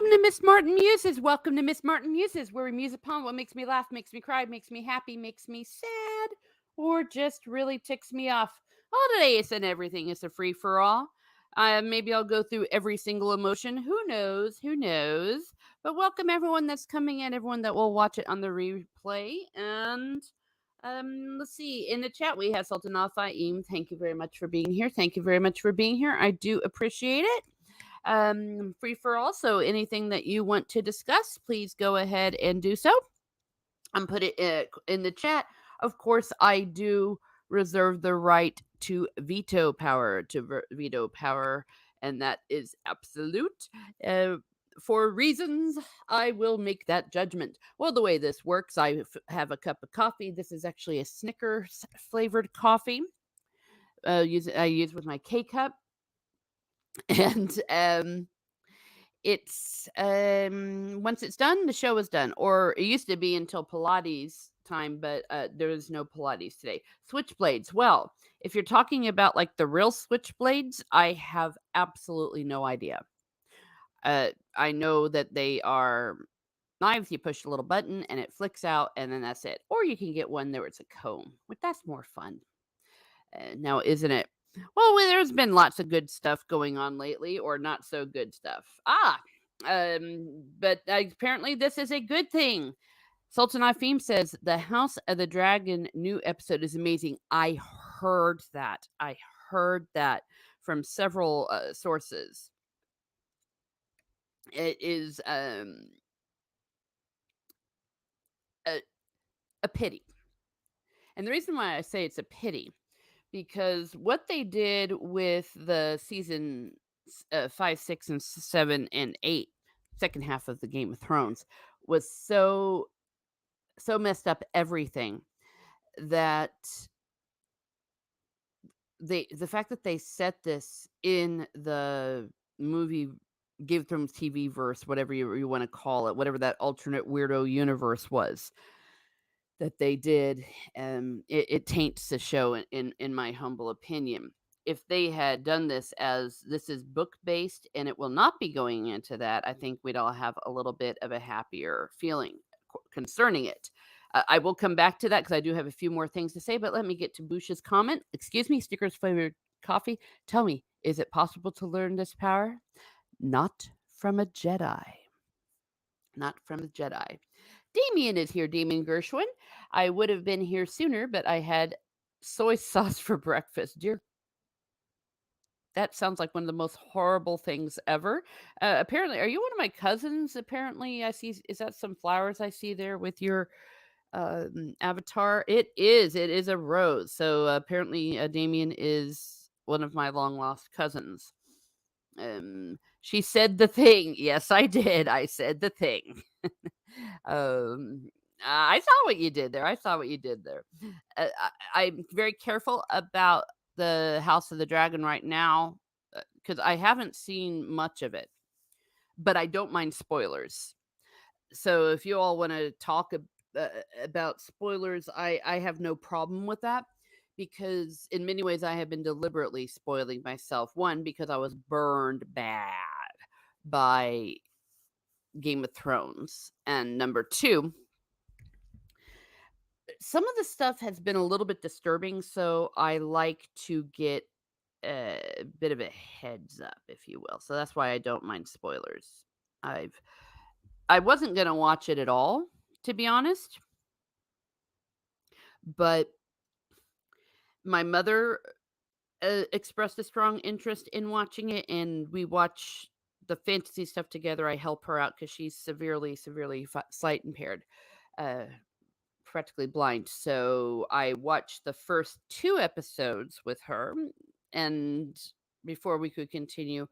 Welcome to Miss Martin Muses. Welcome to Miss Martin Muses, where we muse upon what makes me laugh, makes me cry, makes me happy, makes me sad, or just really ticks me off. Holidays and everything is a free for all. Maybe I'll go through every single emotion. Who knows? Who knows? But welcome everyone that's coming in, everyone that will watch it on the replay. And let's see. In the chat, we have Sultan Al Fahim. Thank you very much for being here. Thank you very much for being here. I do appreciate it. Free for all. So anything that you want to discuss, please go ahead and do so. Put it in the chat. Of course, I do reserve the right to veto power, veto power, and that is absolute. For reasons, I will make that judgment. Well, the way this works, I have a cup of coffee. This is actually a Snickers flavored coffee. I use with my K cup, and it's once it's done, the show is done. Or it used to be until Pilates time, but there is no Pilates today. Switchblades. Well, if you're talking about like the real switchblades, I have absolutely no idea. I know that they are knives. You push a little button and it flicks out, and then that's it. Or you can get one where it's a comb, but that's more fun. Now, isn't it? Well, there's been lots of good stuff going on lately, or not so good stuff. But apparently this is a good thing. Sultan Afim says the House of the Dragon new episode is amazing. I heard that. From several sources. It is a pity, and the reason why I say it's a pity, because what they did with the season 5, 6, and 7, and 8, second half of the Game of Thrones, was so messed up everything that the fact that they set this in the movie Game of Thrones TV verse, whatever you want to call it, whatever that alternate weirdo universe was that they did, it taints the show in my humble opinion. If they had done this as this is book based and it will not be going into that, I think we'd all have a little bit of a happier feeling concerning it. I will come back to that because I do have a few more things to say, but let me get to Bush's comment. Excuse me, Snickers flavored coffee. Tell me, is it possible to learn this power? Not from a Jedi. Not from a Jedi. Damien is here, Damien Gershwin. I would have been here sooner, but I had soy sauce for breakfast. Dear, that sounds like one of the most horrible things ever. Apparently, are you one of my cousins? Apparently, I see. Is that some flowers I see there with your avatar? It is. It is a rose. So apparently, Damien is one of my long lost cousins. She said the thing. Yes, I did. I said the thing. I saw what you did there. I'm very careful about the House of the Dragon right now because I haven't seen much of it, but I don't mind spoilers. So if you all want to talk about spoilers, I have no problem with that, because in many ways I have been deliberately spoiling myself. One, because I was burned bad by Game of Thrones, and number two, some of the stuff has been a little bit disturbing, so I like to get a bit of a heads up, if you will. So that's why I don't mind spoilers. I wasn't going to watch it at all, to be honest, but my mother expressed a strong interest in watching it, and we watch the fantasy stuff together. I help her out because she's severely sight impaired, practically blind. So I watched the first 2 episodes with her, and before we could continue,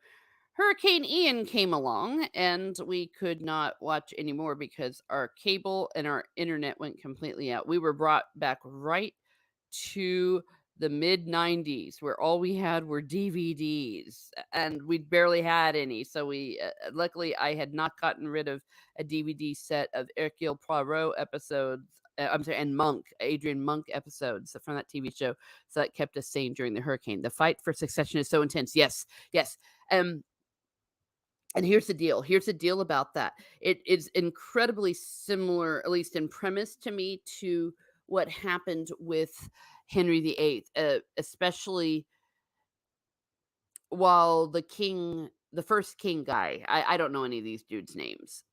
Hurricane Ian came along, and we could not watch anymore because our cable and our internet went completely out. We were brought back right to the mid 90s, where all we had were DVDs, and we barely had any. So we luckily I had not gotten rid of a DVD set of Hercule Poirot episodes. And Adrian Monk episodes from that TV show. So that kept us sane during the hurricane. The fight for succession is so intense. Yes. And here's the deal. Here's the deal about that. It is incredibly similar, at least in premise to me, to what happened with Henry VIII, especially while the first king guy, I don't know any of these dudes' names.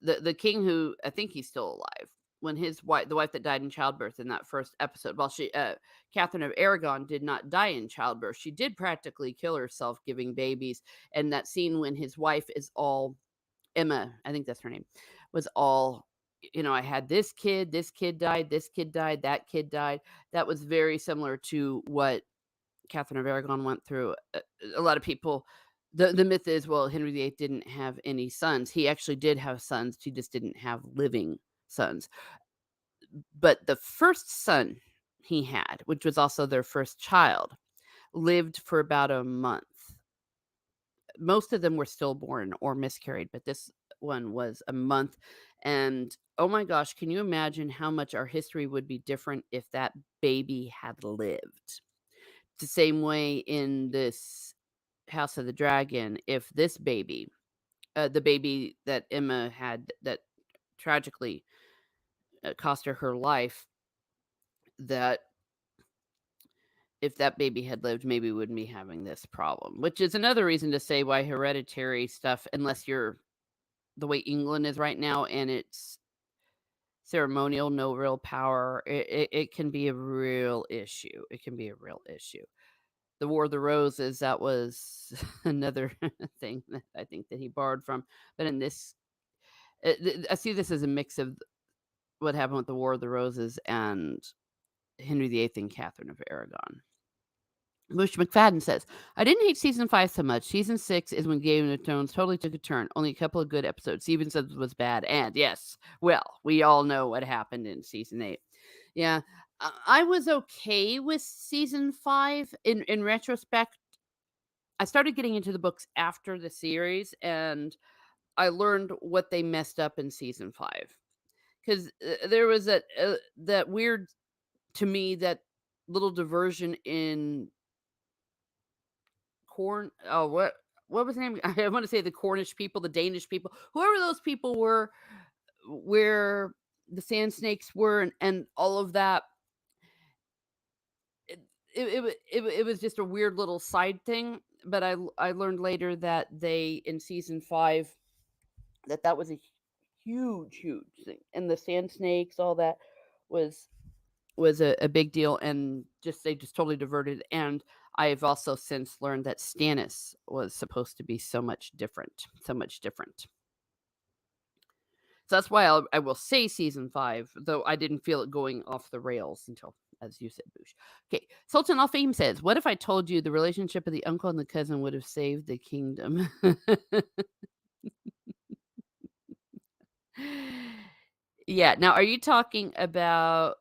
The king who I think he's still alive, when his wife, the wife that died in childbirth in that first episode, while Catherine of Aragon did not die in childbirth, she did practically kill herself giving babies. And that scene when his wife is all Emma, I think that's her name, was all, I had this kid died, this kid died, that kid died. That was very similar to what Catherine of Aragon went through. A lot of people, the myth is, well, Henry VIII didn't have any sons. He actually did have sons. He just didn't have living sons. But the first son he had, which was also their first child, lived for about a month. Most of them were stillborn or miscarried, but this one was a month. And oh my gosh, can you imagine how much our history would be different if that baby had lived? The same way in this House of the Dragon, if this baby, the baby that Emma had that tragically cost her life, that if that baby had lived, maybe we wouldn't be having this problem, which is another reason to say why hereditary stuff, unless you're the way England is right now and it's ceremonial, no real power, it can be a real issue. It can be a real issue. The War of the Roses, that was another thing that I think that he borrowed from. But in this, I see this as a mix of what happened with the War of the Roses and Henry VIII and Catherine of Aragon. Bush McFadden says, I didn't hate season 5 so much. Season 6 is when Game of Thrones totally took a turn. Only a couple of good episodes. Steven says it was bad. And yes, well, we all know what happened in season 8. Yeah, I was okay with season 5. In retrospect, I started getting into the books after the series, and I learned what they messed up in season 5. Because there was that weird, to me, that little diversion in what was the name? I want to say the Cornish people, the Danish people, whoever those people were, where the sand snakes were, and all of that. It was just a weird little side thing. But I learned later that they, in season 5, that was a huge thing, and the sand snakes, all that was a big deal, and they just totally diverted. And I've also since learned that Stannis was supposed to be so much different, so much different. So that's why I will say season 5, though I didn't feel it going off the rails until, as you said, Boosh. Okay, Sultan Al Fahim says, what if I told you the relationship of the uncle and the cousin would have saved the kingdom? Yeah, now are you talking about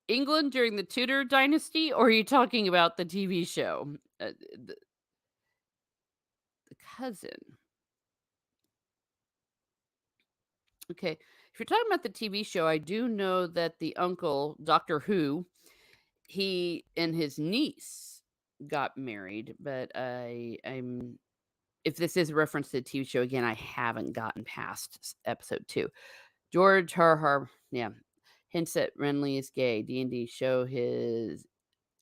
England during the Tudor dynasty, or are you talking about the TV show? The cousin. Okay, if you're talking about the TV show, I do know that the uncle, Doctor Who, he and his niece got married, but I'm if this is a reference to the TV show, again, I haven't gotten past episode 2. George Harhar, yeah, hints that Renly is gay. D&D show his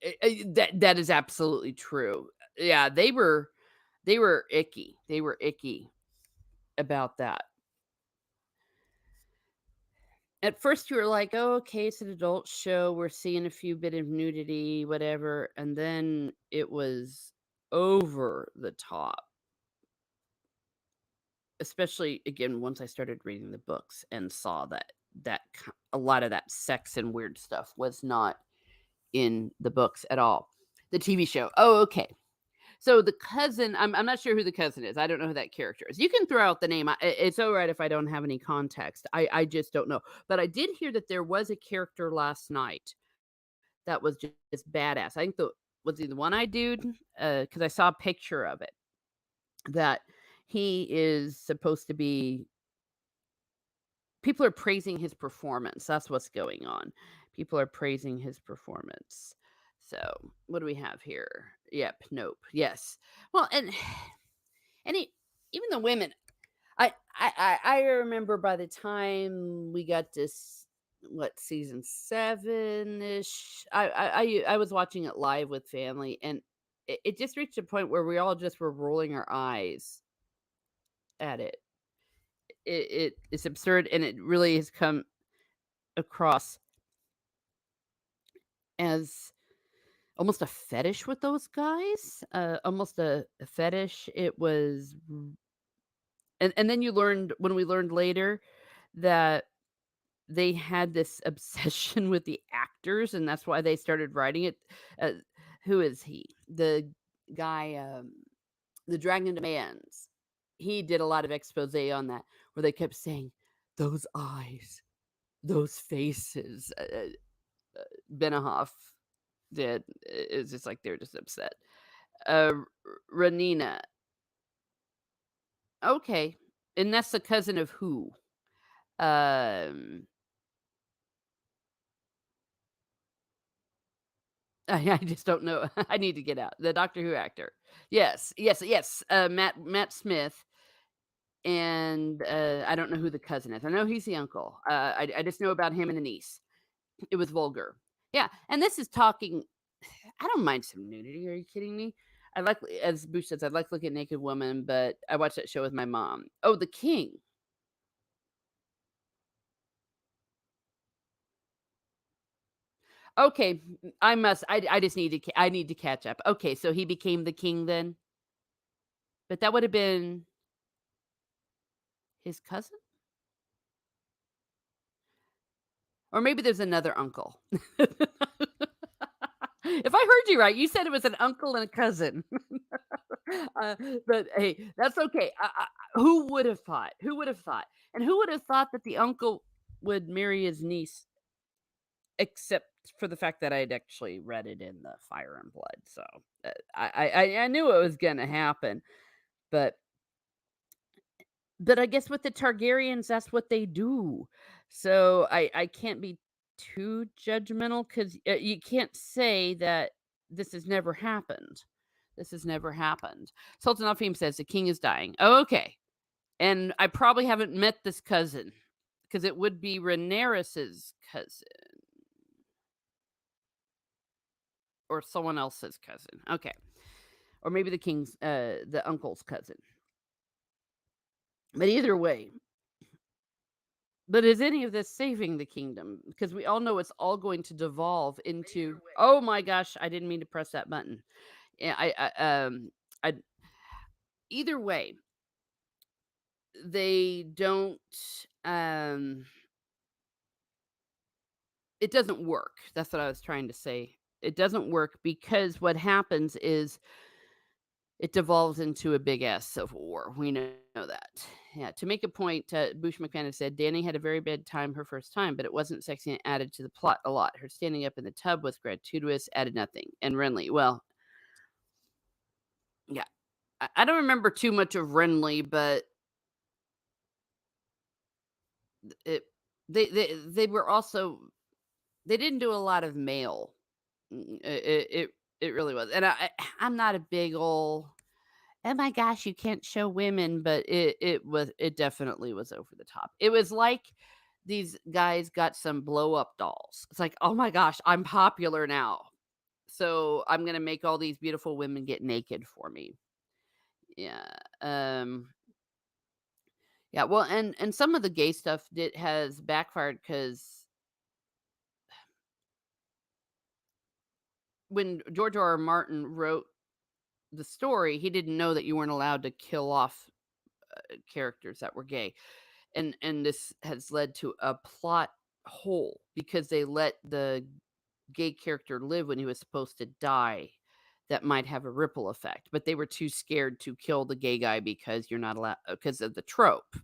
that is absolutely true. Yeah, they were icky. They were icky about that. At first, you were like, "Oh, okay, it's an adult show. We're seeing a few bit of nudity, whatever," and then it was over the top. Especially, again, once I started reading the books and saw that a lot of that sex and weird stuff was not in the books at all. The TV show. Oh, okay. So the cousin, I'm not sure who the cousin is. I don't know who that character is. You can throw out the name. It's all right if I don't have any context. I just don't know. But I did hear that there was a character last night that was just badass. I think was he the one-eyed dude? Because I saw a picture of it. That he is supposed to be. People are praising his performance. That's what's going on. People are praising his performance. So what do we have here? Yep. Nope. Yes. Well, and he even the women. I remember by the time we got to what season 7-ish, I was watching it live with family, and it just reached a point where we all just were rolling our eyes at it. It's absurd, and it really has come across as almost a fetish with those guys, almost a fetish. It was, and then you learned when we learned later that they had this obsession with the actors, and that's why they started writing it. Uh, who is he? The guy, the Dragon Demands. He did a lot of expose on that, where they kept saying, "Those eyes, those faces." Benahoff did. It's just like they're just upset. Ranina. Okay, and that's the cousin of who? Um, I just don't know. I need to get out. The Doctor Who actor. Yes, yes, yes. Matt Smith, and I don't know who the cousin is. I know he's the uncle. I just know about him and the niece. It was vulgar. Yeah, and this is talking. I don't mind some nudity. Are you kidding me? I like, as Bush says, I like looking at naked women, but I watched that show with my mom. Oh, The King. Okay, I must. I just need to. I need to catch up. Okay, so he became the king then, but that would have been his cousin, or maybe there's another uncle. If I heard you right, you said it was an uncle and a cousin. uh, but hey, that's okay. Who would have thought? Who would have thought? And who would have thought that the uncle would marry his niece, except for the fact that I'd actually read it in the Fire and Blood. So I knew it was going to happen, but I guess with the Targaryens, that's what they do. So I can't be too judgmental, 'cause, you can't say that this has never happened. This has never happened. Sultan Afim says the king is dying. Okay. And I probably haven't met this cousin, because it would be Rhaenyra's cousin or someone else's cousin. Okay. Or maybe the uncle's cousin. But either way, but is any of this saving the kingdom? Because we all know it's all going to devolve into, oh my gosh, I didn't mean to press that button. Yeah, I either way, they don't, um it doesn't work. That's what I was trying to say. It doesn't work because what happens is it devolves into a big ass civil war. We know that. Yeah. To make a point, Bush McMahon said Danny had a very bad time her first time, but it wasn't sexy and added to the plot a lot. Her standing up in the tub was gratuitous, added nothing. And Renly, well, yeah, I don't remember too much of Renly, but it they were also, they didn't do a lot of male. It really was, and I'm not a big ol', "Oh my gosh, you can't show women," but it definitely was over the top. It was like these guys got some blow up dolls. It's like, "Oh my gosh, I'm popular now. So I'm gonna make all these beautiful women get naked for me." Yeah. Yeah, well, and some of the gay stuff did has backfired, because when George R. R. Martin wrote the story, he didn't know that you weren't allowed to kill off, characters that were gay. And this has led to a plot hole, because they let the gay character live when he was supposed to die. That might have a ripple effect, but they were too scared to kill the gay guy, because you're not allowed, because of the trope,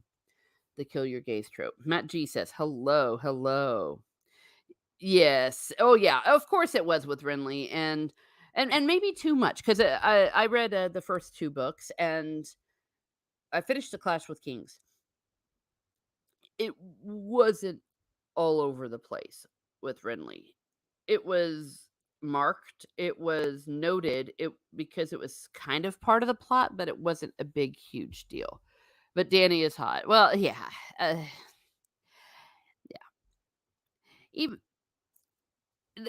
the kill your gays trope. Matt G says, "Hello, hello." Yes. Oh yeah. Of course it was with Renly, and maybe too much, because I read, the first 2 books, and I finished The Clash with Kings. It wasn't all over the place with Renly. It was. marked. It was noted. It because it was kind of part of the plot, but it wasn't a big, huge deal. But Danny is hot. Well, yeah. Uh, even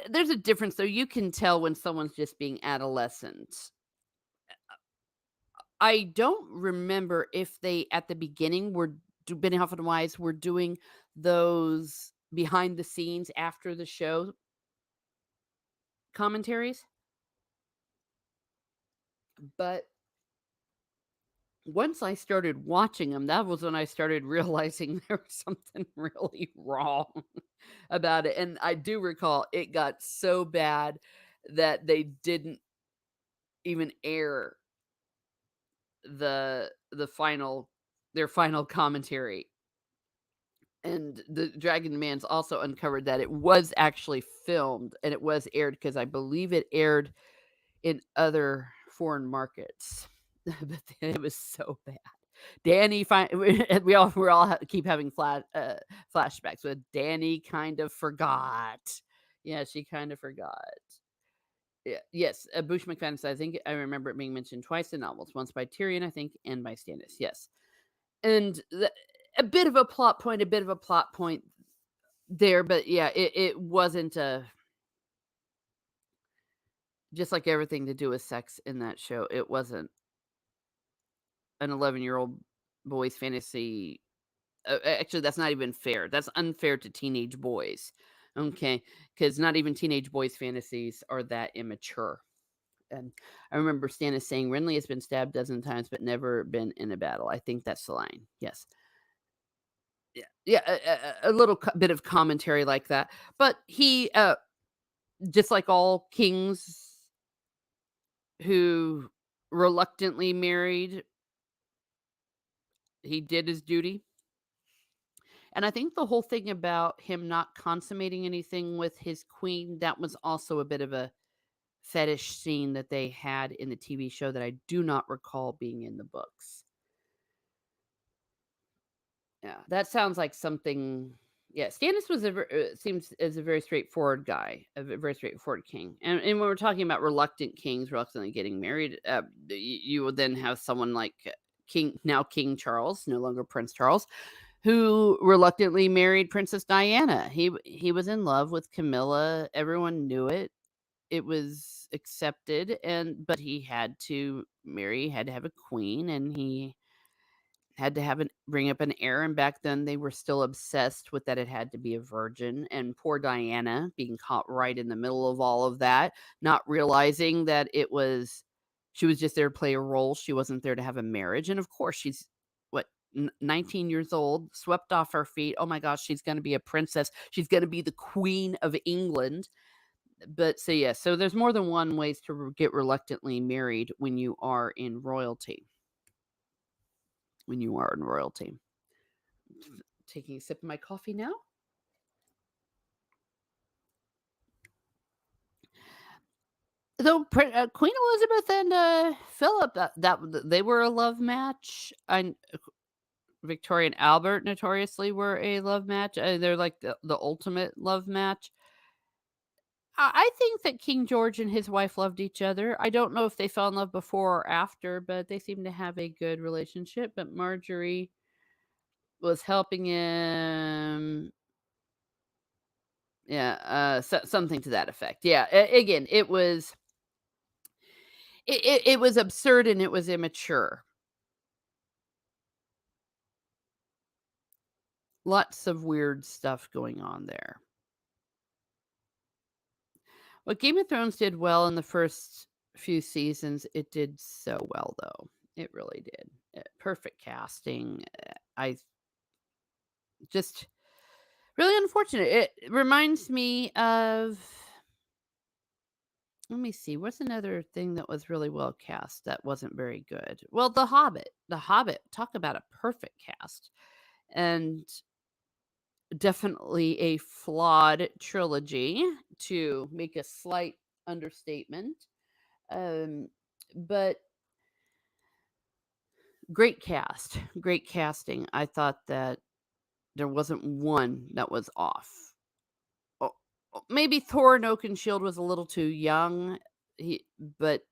there's a difference, though. You can tell when someone's just being adolescent. I don't remember if they at the beginning were Benioff and Weiss were doing those behind the scenes after the show commentaries, but once I started watching them, that was when I started realizing there was something really wrong about it. And I do recall it got so bad that they didn't even air the final their final commentary. And the Dragon Man's also uncovered that it was actually filmed and it was aired because I believe it aired in other foreign markets. But it was so bad. Danny we all keep having flashbacks with Danny kind of forgot. Yeah, she kind of forgot. Yeah, yes, Bush McFadden said, I think I remember it being mentioned twice in novels, once by Tyrion, I think, and by Stannis. Yes, and a bit of a plot point there, but yeah, it wasn't just like everything to do with sex in that show. It wasn't an 11-year-old boy's fantasy. Actually, that's not even fair. That's unfair to teenage boys. Okay, because not even teenage boys' fantasies are that immature. And I remember Stannis saying, Renly has been stabbed a dozen times, but never been in a battle. I think that's the line. Yes. Yeah, a little bit of commentary like that. But he, just like all kings who reluctantly married, he did his duty. And I think the whole thing about him not consummating anything with his queen, that was also a bit of a fetish scene that they had in the TV show that I do not recall being in the books. Yeah, that sounds like something. Yeah, Stannis was seems as a very straightforward guy, a very straightforward king. And when we're talking about reluctant kings reluctantly getting married, you would then have someone like King Charles, no longer Prince Charles, who reluctantly married Princess Diana. He was in love with Camilla. Everyone knew it. It was accepted, but he had to marry, had to have a queen, and he had to have bring up an heir. And back then they were still obsessed with that it had to be a virgin. And poor Diana being caught right in the middle of all of that, not realizing that she was just there to play a role. She wasn't there to have a marriage. And of course, she's what 19 years old, swept off her feet. Oh my gosh, she's going to be a princess. She's going to be the Queen of England. But so yeah, so there's more than one ways to get reluctantly married when you are in royalty. When you are in royalty. Taking a sip of my coffee now. Though Queen Elizabeth and Philip, that they were a love match. Victoria and Albert notoriously were a love match. They're like the ultimate love match. I think that King George and his wife loved each other. I don't know if they fell in love before or after, but they seem to have a good relationship. But Marjorie was helping him. Yeah, something to that effect. Yeah, again, it was absurd and it was immature. Lots of weird stuff going on there. What Game of Thrones did well in the first few seasons, it did so well though. It really did. Perfect casting. I just really unfortunate. It reminds me of, let me see, what's another thing that was really well cast that wasn't very good? Well, The Hobbit. The Hobbit, talk about a perfect cast. And definitely a flawed trilogy, to make a slight understatement. Um, but great cast, great casting. I thought that there wasn't one that was off. Oh, maybe Thor in Oakenshield was a little too young, but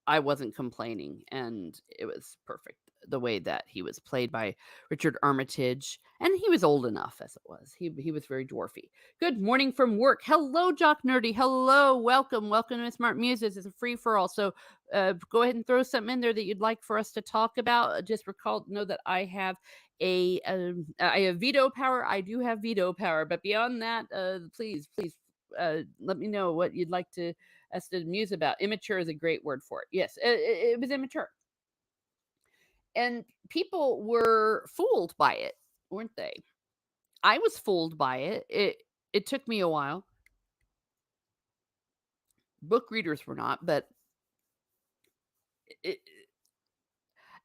I wasn't complaining, and it was perfect the way that he was played by Richard Armitage, and he was old enough as it was. He was very dwarfy. Good morning from work. Hello, Jock Nerdy. Hello, welcome to Smart Muses. It's a free for all, so go ahead and throw something in there that you'd like for us to talk about. Just know that I have I have veto power. I do have veto power, but beyond that, please let me know what you'd like us to muse about. Immature is a great word for it. Yes, it was immature, and people were fooled by it, weren't they? I was fooled by it. It took me a while. Book readers were not, but it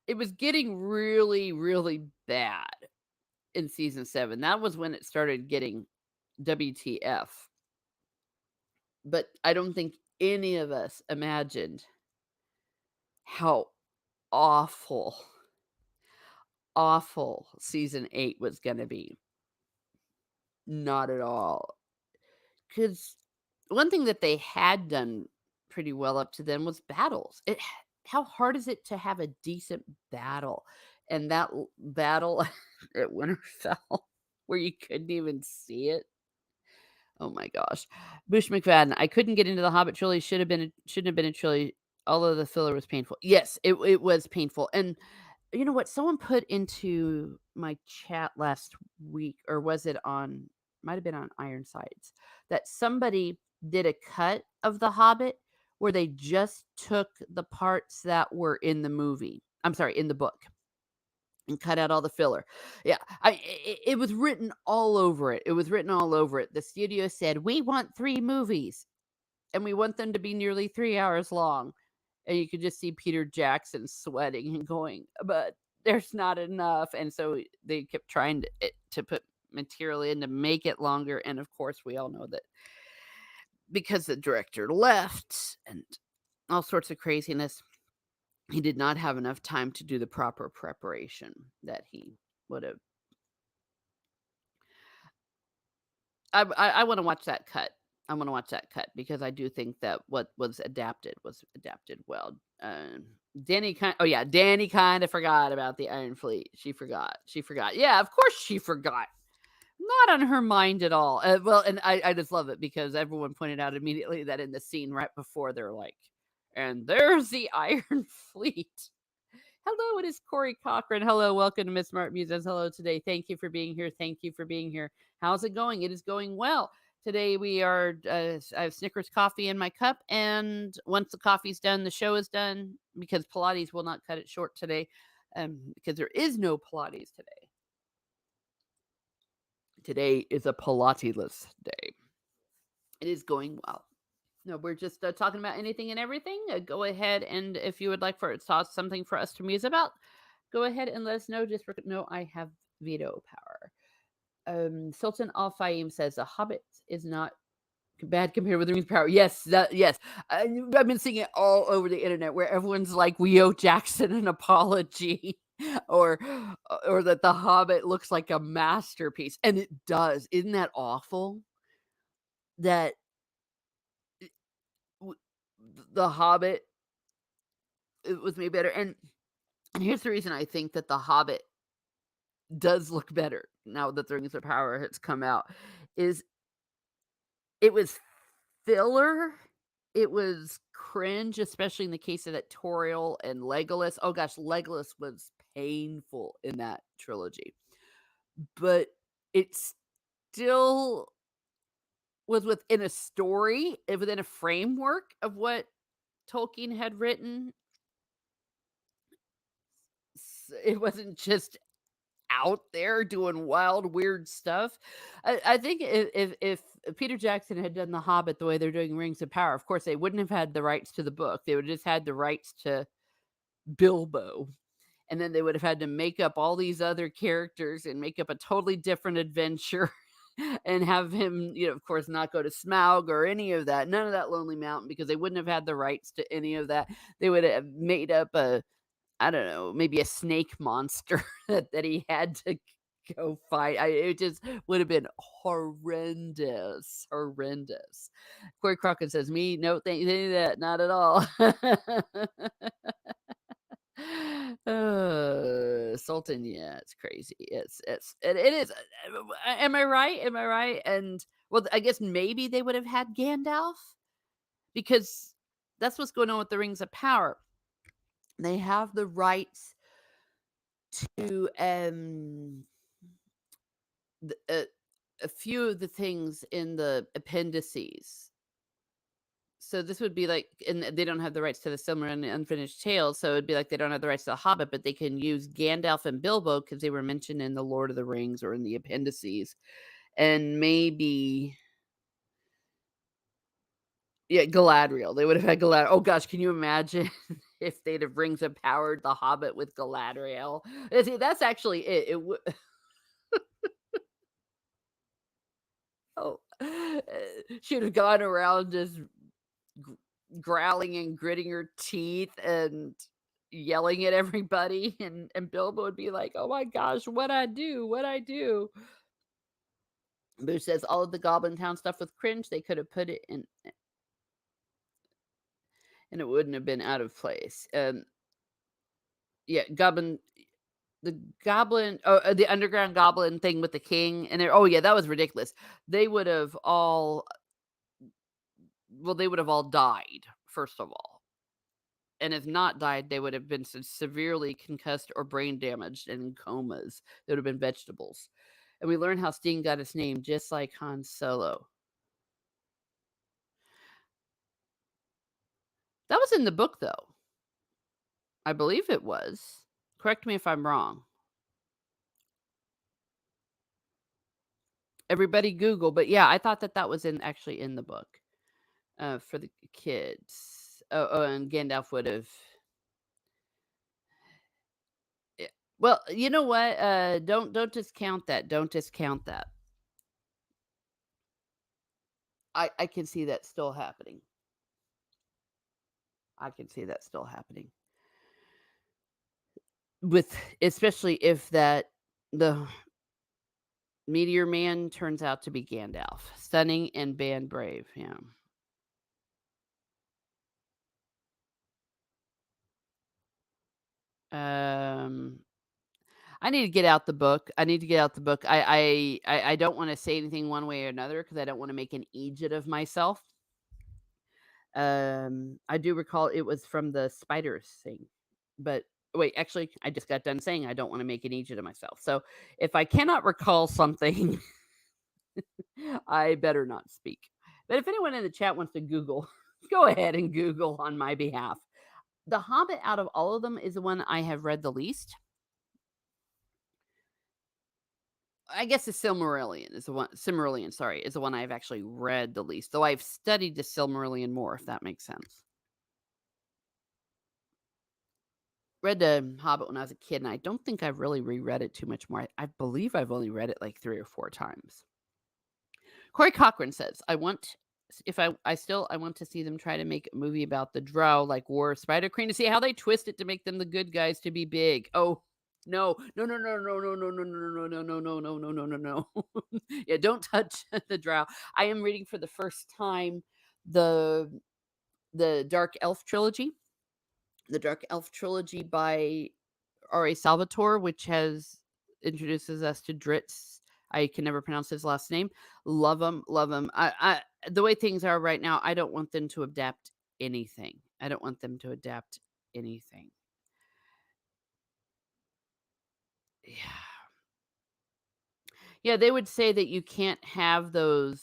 it was getting really, really bad in season 7. That was when it started getting WTF. But I don't think any of us imagined how awful, awful season 8 was going to be. Not at all. Because one thing that they had done pretty well up to then was battles. How hard is it to have a decent battle? And that battle at Winterfell, where you couldn't even see it. Oh my gosh. Bush McFadden, I couldn't get into the Hobbit trilogy. Shouldn't have been a trilogy, although the filler was painful. Yes, it was painful. And you know what? Someone put into my chat last week, or was it on, might have been on Ironsides, that somebody did a cut of The Hobbit where they just took the parts that were in the movie. I'm sorry, in the book, and cut out all the filler. Yeah, it was written all over it. It was written all over it. The studio said, "We want 3 movies, and we want them to be nearly 3 hours long." And you could just see Peter Jackson sweating and going, "But there's not enough." And so they kept trying to put material in to make it longer. And of course, we all know that because the director left and all sorts of craziness, he did not have enough time to do the proper preparation that he would have. I want to watch that cut. I want to watch that cut because I do think that what was adapted well. Danny kind of forgot about the Iron Fleet. She forgot. Yeah, of course she forgot. Not on her mind at all. Well, and I just love it because everyone pointed out immediately that in the scene right before, they're like, and there's the Iron Fleet. Hello, it is Corey Cochran. Hello, welcome to Miss Smart Muses. Hello today. Thank you for being here. How's it going? It is going well. Today we are, I have Snickers coffee in my cup, and once the coffee's done, the show is done, because Pilates will not cut it short today, because there is no Pilates today. Today is a Pilates-less day. It is going well. No, we're just talking about anything and everything. Go ahead, and if you would like for something for us to muse about, go ahead and let us know. Just know I have veto power. Sultan Al Fahim says The Hobbit is not bad compared with the Rings of Power. Yes, yes. I've been seeing it all over the internet where everyone's like, we owe Jackson an apology. or that The Hobbit looks like a masterpiece. And it does. Isn't that awful? That The Hobbit, it was made better. And here's the reason I think that The Hobbit does look better now that the Rings of Power has come out, is it was filler. It was cringe, especially in the case of that Toriel and Legolas. Oh gosh, Legolas was painful in that trilogy. But it still was within a story, within a framework of what Tolkien had written. It wasn't just out there doing wild, weird stuff. I think if Peter Jackson had done The Hobbit the way they're doing Rings of Power, of course they wouldn't have had the rights to the book. They would have just had the rights to Bilbo. And then they would have had to make up all these other characters and make up a totally different adventure and have him, of course, not go to Smaug or any of that. None of that Lonely Mountain, because they wouldn't have had the rights to any of that. They would have made up I don't know, maybe a snake monster that he had to go fight. It just would have been horrendous, horrendous. Corey Crockett says, "Me, no, thank you, that, not at all." Sultan, yeah, it's crazy. It is. Am I right? Am I right? And well, I guess maybe they would have had Gandalf because that's what's going on with the Rings of Power. They have the rights to th- a few of the things in the appendices. So this would be like, and they don't have the rights to the Silmarillion and the Unfinished Tales, so it'd be like they don't have the rights to the Hobbit, but they can use Gandalf and Bilbo because they were mentioned in the Lord of the Rings or in the appendices, and maybe yeah, Galadriel. They would have had Galadriel. Oh gosh, can you imagine if they'd have Rings of Powered the Hobbit with Galadriel? See, that's actually it. It would. Oh, she'd have gone around just gr- growling and gritting her teeth and yelling at everybody, and Bilbo would be like, "Oh my gosh, what I do? What I do?" Boo says all of the Goblin Town stuff with cringe. They could have put it in, and it wouldn't have been out of place. Yeah, Goblin. The goblin, the underground goblin thing with the king, and oh yeah, that was ridiculous. They would have all, well, they would have all died first of all, and if not died, they would have been severely concussed or brain damaged and in comas. They would have been vegetables. And we learn how Sting got his name just like Han Solo. That was in the book, though. I believe it was. Correct me if I'm wrong. Everybody Google, but yeah, I thought that that was actually in the book for the kids. Oh, and Gandalf would have. Yeah. Well, you know what? Don't discount that. Don't discount that. I can see that still happening. I can see that still happening. With especially if that the Meteor Man turns out to be Gandalf. Stunning and band brave, yeah. Um, I need to get out the book. I need to get out the book. I don't wanna say anything one way or another because I don't wanna make an Egypt of myself. I do recall it was from the spiders thing, but wait, actually, I just got done saying I don't wanna make an Egypt of myself. So, if I cannot recall something, I better not speak. But if anyone in the chat wants to Google, go ahead and Google on my behalf. The Hobbit out of all of them is the one I have read the least. I guess the Silmarillion is the one. Silmarillion, sorry, is the one I've actually read the least. Though I've studied the Silmarillion more, if that makes sense. Read the Hobbit when I was a kid, and I don't think I've really reread it too much more. I believe I've only read it like 3 or 4 times. Corey Cochran says, "I want if I want to see them try to make a movie about the Drow like War of Spider Queen to see how they twist it to make them the good guys to be big." Oh, no. No, no, no, no, no, no, no, no, no, no, no, no, no, no, no, no, no. Yeah, don't touch the Drow. I am reading for the first time the Dark Elf trilogy. The Dark Elf trilogy by R.A. Salvatore, which has introduces us to Dritz. I can never pronounce his last name. Love him, love him. The way things are right now, I don't want them to adapt anything. I don't want them to adapt anything. Yeah. Yeah, they would say that you can't have the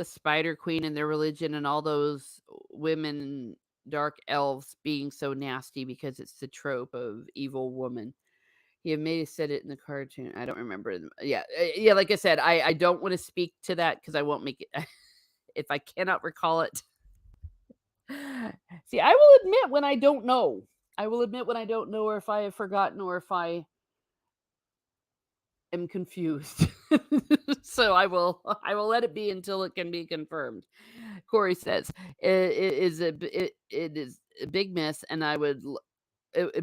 Spider Queen and their religion and all those women dark elves being so nasty because it's the trope of evil woman. He may have said it in the cartoon. I don't remember. Yeah, yeah. Like I said, I don't want to speak to that because I won't make it. If I cannot recall it, see, I will admit when I don't know. I will admit when I don't know, or if I have forgotten, or if I am confused. So I will let it be until it can be confirmed. Corey says it is a big miss, and it would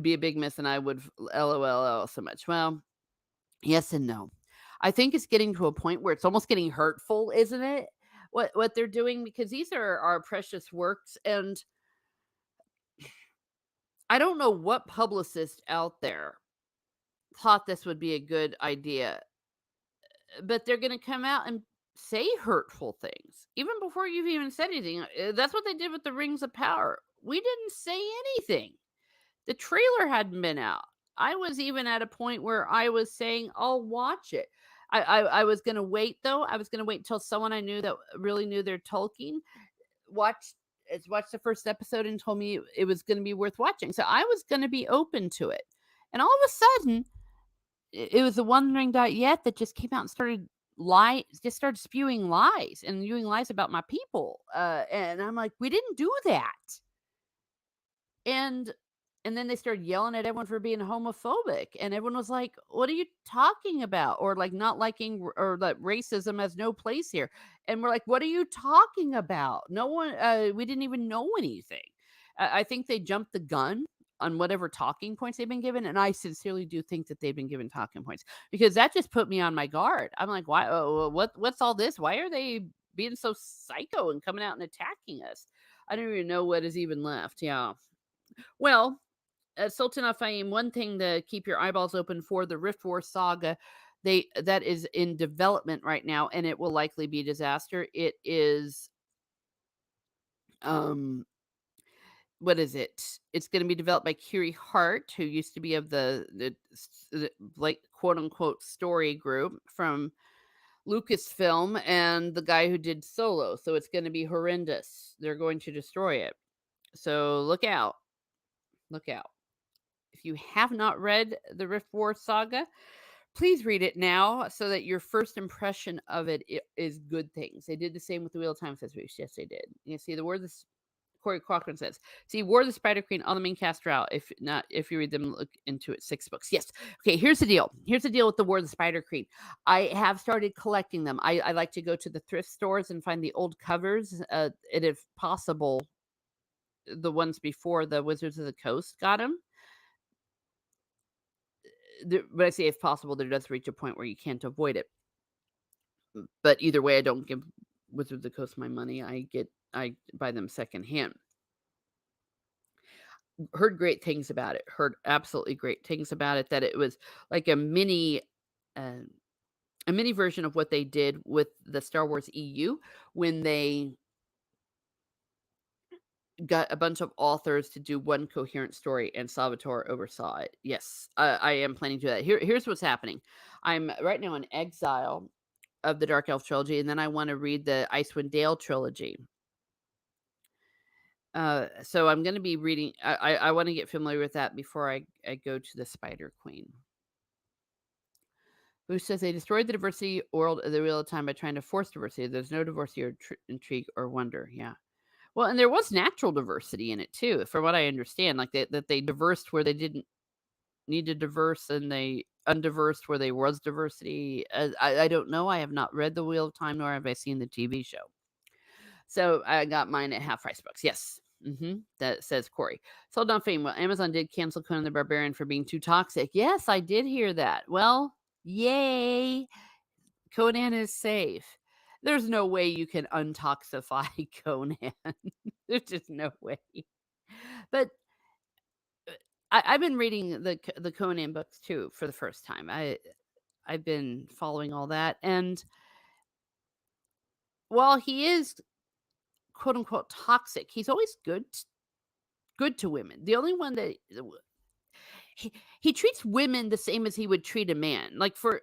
be a big miss, and I would LOL so much. Well, yes and no. I think it's getting to a point where it's almost getting hurtful, isn't it? What they're doing, because these are our precious works, and I don't know what publicist out there thought this would be a good idea, but they're gonna come out and say hurtful things even before you've even said anything. That's what they did with the Rings of Power. We didn't say anything. The trailer hadn't been out. I was even at a point where I was saying, "I'll watch it." I was gonna wait, though. I was gonna wait until someone I knew that really knew their Tolkien watched watched the first episode and told me it was gonna be worth watching. So I was gonna be open to it. And all of a sudden, it was the One Ring Dot Yet that just came out and just started spewing lies and spewing lies about my people. And I'm like, "We didn't do that." And and then they started yelling at everyone for being homophobic, and everyone was like, "What are you talking about?" Or like not liking or that racism has no place here. And we're like, "What are you talking about? No one we didn't even know anything." I think they jumped the gun on whatever talking points they've been given, and I sincerely do think that they've been given talking points because that just put me on my guard. I'm like, "Why what's all this? Why are they being so psycho and coming out and attacking us?" I don't even know what is even left. Yeah. Well, Sultan of Fahim, one thing to keep your eyeballs open for, the Rift War saga. That is in development right now, and it will likely be a disaster. It is um what is it? It's going to be developed by Kiri Hart, who used to be of the like quote unquote story group from Lucasfilm, and the guy who did Solo. So it's going to be horrendous. They're going to destroy it. So look out. Look out. If you have not read the Rift War saga, please read it now so that your first impression of it is good things. They did the same with the Wheel of Time Sisters. Yes, they did. You see, the word this Corey Cochran says, see, War of the Spider Queen, all the main cast are out. If not, if you read them, look into it. 6 books. Yes. Okay, here's the deal. Here's the deal with the War of the Spider Queen. I have started collecting them. I like to go to the thrift stores and find the old covers. And if possible, the ones before the Wizards of the Coast got them. But I say if possible, there does reach a point where you can't avoid it. But either way, I don't give Wizards of the Coast my money. I buy them secondhand. Heard great things about it. Heard absolutely great things about it. That it was like uh, a mini version of what they did with the Star Wars EU when they got a bunch of authors to do one coherent story, and Salvatore oversaw it. Yes, I am planning to do that. Here's what's happening. I'm right now in Exile of the Dark Elf trilogy, and then I want to read the Icewind Dale trilogy. So I'm going to be reading. I want to get familiar with that before I go to the Spider Queen. Who says they destroyed the diversity world of the Wheel of Time by trying to force diversity? There's no diversity or intrigue or wonder. Yeah. Well, and there was natural diversity in it too, from what I understand. Like that they diversed where they didn't need to diverse, and they undiversed where there was diversity. I don't know. I have not read the Wheel of Time, nor have I seen the TV show. So I got mine at half price books. Yes. That says Corey. Sold on Fame. Well, Amazon did cancel Conan the Barbarian for being too toxic. Yes, I did hear that. Well, yay. Conan is safe. There's no way you can untoxify Conan. There's just no way. But I've been reading the Conan books too for the first time. I've been following all that, and while he is quote unquote toxic, he's always good to women. The only one that he treats women the same as he would treat a man. Like for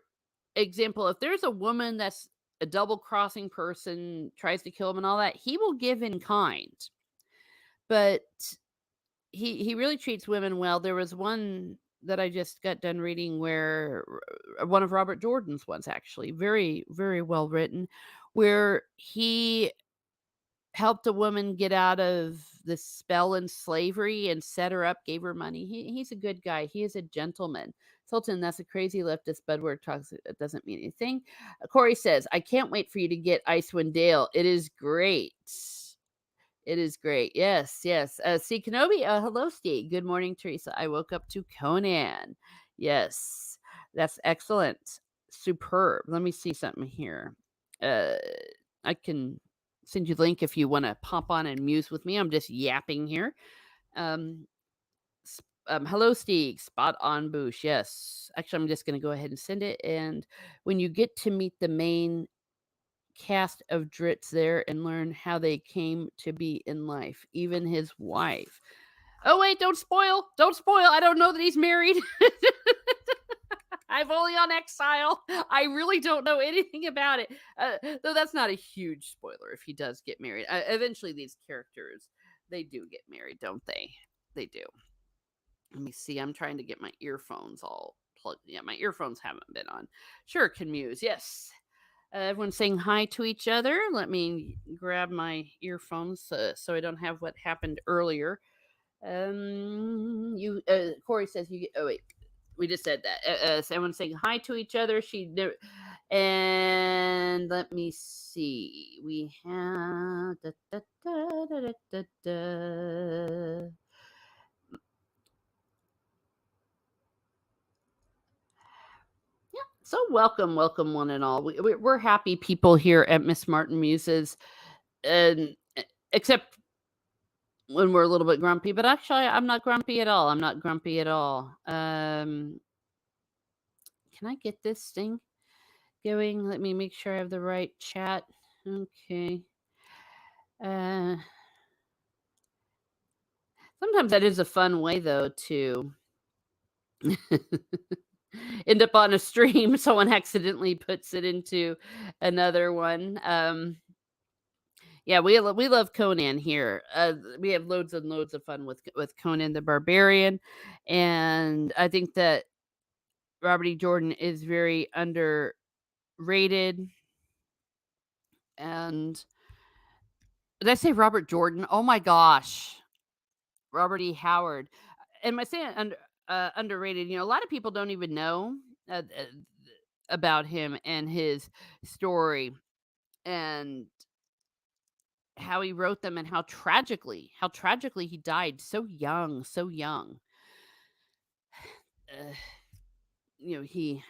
example, if there's a woman that's a double crossing person, tries to kill him and all that, he will give in kind. But he really treats women well. There was one that I just got done reading where one of Robert Jordan's ones, actually, very, very well written, where he helped a woman get out of the spell and slavery and set her up, gave her money. He's a good guy. He is a gentleman. Sultan, that's a crazy leftist Budward talks. It doesn't mean anything. Corey says, I can't wait for you to get Icewind Dale. It is great. It is great. Yes, yes. See, Kenobi, hello, Steve. Good morning, Teresa. I woke up to Conan. Yes, that's excellent. superb. Let me see something here. Uh, I can send you the link if you want to pop on and muse with me. I'm just yapping here. Um, Hello, Steeg. Spot on, Boosh. Yes. Actually, I'm just going to go ahead and send it. And when you get to meet the main cast of Dritz there and learn how they came to be in life, even his wife. Oh, wait, don't spoil. Don't spoil. I don't know that he's married. I'm only on Exile. I really don't know anything about it. Though that's not a huge spoiler if he does get married. Eventually, these characters, they do get married, don't they? They do. Let me see. I'm trying to get my earphones all plugged. Yeah, my earphones haven't been on. Sure, can muse. Yes. Everyone's saying hi to each other. Let me grab my earphones so I don't have what happened earlier. Corey says you. Oh wait, we just said that. So everyone's saying hi to each other. And let me see. We have. So welcome, welcome one and all. We're happy people here at Miss Martin Muses, and except when we're a little bit grumpy. But actually, I'm not grumpy at all. I'm not grumpy at all. Can I get this thing going? Let me make sure I have the right chat. Okay. Sometimes that is a fun way, though, to end up on a stream. Someone accidentally puts it into another one. Yeah, we love Conan here. We have loads and loads of fun with Conan the Barbarian, and I think that Robert E. Jordan is very underrated. And did I say Robert Jordan? Oh my gosh, Robert E. Howard. Am I saying underrated? You know, a lot of people don't even know about him and his story and how he wrote them and how tragically he died so young, so young. You know, he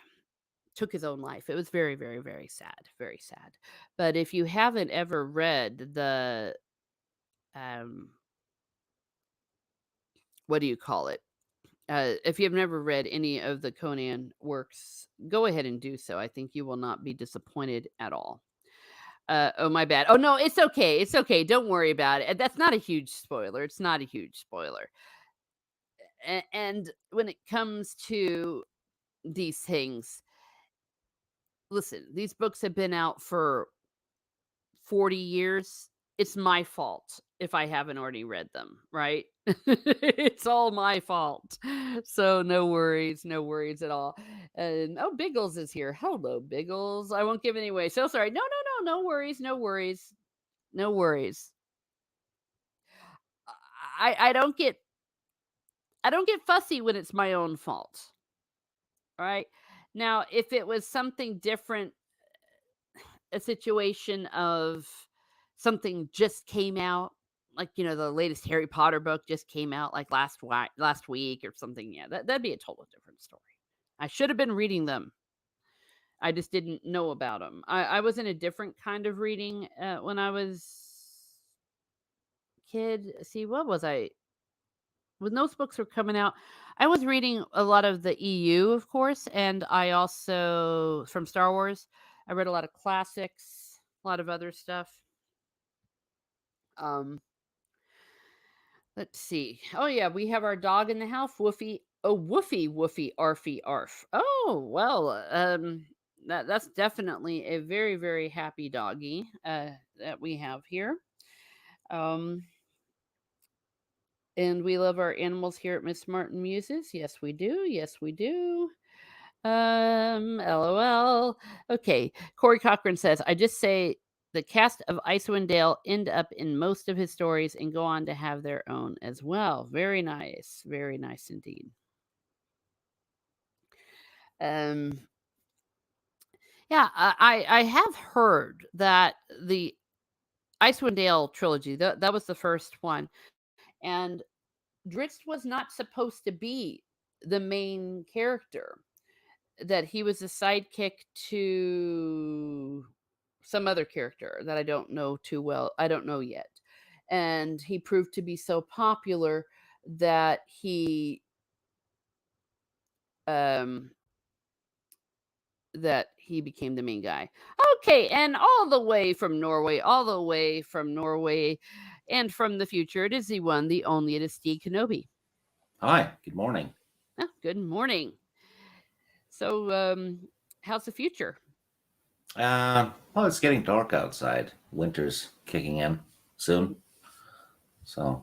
took his own life. It was very, very, very sad, very sad. But if you haven't ever read the what do you call it? If you've never read any of the Conan works, go ahead and do so. I think you will not be disappointed at all. Oh, my bad. Oh, no, it's okay. It's okay. Don't worry about it. That's not a huge spoiler. It's not a huge spoiler. And when it comes to these things, listen, these books have been out for 40 years. It's my fault if I haven't already read them, right? It's all my fault. So no worries at all. And oh, Biggles is here. Hello, Biggles. I won't give any away. So sorry. No worries, no worries. No worries. I don't get fussy when it's my own fault. All right. Now, if it was something different, a situation of something just came out, like, you know, the latest Harry Potter book just came out like last week or something. Yeah, that'd be a total different story. I should have been reading them. I just didn't know about them. I was in a different kind of reading when I was kid. See, what was I? When those books were coming out, I was reading a lot of the EU, of course, and I also from Star Wars. I read a lot of classics, a lot of other stuff. Um, let's see. Oh yeah, we have our dog in the house, Woofy. Oh, Woofy, Woofy, Arfy, Arf. Oh well, that's definitely a very very happy doggy that we have here. Um, and we love our animals here at Miss Martin Muses. Yes, we do. Yes, we do. LOL. Okay. Corey Cochran says, I just say the cast of Icewind Dale end up in most of his stories and go on to have their own as well. Very nice. Very nice indeed. Um, yeah, I have heard that the Icewind Dale trilogy, that was the first one. And Dritz was not supposed to be the main character. that he was a sidekick to some other character that I don't know too well. I don't know yet. And he proved to be so popular that um he became the main guy. Okay, and all the way from Norway, and from the future, it is the one, the only, it is Steve Kenobi. Hi, good morning. Oh, good morning. So, how's the future? Well, it's getting dark outside. Winter's kicking in soon. So,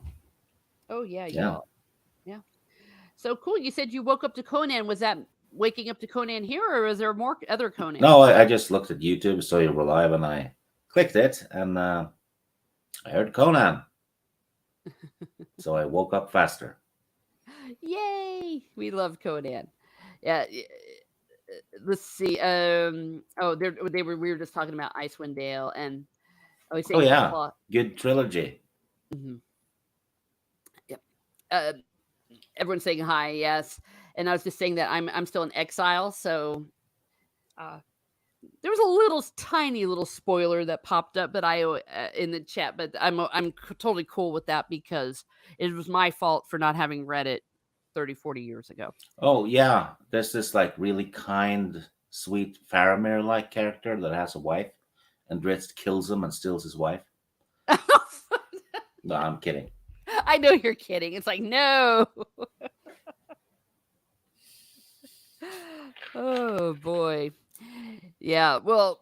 Oh yeah, yeah. yeah. So cool. You said you woke up to Conan. Was that waking up to Conan here, or is there more other No, Conans? I just looked at YouTube, saw you were live, and I clicked it, and I heard Conan. So I woke up faster. Yay! We love Conan. Yeah. Let's see. Oh, they were. We were just talking about Icewind Dale, and I was Oh, saying yeah. plot. Good trilogy. Hmm. Yep. Everyone's saying hi. Yes, and I was just saying that I'm still in exile, so uh, there was a little tiny little spoiler that popped up, but in the chat, but I'm totally cool with that because it was my fault for not having read it 30, 40 years ago. Oh, yeah. There's this like really kind, sweet Faramir like character that has a wife, and Drizzt kills him and steals his wife. No, I'm kidding. I know you're kidding. It's like, no. Oh boy. Yeah. Well,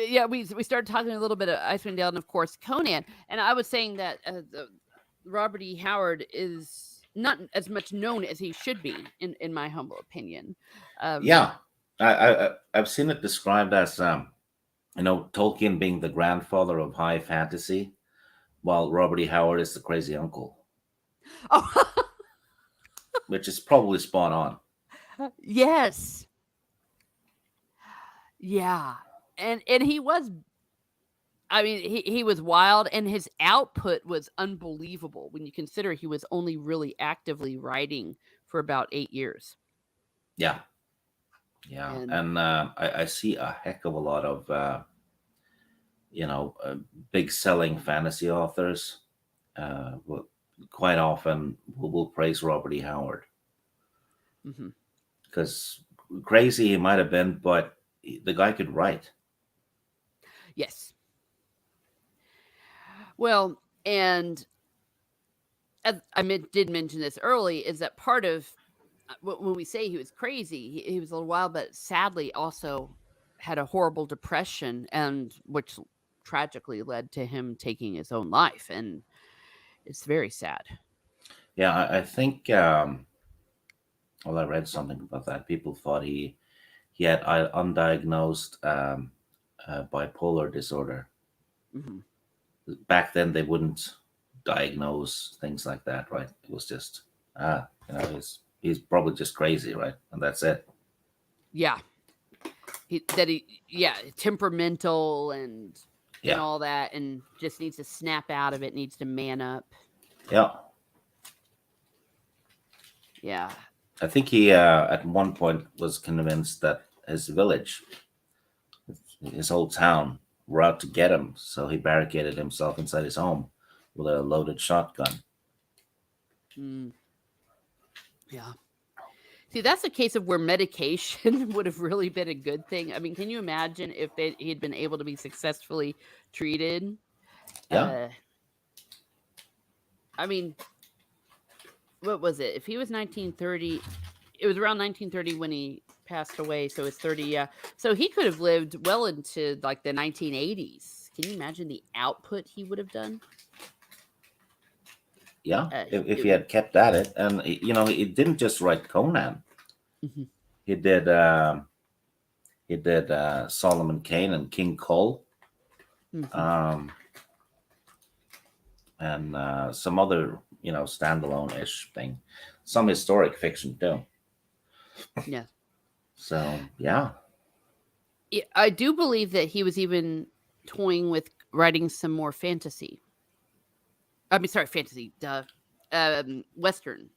yeah, we started talking a little bit of Icewind Dale and of course Conan, and I was saying that Robert E. Howard is not as much known as he should be, in my humble opinion. Um, Yeah, I've seen it described as Tolkien being the grandfather of high fantasy, while Robert E. Howard is the crazy uncle, oh, which is probably spot on. yes, yeah, and he was. I mean, he was wild, and his output was unbelievable when you consider he was only really actively writing for about 8 years. Yeah, yeah, And and I see a heck of a lot of you know uh, big selling fantasy authors. Will quite often will praise Robert E. Howard mhm, because crazy he might have been, but the guy could write. yes, well, and as did mention this early, is that part of when we say he was crazy, he was a little wild, but sadly also had a horrible depression, and which tragically led to him taking his own life, and it's very sad. Yeah, I think. Well, I read something about that. People thought he had undiagnosed bipolar disorder. Hmm. Back then, they wouldn't diagnose things like that, right? It was just he's probably just crazy, right? And that's it. Yeah, yeah, temperamental and Yeah, all that, and just needs to snap out of it, needs to man up. yeah. Yeah. I think he at one point was convinced that his village, his whole town, were out to get him, so he barricaded himself inside his home with a loaded shotgun. Mm, yeah. See, that's a case of where medication would have really been a good thing. I mean, can you imagine if he'd been able to be successfully treated? Yeah, Uh, I mean, what was it? If he was 1930, it was around 1930 when he passed away. So it's 30. Yeah. So he could have lived well into like the 1980s. Can you imagine the output he would have done? yeah. If It he would. had kept at it, and he didn't just write Conan. Mhm. He did Solomon Kane and King Cole, Mhm. um, and some other standalone ish thing, some historic fiction too. Yeah. So yeah, I do believe that he was even toying with writing some more fantasy. I mean, sorry, fantasy, Western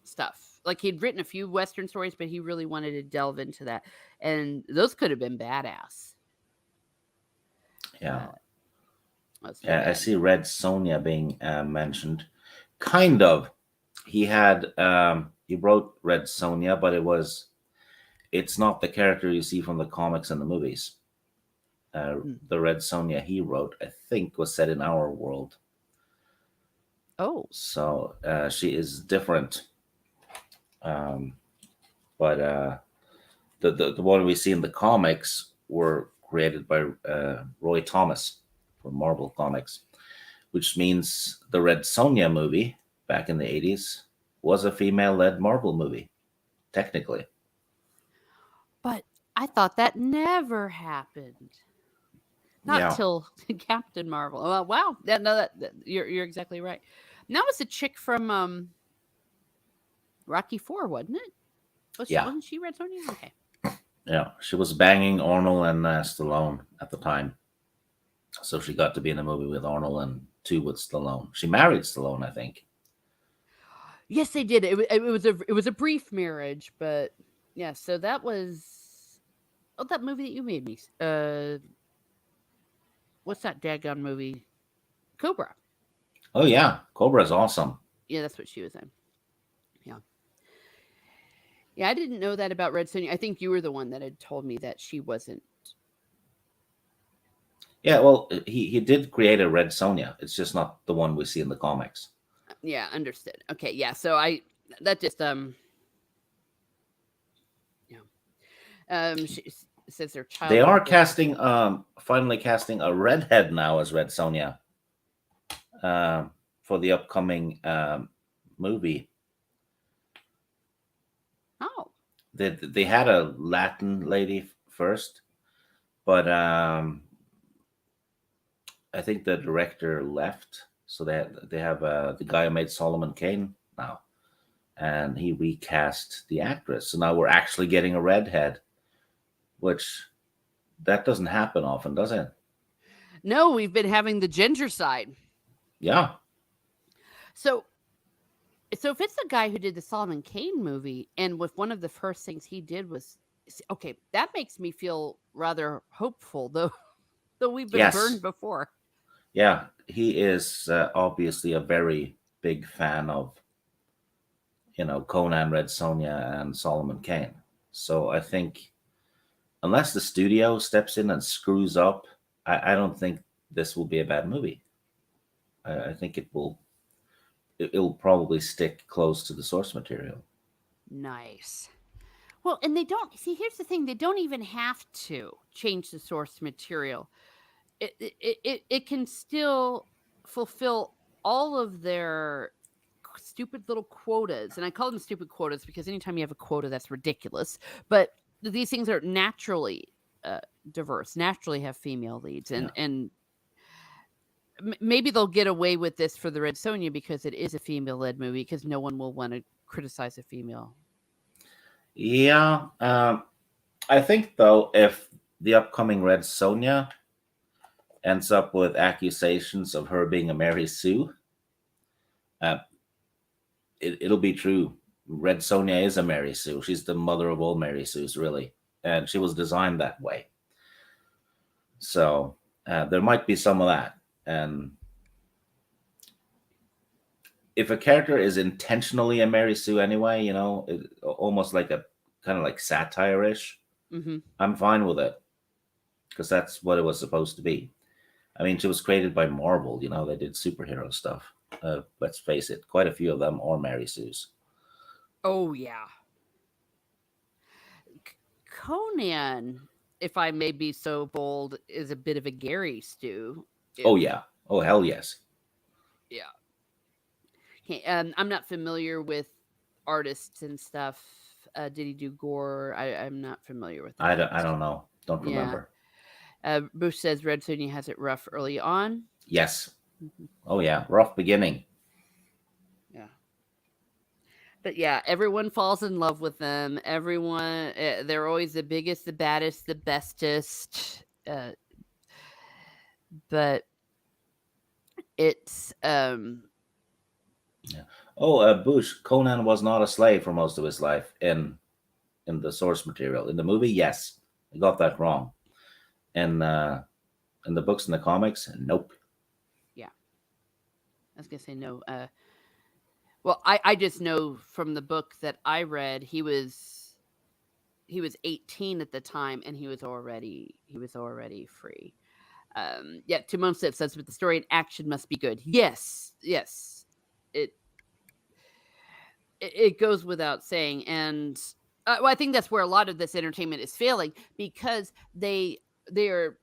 stuff like he'd written a few Western stories, but he really wanted to delve into that, and those could have been badass. Yeah. Uh, that's too Yeah, I bad. see Red Sonja being mentioned. Kind of. He wrote Red Sonja, but it's not the character you see from the comics and the movies. Hmm. The Red Sonja he wrote, I think, was set in our world. Oh, So she is different. Um, but the one we see in the comics were created by Roy Thomas from Marvel Comics, which means the Red Sonja movie back in the 80s was a female led Marvel movie, technically. but I thought that never happened. Not Yeah. till Captain Marvel. Oh, wow. Yeah, no, you're exactly right. And that was a chick from Rocky Four, wasn't it? Yeah. Wasn't she Red Sonja? Okay. Yeah. She was banging Arnold and Stallone at the time. So she got to be in a movie with Arnold and two with Stallone. She married Stallone, I think. Yes, they did. It was a brief marriage, but yeah. So that was that movie that you made me. What's that daggone movie? Cobra. Oh, yeah. Cobra's awesome. Yeah, that's what she was in. Yeah, yeah. I didn't know that about Red Sonja. I think you were the one that had told me that she wasn't. Yeah, well, he did create a Red Sonja. It's just not the one we see in the comics. Yeah, understood. Okay, yeah. So I that just yeah. She says their They are childhood book. finally casting a redhead now as Red Sonja for the upcoming movie. Oh, They had a Latin lady first, but I think the director left, so they have the guy who made Solomon Kane now, and he recast the actress. So now we're actually getting a redhead, which that doesn't happen often, does it? no, we've been having the ginger side. Yeah. So so if it's the guy who did the Solomon Kane movie, and with one of the first things he did was okay, that makes me feel rather hopeful, though. Though we've been Yes. burned before. Yeah. He is obviously a very big fan of Conan, Red Sonja, and Solomon Kane. So I think unless the studio steps in and screws up, I don't think this will be a bad movie. I think it'll probably stick close to the source material. Nice. Well, and they don't see. Here's the thing: they don't even have to change the source material. It can still fulfill all of their stupid little quotas, and I call them stupid quotas because anytime you have a quota, that's ridiculous. But these things are naturally uh, diverse, naturally have female leads, Yeah. and maybe they'll get away with this for the Red Sonja because it is a female-led movie because no one will want to criticize a female. Yeah. I think though, if the upcoming Red Sonja ends up with accusations of her being a Mary Sue, uh, it'll be true. Red Sonja is a Mary Sue. She's the mother of all Mary Sues, really, and she was designed that way. So there might be some of that. And if a character is intentionally a Mary Sue anyway, almost like a kind of like satire-ish, Hmm. I'm fine with it because that's what it was supposed to be. I mean, she was created by Marvel. They did superhero stuff. Let's face it, quite a few of them are Mary Sue's. Oh yeah, Conan, if I may be so bold, is a bit of a Gary stew. Oh If yeah. Oh hell yes. yeah, I'm not familiar with artists and stuff. Did he do gore? I'm not familiar with I that. don't, I don't know. Don't Yeah. remember. Bush says Red Sonja has it rough early on. Yes. Mhm. Oh yeah. Rough beginning. Yeah. But yeah, everyone falls in love with them. Everyone, they're always the biggest, the baddest, the bestest. But it's Yeah. Oh, Bush, Conan was not a slave for most of his life in the source material. In the movie, yes, I got that wrong. And in the books and the comics, nope. Yeah, I was gonna say no. Well, I just know from the book that I read, he was 18 at the time, and he was already free. Yeah, Timon says, but the story and action must be good. Yes, yes, it it goes without saying, and well, I think that's where a lot of this entertainment is failing because they're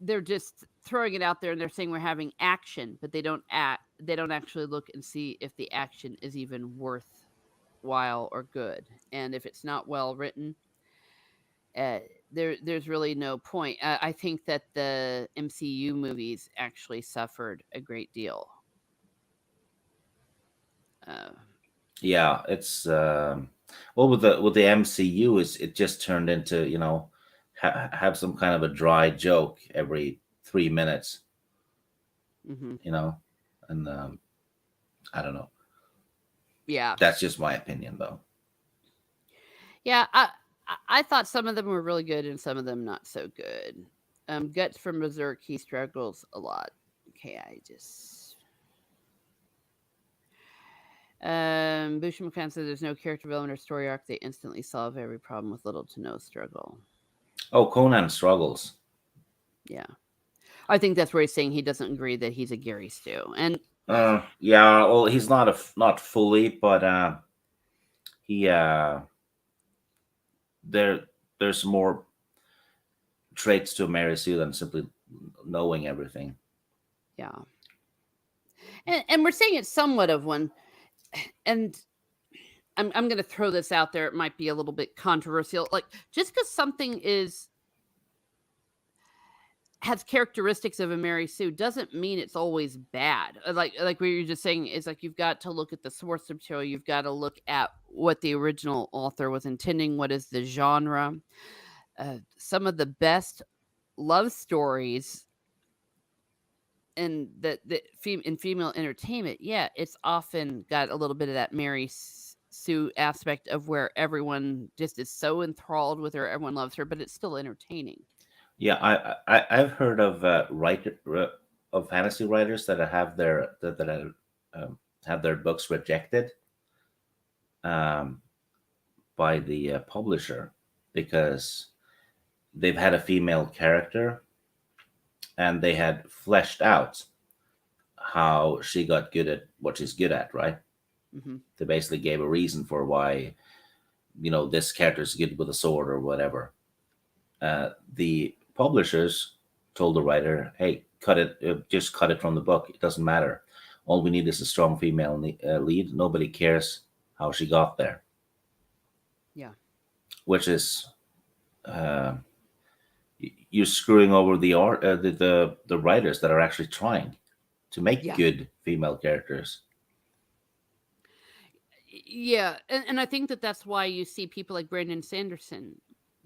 they're just throwing it out there and they're saying we're having action, but they don't actually look and see if the action is even worthwhile or good, and if it's not well written, uh, there's really no point. I think that the MCU movies actually suffered a great deal. Uh, Yeah, it's well with the MCU is it just turned into have some kind of a dry joke every 3 minutes, hmm you know, and I don't know. Yeah, That's just my opinion, though. yeah. I thought some of them were really good and some of them not so good. Guts from Berserk, he struggles a lot. Okay, I just Bushman McCann says there's no character development or story arc. They instantly solve every problem with little to no struggle. Oh, Conan struggles. Yeah, I think that's where he's saying he doesn't agree that he's a Gary Stew, and Yeah, well, he's not fully, but he there there's more traits to Mary Sue than simply knowing everything. yeah, and we're saying it's somewhat of one, and I'm going to throw this out there. It might be a little bit controversial. Like just because something is has characteristics of a Mary Sue doesn't mean it's always bad. Like what you're just saying is like you've got to look at the source material. You've got to look at what the original author was intending. What is the genre? Some of the best love stories in female entertainment, yeah, it's often got a little bit of that Mary Sue aspect of where everyone just is so enthralled with her, everyone loves her, but it's still entertaining. Yeah, I've heard of of fantasy writers that have their books rejected um, by the publisher because they've had a female character and they had fleshed out how she got good at what she's good at, right? hmm They basically gave a reason for why this character is good with a sword or whatever. The publishers told the writer, "Hey, cut it. Just cut it from the book. It doesn't matter. All we need is a strong female lead. Nobody cares how she got there," Yeah. which is uh, you're screwing over the art, the writers that are actually trying to make Yeah. good female characters. Yeah. And I think that that's why you see people like Brandon Sanderson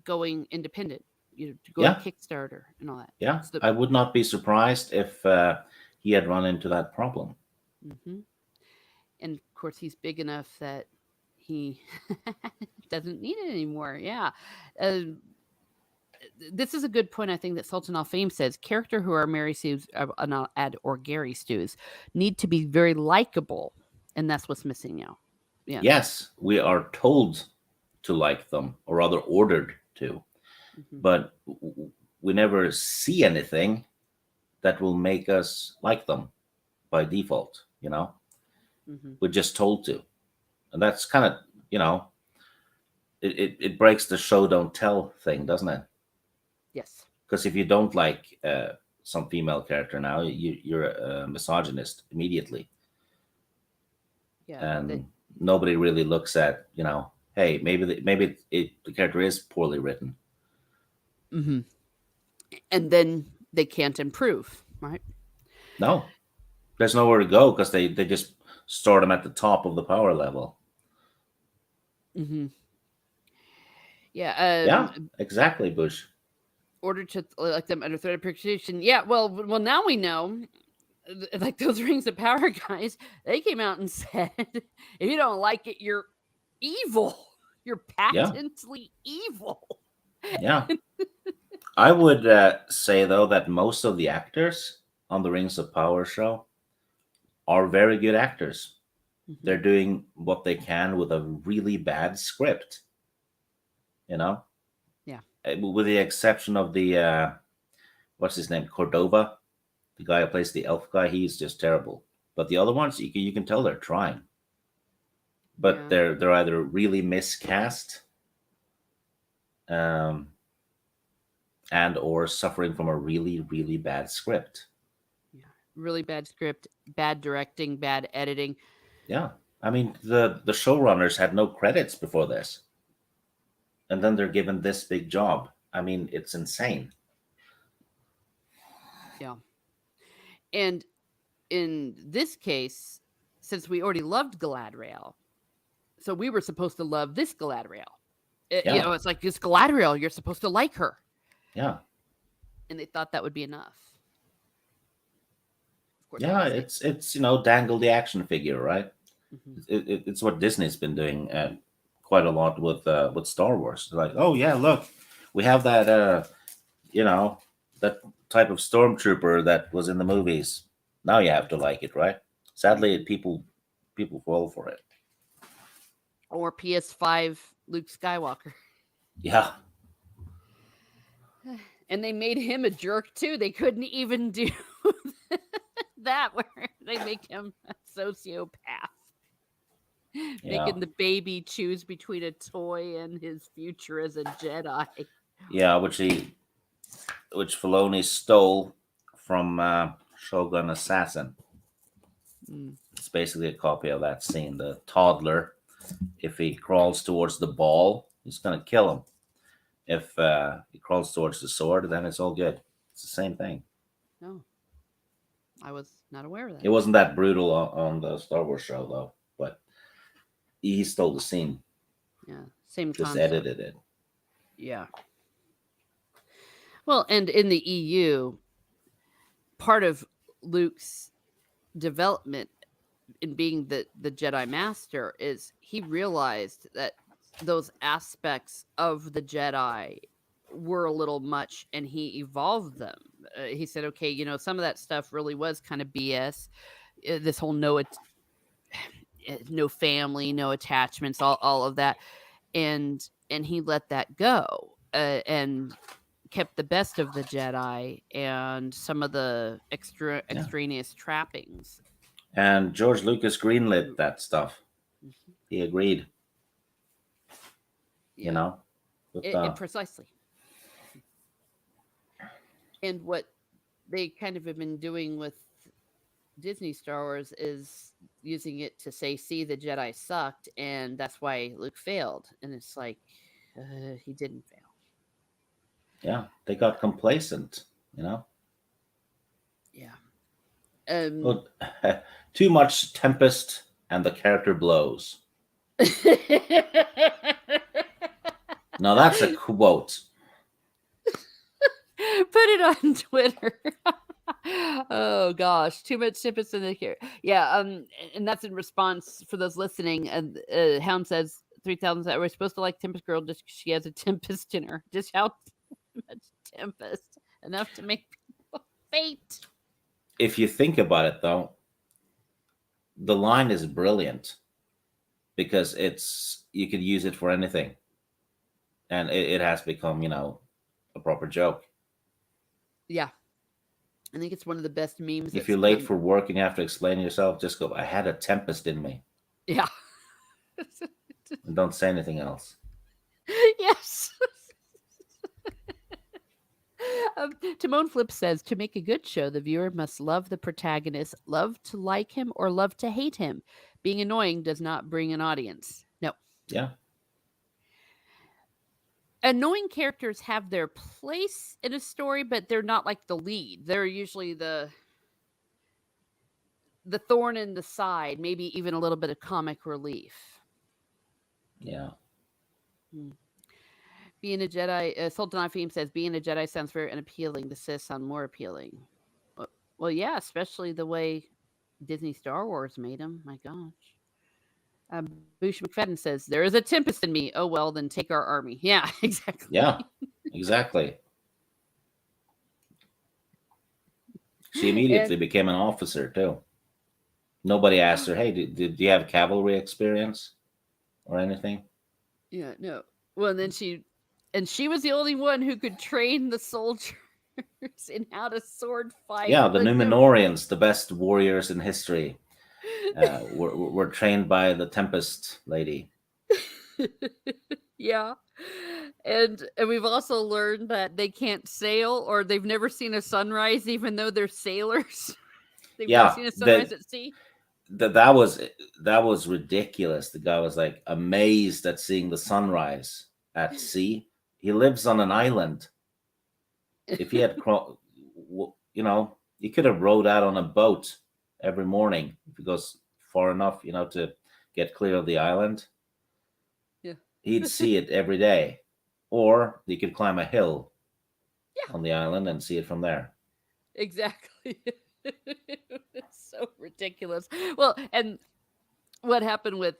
going independent, going Yeah, Kickstarter and all that. yeah. So, I would not be surprised if he had run into that problem. hmm and of course, he's big enough that he doesn't need it anymore. Yeah. Uh, this is a good point. I think that Sultan Al Fame says character who are Mary Sue's or Gary Stews need to be very likable, and that's what's missing now. Yeah. Yes, we are told to like them, or rather ordered to, hmm but we never see anything that will make us like them by default. hmm We're just told to, and that's kind of you know it breaks the show don't tell thing, doesn't it? Yes. Because if you don't like some female character now, you're a misogynist immediately, Yeah. and nobody really looks at hey, maybe the character is poorly written. hmm And then they can't improve, right? No, there's nowhere to go because they just start them at the top of the power level. hmm Yeah. Yeah, exactly, Bush. Order to elect them under threat of persecution. Yeah. Well. Now we know. like those Rings of Power guys, they came out and said, if you don't like it, you're evil. You're Yeah, patently evil. yeah. I would say though that most of the actors on the Rings of Power show are very good actors. Hmm. They're doing what they can with a really bad script, you know, Yeah. with the exception of the what's his name, Cordova, the guy who plays the elf guy. He's just terrible. But the other ones, you can tell they're trying, but Yeah. they're either really miscast, um, and or suffering from a really bad script. Yeah. Really bad script, bad directing, bad editing. Yeah, I mean the showrunners had no credits before this, and then they're given this big job. I mean, it's insane. Yeah. And in this case, since we already loved Galadriel, so we were supposed to love this Galadriel. Yeah, It's like this Galadriel, you're supposed to like her. yeah, And they thought that would be enough. Of course, it yeah. wasn't. It's dangle the action figure, right? Hmm. It's what Disney's been doing quite a lot with Star Wars. They're like, oh yeah, look, we have that you know that type of stormtrooper that was in the movies. Now you have to like it, right? Sadly, Hmm. people fall for it. Or PS5 Luke Skywalker. Yeah, And they made him a jerk too. They couldn't even do that where they make him a sociopath, yeah, making the baby choose between a toy and his future as a Jedi. yeah. Which Filoni stole from Shogun Assassin. Mm. It's basically a copy of that scene. The toddler, if he crawls towards the ball, he's gonna kill him. If he crawls towards the sword, then it's all good. It's the same thing. No, I was not aware of It that. wasn't that brutal on the Star Wars show though, but he stole the scene, Yeah, same just concept. edited it. Yeah. Well, and in the EU, part of Luke's development in being the Jedi Master is he realized that those aspects of the Jedi were a little much and he evolved them. He said, okay, some of that stuff really was kind of BS. This whole no family, no attachments, all of that. And he let that go. And kept the best of the Jedi and some of the Yeah. extraneous trappings. And George Lucas greenlit that stuff. Mhm. He agreed, you Yeah, know, with precisely. And what they kind of have been doing with Disney Star Wars is using it to say, "See, the Jedi sucked," and that's why Luke failed. And it's like he didn't fail. yeah, they got complacent, you know. Yeah. Um. Well, too much tempest and the character blows. Put Now that's a quote. it on Twitter. Oh gosh, too much tempest in the here. Yeah, and that's in response for those listening. And Hound says 3,000. That we're supposed to like Tempest Girl just 'cause she has a tempest in her. Just how much tempest enough to make people faint. If you think about it, though, the line is brilliant because it's you could use it for anything, and it has become, a proper joke. Yeah, I think it's one of the best memes If that's you're late come. for work and you have to explain yourself, just go, "I had a tempest in me," Yeah. and don't say anything else. Yes. Timon Flip says to make a good show, the viewer must love the protagonist, love to like him, or love to hate him. Being annoying does not bring an audience. No. Yeah, Annoying characters have their place in a story, but they're not like the lead. They're usually the thorn in the side, maybe even a little bit of comic relief. yeah. Hmm. Being a Jedi, Sultan Afim says, being a Jedi sounds very unappealing. The Sith sound more appealing. Well, yeah, especially the way Disney Star Wars made him. My gosh. Boosh McFadden says, "There is a tempest in me. Oh, well, then take our army." Yeah, Yeah, exactly. exactly. She And immediately became an officer too. Nobody asked her, "Hey, did you have cavalry experience or anything?" yeah, no. Well, and then she was the only one who could train the soldiers in how to sword fight. Yeah, the Like no. Numenorians, the best warriors in history, were trained by the Tempest lady. Yeah. And we've also learned that they can't sail or they've never seen a sunrise even though they're sailors. They've never Yeah, seen a sunrise at sea. that was ridiculous. The guy was like amazed at seeing the sunrise at sea. He lives on an island. If he had, he could have rowed out on a boat every morning if he goes far enough, to get clear of the island. Yeah. He'd see it every day, or he could climb a hill Yeah, on the island and see it from there. exactly. It's so ridiculous. Well, and what happened with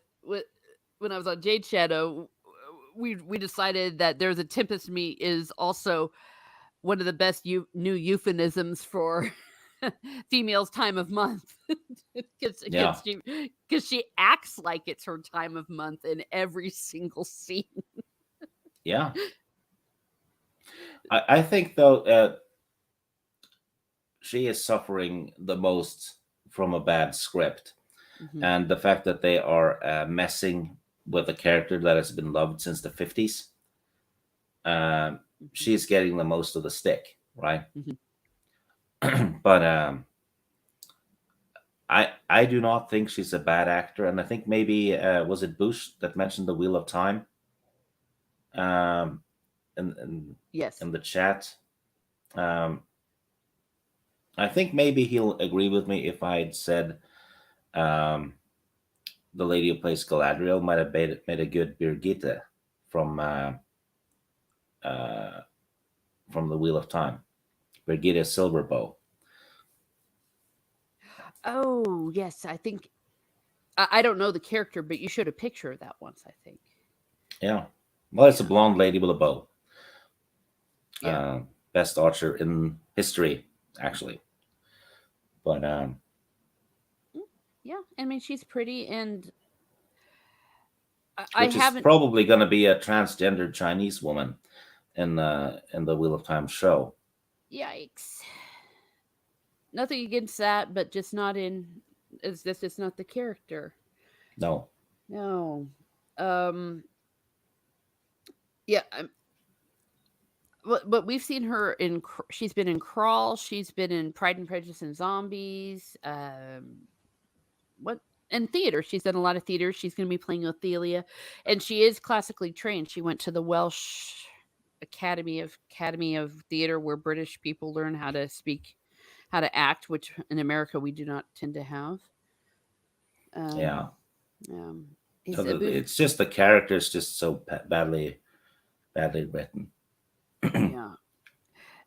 when I was on Jade Shadow, we decided that there's a tempest meet is also one of the best new euphemisms for female's time of month Yeah, because she acts like it's her time of month in every single scene. yeah. I think though, she is suffering the most from a bad script, Hmm. and the fact that they are messing with a character that has been loved since the 50s. Um, Hmm. she's getting the most of the stick, right? Hmm. But I do not think she's a bad actor, and I think maybe was it Bush that mentioned the Wheel of Time, um, in Yes. in the chat. Um, I think maybe he'll agree with me if I had said, um, the lady who plays Galadriel might have made a good Birgitte from uh, uh, from the Wheel of Time, Birgitte Silverbow. Oh yes, I think I don't know the character, but you showed a picture of that once. I think. Yeah, well, it's a Yeah. blonde lady with a bow. Yeah. Uh, Best archer in history, actually. But Mm, yeah. I mean, she's pretty, and I which is haven't. probably going to be a transgender Chinese woman in the Wheel of Time show. Yikes. Nothing against that, but just not in. Is this just not the character? No, No. Um. Yeah. But we've seen her in. She's been in Crawl. She's been in Pride and Prejudice and Zombies. What in theater? She's done a lot of theater. She's going to be playing Ophelia, and she is classically trained. She went to the Welsh Academy of Theater, where British people learn how to speak, how to act, which in America we do not tend to have. yeah, Um, is a boof. it's just the character is just so badly written. Yeah.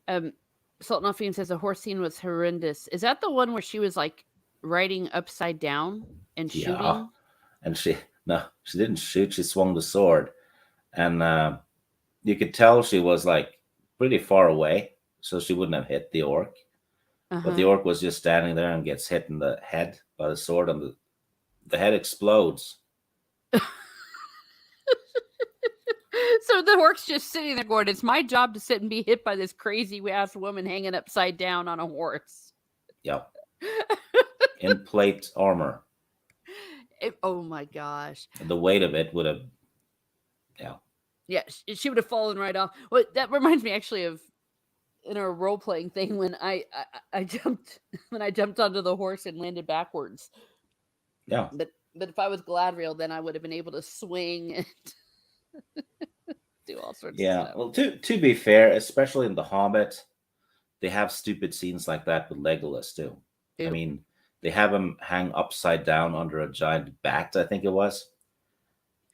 Um, Sultan Afim says the horse scene was horrendous. Is that the one where she was like riding upside down and Yeah, shooting? and she didn't shoot. She swung the sword, and you could tell she was like pretty far away, so she wouldn't have hit the orc. Uh But the huh. orc was just standing there and gets hit in the head by the sword, and the head explodes. So the horse just sitting there going, "It's my job to sit and be hit by this crazy ass woman hanging upside down on a horse." Yep, in plate armor. Oh my gosh. The weight of it would have, yeah, Yeah, she would have fallen right off. Well, that reminds me actually of in our role playing thing when I jumped when I jumped onto the horse and landed backwards. yeah, But if I was Gladriel, then I would have been able to swing and do all sorts of yeah. stuff. Well, to be fair, especially in The Hobbit, they have stupid scenes like that with Legolas too. I Ew. mean, they have him hang upside down under a giant bat, I think it was,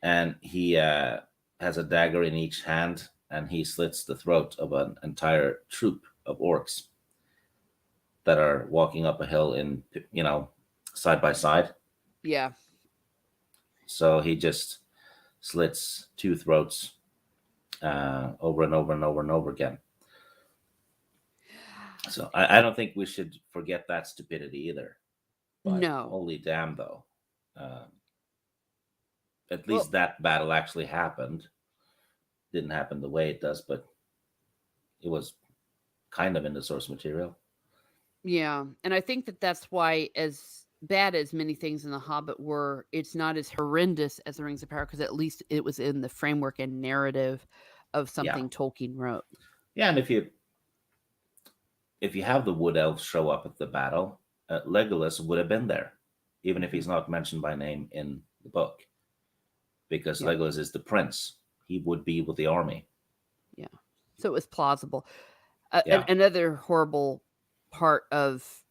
and he has a dagger in each hand, and he slits the throat of an entire troop of orcs. that are walking up a hill in, side by side. Yeah. So he just slits two throats over and over and over and over again. So I don't think we should forget that stupidity either. But No. holy damn, though. Uh, at Well, least that battle actually happened. Didn't happen the way it does, but it was kind of in the source material. yeah, and I think that that's why, as bad as many things in The Hobbit were, it's not as horrendous as The Rings of Power because at least it was in the framework and narrative of Yeah. something Tolkien wrote. Yeah, and if you have the wood elves show up at the battle, Legolas would have been there, even if Mhm. he's not mentioned by name in the book, because Yeah, Legolas is the prince. He would be with the army. yeah. So it was plausible. Yeah. Another horrible part of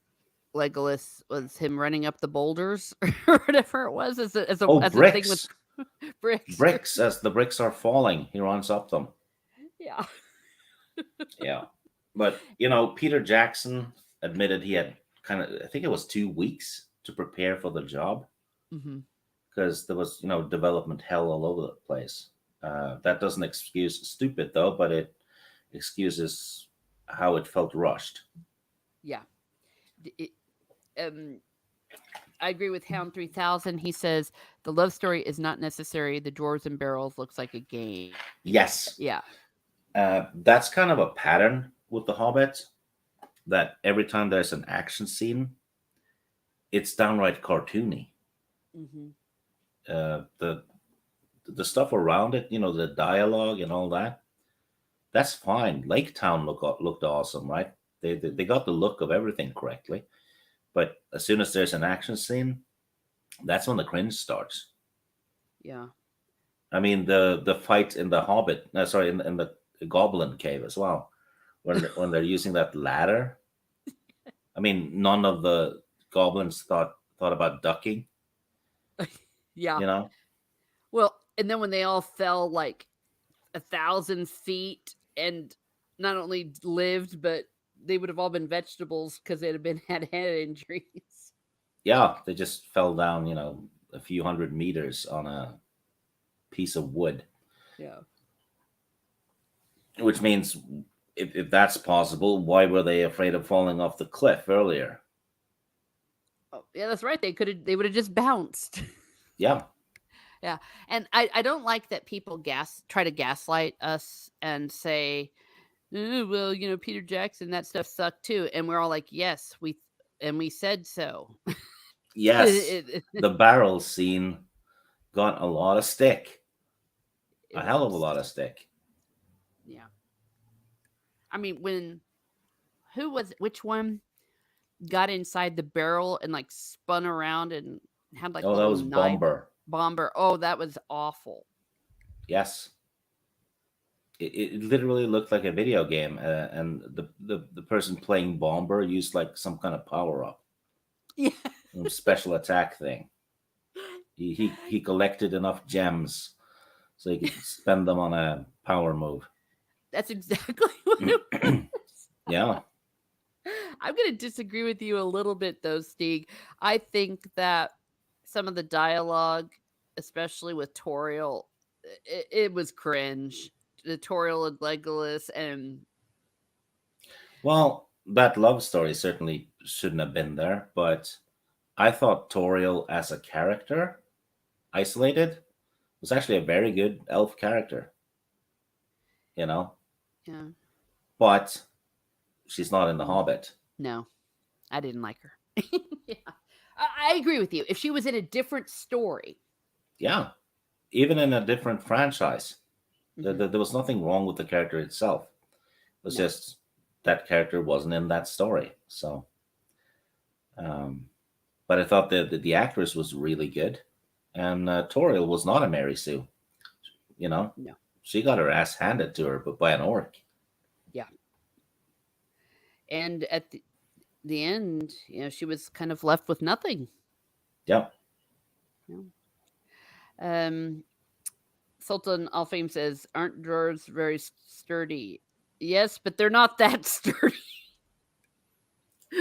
Legolas was him running up the boulders or whatever it was Oh, as a thing with bricks, bricks. bricks! As the bricks are falling, he runs up them. Yeah. Yeah, but Peter Jackson admitted he had kind of, I think it was 2 weeks to prepare for the job Hmm. because there was development hell all over the place. That doesn't excuse stupid though, but it excuses how it felt rushed. Yeah. It, um, I agree with Hound 3000. He says the love story is not necessary. The dwarves and barrels looks like a game. Yeah. Yes, that's kind of a pattern with the Hobbit. That every time there's an action scene, it's downright cartoony. Hmm. The stuff around it, the dialogue and all that, that's fine. Lake Town looked awesome, right? They got the look of everything correctly. But as soon as there's an action scene, that's when the cringe starts. Yeah. I mean, the fight in the Hobbit, sorry, in the Goblin Cave as well, when they're using that ladder. I mean, none of the goblins thought about ducking. Yeah. You know? Well, and then when they all fell like 1,000 feet and not only lived, but they would have all been vegetables because they'd have been had head injuries. Yeah, they just fell down, a few hundred meters on a piece of wood, Yeah. which means if that's possible, why were they afraid of falling off the cliff earlier? Oh, yeah, that's right. They would have just bounced. Yeah. Yeah. And I don't like that people try to gaslight us and say, "Oh, well, Peter Jackson, that stuff sucked too." And we're all like, yes, we said so. Yes, it, the barrel scene got a lot of stick, it a was hell of a lot of stick. yeah. I mean, which one got inside the barrel and like spun around and had like a Oh, that little was knife Bomber. bomber. Oh, that was awful. Yes, it literally looked like a video game, and the person playing Bomber used like some kind of power up, Yeah. some special attack thing. He collected enough gems so he could spend them on a power move. That's exactly what it was. Yeah. I'm going to disagree with you a little bit, though, Stieg. I think that some of the dialogue, especially with Toriel, it was cringe. The Toriel and Legolas, and Well, that love story certainly shouldn't have been there, but I thought Toriel as a character, isolated, was actually a very good elf character, you know? yeah, But she's not in The Hobbit. no, I didn't like her. Yeah, I agree with you. If she was in a different story, Yeah. Even in a different franchise, hmm, there was nothing wrong with the character itself. It was no, just that character wasn't in that story. So, um, but I thought that the actress was really good. And Toriel was not a Mary Sue, you know? no, She got her ass handed to her, but by an orc. yeah. And at the end, she was kind of left with nothing. Yeah. You Um, Sultan Al Fame says, "Aren't drawers very sturdy?" Yes, but they're not that sturdy.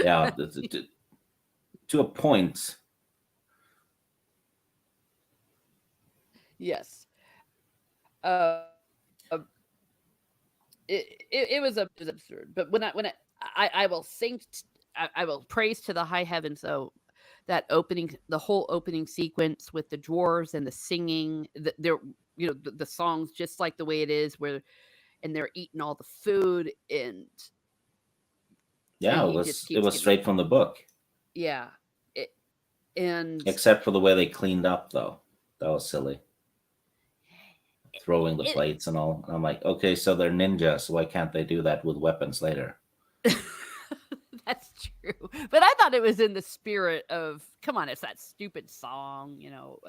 Yeah, to a point. Yes. It was absurd. But I will I will praise to the high heavens though that opening the whole opening sequence with the dwarves and the singing, they're the songs just like the way it is where and they're eating all the food and Yeah, he just it keeps was getting straight from the book, yeah it, and except for the way they cleaned up though. That was silly. Throwing the it plates and all. And I'm like, okay, so they're ninjas, so why can't they do that with weapons later? that's true. But I thought it was in the spirit of come on, it's that stupid song,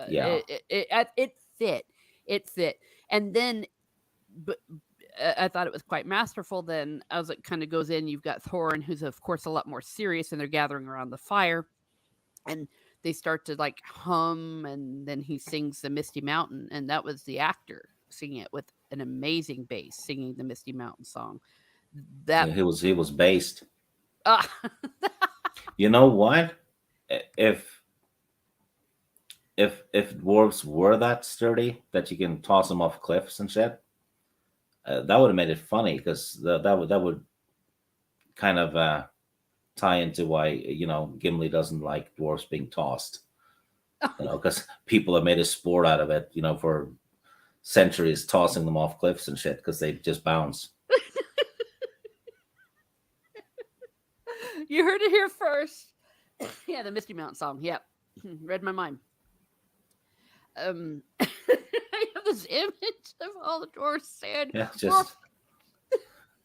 Yeah, it fit. It fit. And then but I thought it was quite masterful. Then as it kind of goes in, you've got Thorin, who's of course a lot more serious, and they're gathering around the fire, and they start to like hum, and then he sings the Misty Mountain, and that was the actor singing it with an amazing bass, singing the Misty Mountain song. That yeah, he was based. uh, You know what? If if dwarves were that sturdy that you can toss them off cliffs and shit, that would have made it funny because that would kind of tie into why Gimli doesn't like dwarves being tossed. Because people have made a sport out of it. For centuries, tossing them off cliffs and shit because they just bounce. you heard it here first. Yeah, the Misty Mountain song. Yep, read my mind. I have this image of all the dwarves saying, Yeah, "Well, just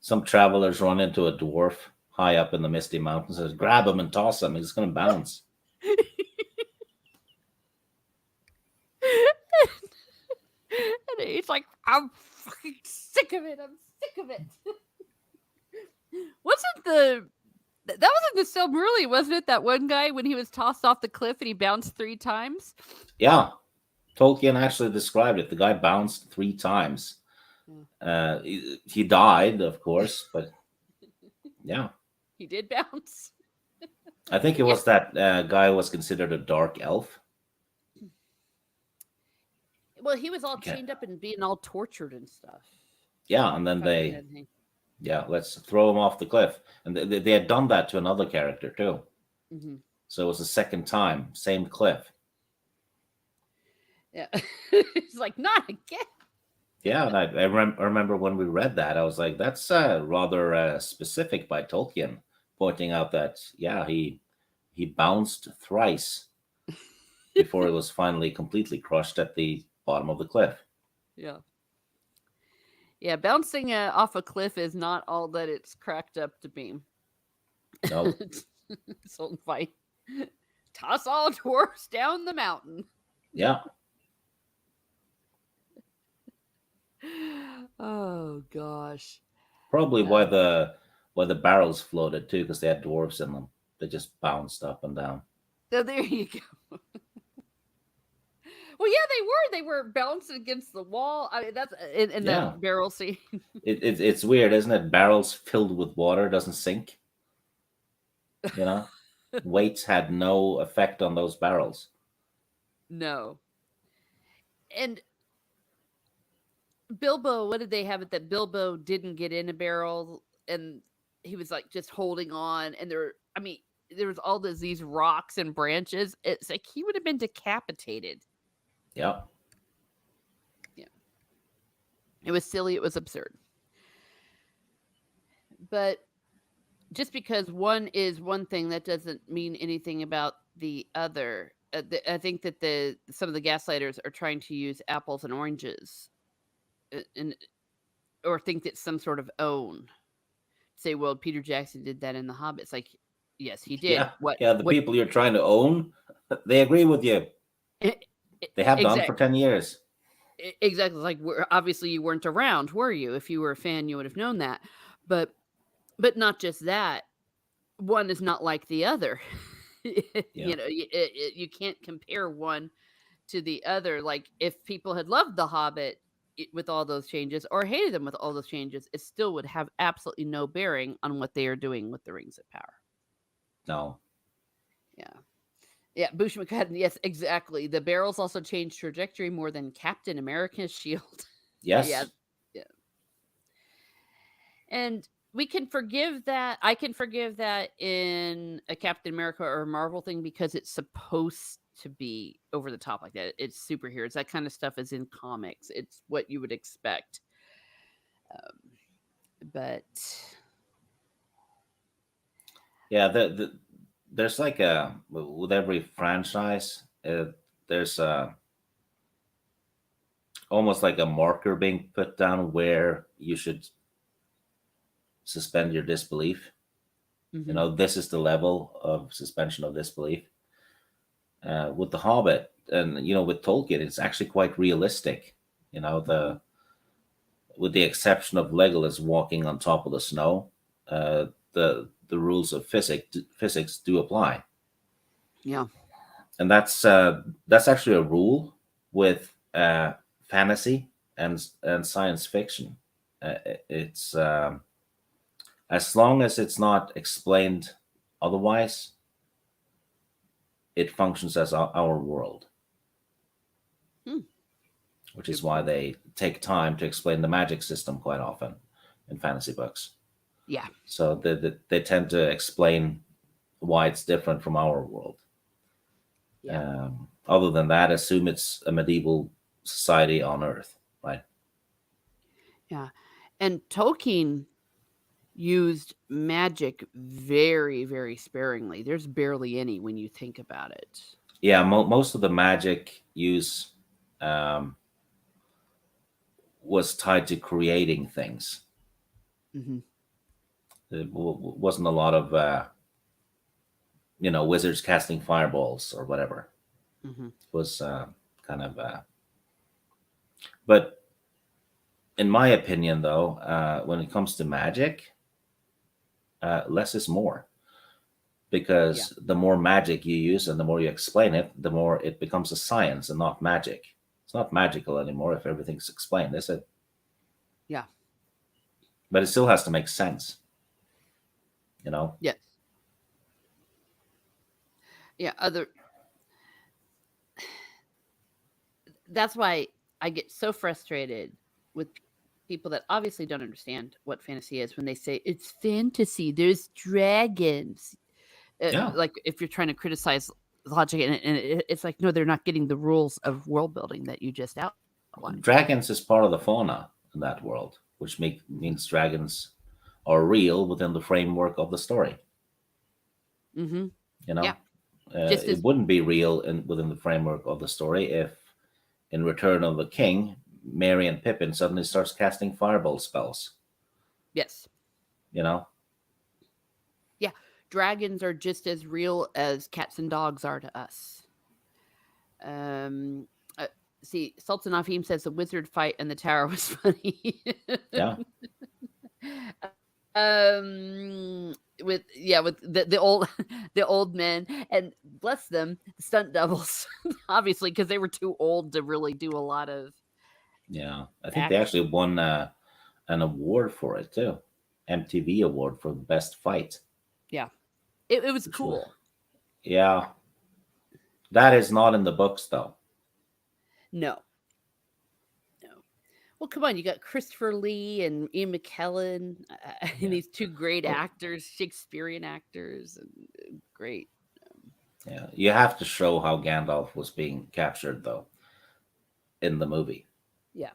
some travelers run into a dwarf high up in the misty mountains. Says, grab him and toss him. He's going to bounce. and he's like, I'm fucking sick of it. I'm sick of it. Wasn't that was in the Silmarillion, wasn't it? That one guy when he was tossed off the cliff and he bounced 3 times. Yeah, Tolkien actually described it. The guy bounced 3 times. Yeah. He died, of course, but yeah. He did bounce. I think it Yeah. was that guy was considered a dark elf. Well, he was all Okay. chained up and being all tortured and stuff. Yeah, and then If I'm thinking of anything. let's throw him off the cliff. And they had done that to another character too. Mm-hmm. So it was the second time, same cliff. Yeah. It's like, not again. Yeah, and I remember when we read that, I was like, that's rather specific by Tolkien, pointing out that, yeah, he bounced thrice before it was finally completely crushed at the bottom of the cliff. Yeah. Yeah, bouncing off a cliff is not all that it's cracked up to be. Nope. So fight. Toss all dwarfs down the mountain. Yeah. Oh gosh. Probably Uh, why the barrels floated too, because they had dwarves in them. They just bounced up and down. so there you go. Well, yeah, they were. They were bouncing against the wall. I mean, that's in the Yeah. barrel scene. It's weird, isn't it? Barrels filled with water doesn't sink. You know? Weights had no effect on those barrels. No. And Bilbo, what did they have it that Bilbo didn't get in a barrel and he was like just holding on and I mean, there was all these rocks and branches. It's like he would have been decapitated. Yeah. Yeah. It was silly, it was absurd. But just because one is one thing that doesn't mean anything about the other. I think that the some of the gaslighters are trying to use apples and oranges and or think it's some sort of own. Say, well, Peter Jackson did that in The Hobbit. It's like, yes, he did. Yeah. Yeah. The people you're trying to own, they agree with you. They have done for Exactly. 10 years. Exactly. Like, obviously, you weren't around, were you? If you were a fan, you would have known that. But not just that. One is not like the other. Yeah. You can't compare one to the other. Like, if people had loved The Hobbit with all those changes or hated them with all those changes, it still would have absolutely no bearing on what they are doing with the Rings of Power. No. Yeah. Yeah, Bush McCudden. Yes, exactly. The barrels also changed trajectory more than Captain America's shield. Yeah, Yes. yeah. And we can forgive that. I can forgive that in a Captain America or a Marvel thing because it's supposed to be over the top like that. It's superheroes. That kind of stuff is in comics. It's what you would expect. But Yeah. There's like a with every franchise, there's almost like a marker being put down where you should suspend your disbelief. You mhm, know, this is the level of suspension of disbelief. With the Hobbit, and with Tolkien, it's actually quite realistic. mhm, The with the exception of Legolas walking on top of the snow, the rules of physics do apply, yeah, and that's actually a rule with fantasy and science fiction. It's as long as it's not explained otherwise, it functions as our world, hmm, which is good why point. they take time to explain the magic system quite often in fantasy books. Yeah, So they tend to explain why it's different from our world. yeah, Other than that, assume it's a medieval society on Earth, right? yeah. And Tolkien used magic very, very sparingly. There's barely any when you think about it. Yeah, most of the magic use um, was tied to creating things. Hmm. It wasn't a lot of wizards casting fireballs or whatever. Hmm. It was kind of, but in my opinion, though, when it comes to magic, less is more, Yeah, because the more magic you use and the more you explain it, the more it becomes a science and not magic. It's not magical anymore if everything's explained, is it? yeah, But it still has to make sense, you know? yes, yeah. That's why I get so frustrated with people that obviously don't understand what fantasy is when they say it's fantasy. There's dragons. Yeah. Like if you're trying to criticize logic, it's like no, they're not getting the rules of world building that you just outlined. Dragons is part of the fauna in that world, which means dragons are real within the framework of the story, Mm-hmm. you Yeah, know? just It as wouldn't be real within the framework of the story if, in Return of the King, Merry and Pippin suddenly starts casting fireball spells, yes, you know? yeah. Dragons are just as real as cats and dogs are to us. Um, uh, see, Sultan Afim says the wizard fight in the tower was funny. Yeah. With the old the old men, and bless them, the stunt doubles, obviously because they were too old to really do a lot of Yeah. I think they actually action. won an award for it too. MTV award for the best fight, Yeah, it was which was, cool. yeah, that is not in the books though. No, no. Well, come on, you got Christopher Lee and Ian McKellen, and Yeah. these two great Well, actors, Shakespearean actors, and great. yeah. You have to show how Gandalf was being captured though in the movie. Yeah.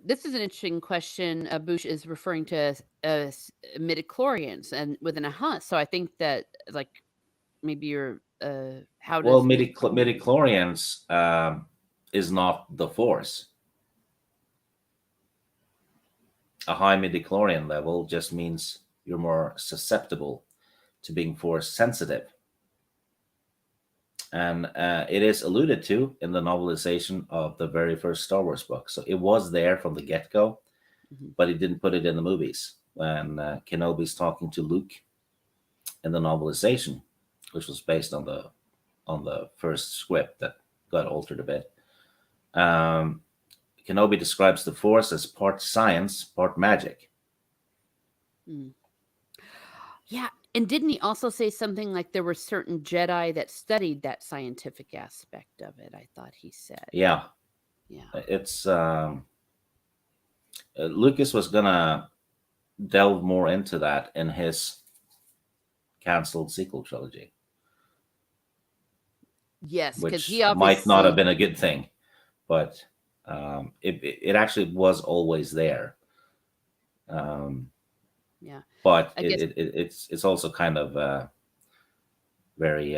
This is an interesting question. Bush is referring to midichlorians and within a hunt. So I think that like maybe you're how Well, does midi midichlorians is not the force. A high midichlorian level just means you're more susceptible to being force sensitive. And it is alluded to in the novelization of the very first Star Wars book. So it was there from the get go, Mhm. but he didn't put it in the movies. When Kenobi's talking to Luke in the novelization, which was based on the first script that got altered a bit, um, Kenobi describes the Force as part science, part magic. Mm. Yeah, And didn't he also say something like there were certain Jedi that studied that scientific aspect of it? I thought he said. Yeah, Yeah. it's Lucas was gonna delve more into that in his canceled sequel trilogy, Yes, because which he might not have obviously, been a good thing, but it actually was always there. Um, yeah, but I guess, it's also kind of very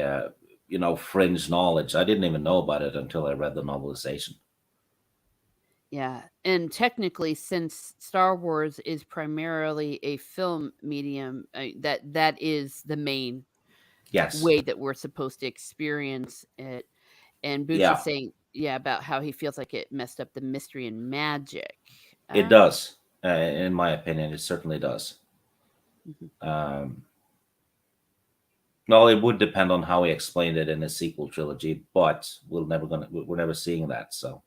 fringe knowledge. I didn't even know about it until I read the novelization. yeah. And technically, since Star Wars is primarily a film medium, that is the main Yes, way that we're supposed to experience it. And Booch is yeah, saying, yeah, about how he feels like it messed up the mystery and magic. it Uh, does. In my opinion, it certainly does. mhm. Um, no, it would depend on how he explained it in his sequel trilogy, but we're never seeing that. So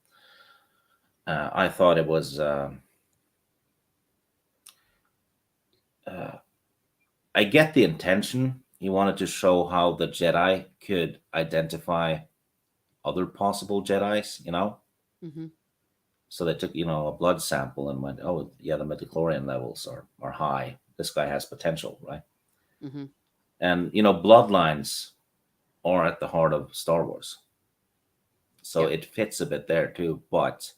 I thought it was. Uh, I get the intention. He wanted to show how the Jedi could identify other possible Jedi's. Mhm, So they took a blood sample and went, oh yeah, the midichlorian levels are high. This guy has potential, right? mhm. And bloodlines are at the heart of Star Wars, so Yep. it fits a bit there too. But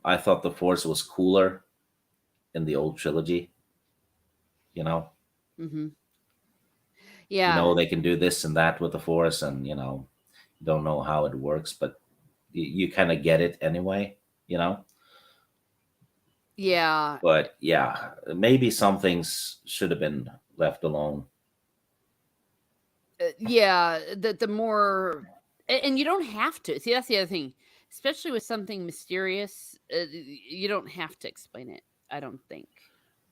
I thought the Force was cooler in the old trilogy. You know, Mhm. Yeah. they can do this and that with the Force, and you don't know how it works, but you kind of get it anyway. You know, Yeah. but yeah, maybe some things should have been left alone. Yeah, the more and you don't have to. See, that's the other thing. Especially with something mysterious, you don't have to explain it, I don't think.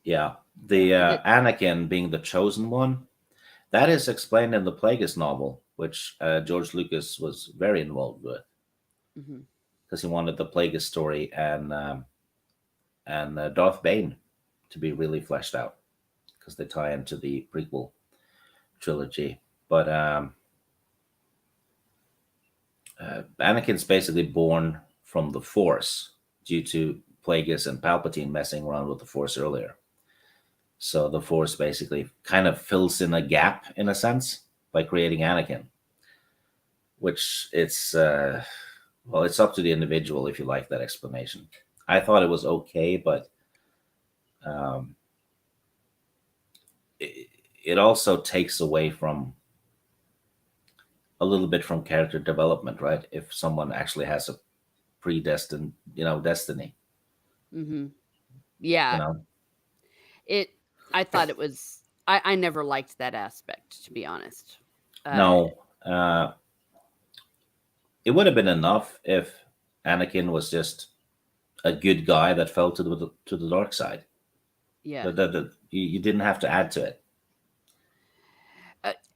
Yeah, the That Anakin being the chosen one, that is explained in the Plagueis novel, which George Lucas was very involved with mhm. because he wanted the Plagueis story and Darth Bane to be really fleshed out because they tie into the prequel trilogy. But Anakin's basically born from the Force due to Plagueis and Palpatine messing around with the Force earlier. So the Force basically kind of fills in a gap in a sense by creating Anakin, which it's up to the individual if you like that explanation. I thought it was okay, but um, it, it also takes away from a little bit from character development, right? If someone actually has a predestined, destiny, Mhm. you Yeah. know. It I thought it was I never liked that aspect, to be honest. Uh No, it would have been enough if Anakin was just a good guy that fell to the dark side. yeah. You didn't have to add to it.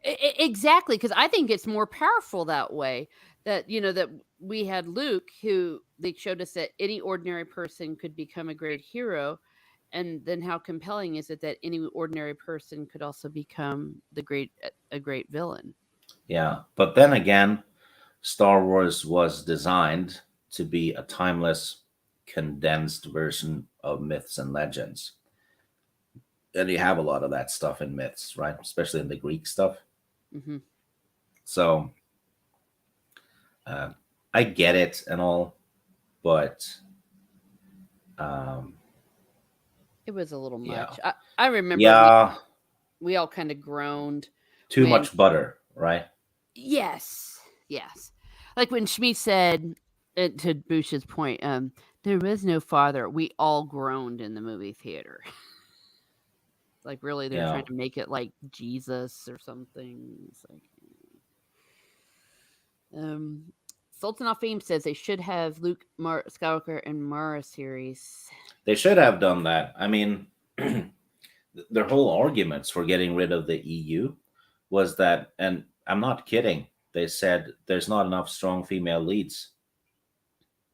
Exactly, because I think it's more powerful that way. That that we had Luke, who they showed us that any ordinary person could become a great hero, and then how compelling is it that any ordinary person could also become a great villain? Yeah, but then again, Star Wars was designed to be a timeless, condensed version of myths and legends. And you have a lot of that stuff in myths, right? Especially in the Greek stuff. Hmm. So uh, I get it and all, but um, It was a little yeah, much. I remember yeah, we all kind of groaned too when much butter, right? yes, yes. Like when Shmi said, to Bush's point, there was no father. We all groaned in the movie theater. Like really, they're Yeah, trying to make it like Jesus or something. It's like, um, Sultan of Fame says they should have Skywalker and Mara series. they should have done that. I mean, their whole arguments for getting rid of the EU was that, and I'm not kidding. They said there's not enough strong female leads,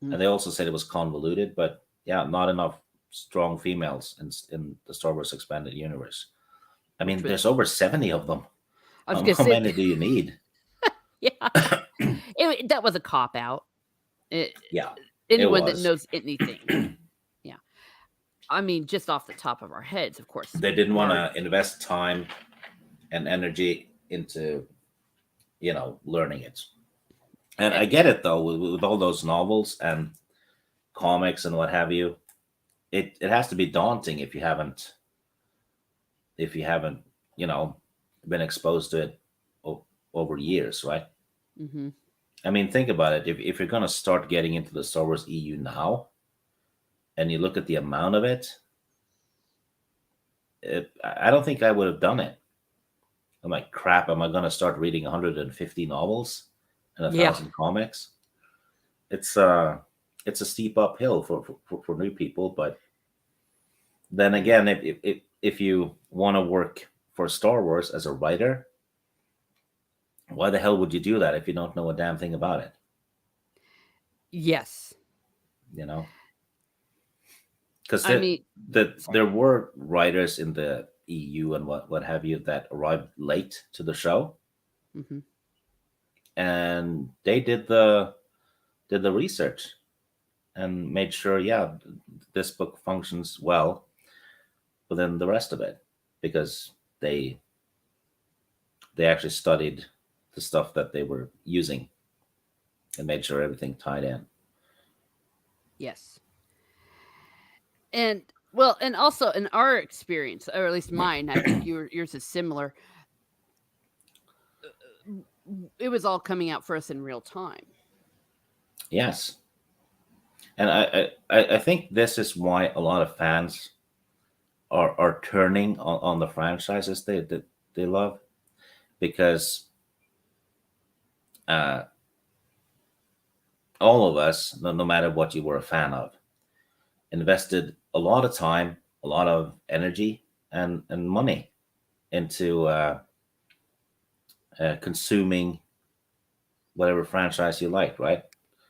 Mm, and they also said it was convoluted. But yeah, not enough strong females in the Star Wars expanded universe. I which mean, was there's over 70 of them. I was gonna How say many do you need? yeah, that was a cop out. Eh, Yeah, it anyone that was. knows anything, yeah. I mean, just off the top of our heads, of course, They didn't want Marge. to invest time and energy into, learning it. And I get Yeah, it though, with all those novels and comics and what have you. It has to be daunting if you haven't, you know, been exposed to it over years, right? mhm, I mean, think about it. If you're gonna start getting into the Star Wars EU now, and you look at the amount of I don't think I would have done it. I'm like, crap. Am I gonna start reading 150 novels and a yeah, thousand comics? It's a steep uphill for new people, but then yeah, again, if you want to work for Star Wars as a writer, why the hell would you do that if you don't know a damn thing about it? yes. You know, because I mean there were writers in the EU and what have you that arrived late to the show, mhm, and they did the research and made sure, yeah, this book functions well within the rest of it because they actually studied the stuff that they were using and made sure everything tied in. yes. And well, and also in our experience, or at least mine, I think yours is similar. It was all coming out for us in real time. Yes, and I think this is why a lot of fans are turning on the franchises they love because uh, all of us, no matter what you were a fan of, invested a lot of time, a lot of energy, and money into consuming whatever franchise you like, right?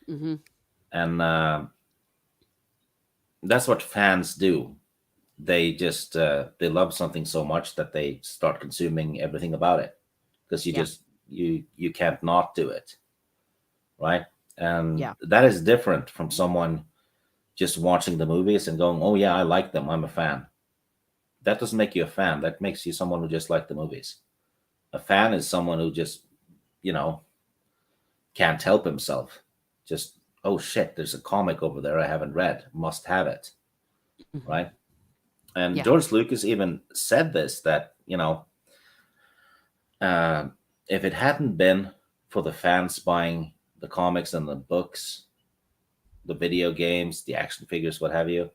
Mhm. And that's what fans do. They love something so much that they start consuming everything about it because Yeah. you can't not do it, right? And Yeah. that is different from someone just watching the movies and going, "Oh yeah, I like them. I'm a fan." That doesn't make you a fan. That makes you someone who just liked the movies. A fan is someone who just, you know, can't help himself. Just, oh shit, there's a comic over there I haven't read. Must have it, Mhm. right? And Yeah. George Lucas even said this that, uh, if it hadn't been for the fans buying the comics and the books, the video games, the action figures, what have you,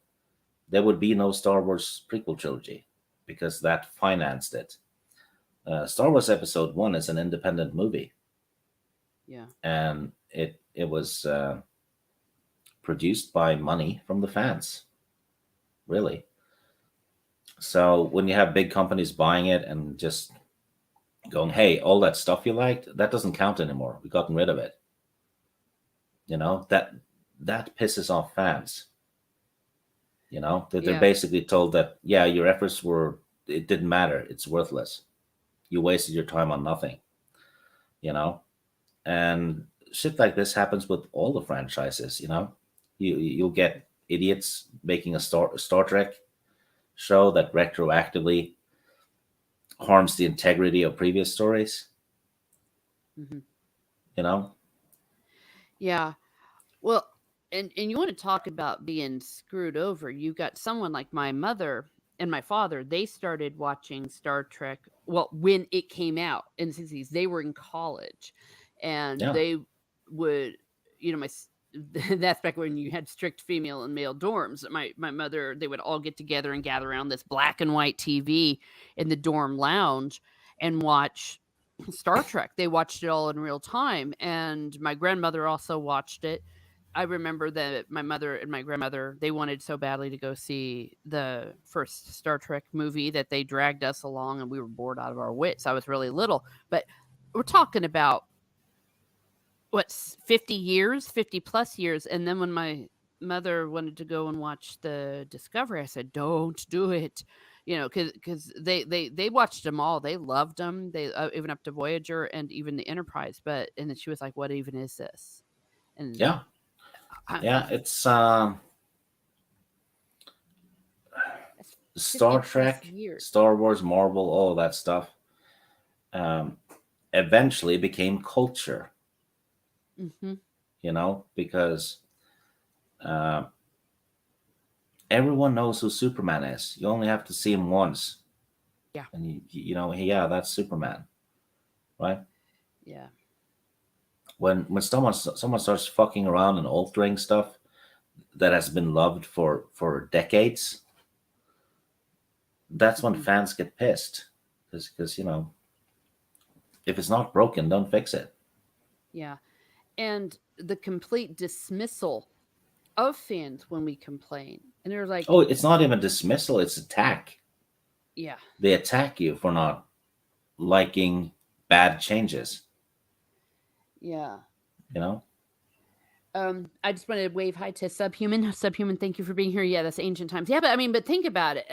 there would be no Star Wars prequel trilogy because that financed it. Star Wars Episode One is an independent movie, Yeah. and it was produced by money from the fans, really. So when you have big companies buying it and just going, "Hey, all that stuff you liked, that doesn't count anymore. We've gotten rid of it," that pisses off fans. That they're Yeah. basically told that, yeah, your efforts were it didn't matter. It's worthless. You wasted your time on nothing. You know, and shit like this happens with all the franchises. You'll get idiots making a Star Trek show that retroactively harms the integrity of previous stories. Mhm. You know, Yeah. Well, and you want to talk about being screwed over. You got someone like my mother and my father, they started watching Star Trek, well, when it came out in the 60s. They were in college and yeah, they would, that's back when you had strict female and male dorms. My mother, they would all get together and gather around this black and white TV in the dorm lounge and watch Star Trek. They watched it all in real time, and my grandmother also watched it. I remember that my mother and my grandmother, they wanted so badly to go see the first Star Trek movie that they dragged us along, and we were bored out of our wits. I was really little, but we're talking about what's 50 years, 50 plus years. And then when my mother wanted to go and watch the Discovery, I said, "Don't do it. because they watched them all. They loved them. They even up to Voyager and even the Enterprise. And then she was like, "What even is this?" And Yeah, I, yeah. It's that's Star 50 plus Trek, years. Star Wars, Marvel, all of that stuff. Um, Eventually became culture. Hmm. Because uh, everyone knows who Superman is. You only have to see him once, Yeah, and yeah, that's Superman, right? yeah. When someone starts fucking around and altering stuff that has been loved for decades, that's when Hmm. fans get pissed, because if it's not broken, don't fix it. Yeah. And the complete dismissal of fans when we complain. And they're like, Oh, it's not even dismissal; it's attack. yeah, They attack you for not liking bad changes. yeah. You know? I just wanted to wave hi to Subhuman. Subhuman, thank you for being here. Yeah, that's ancient times. Yeah, but I mean, but think about it.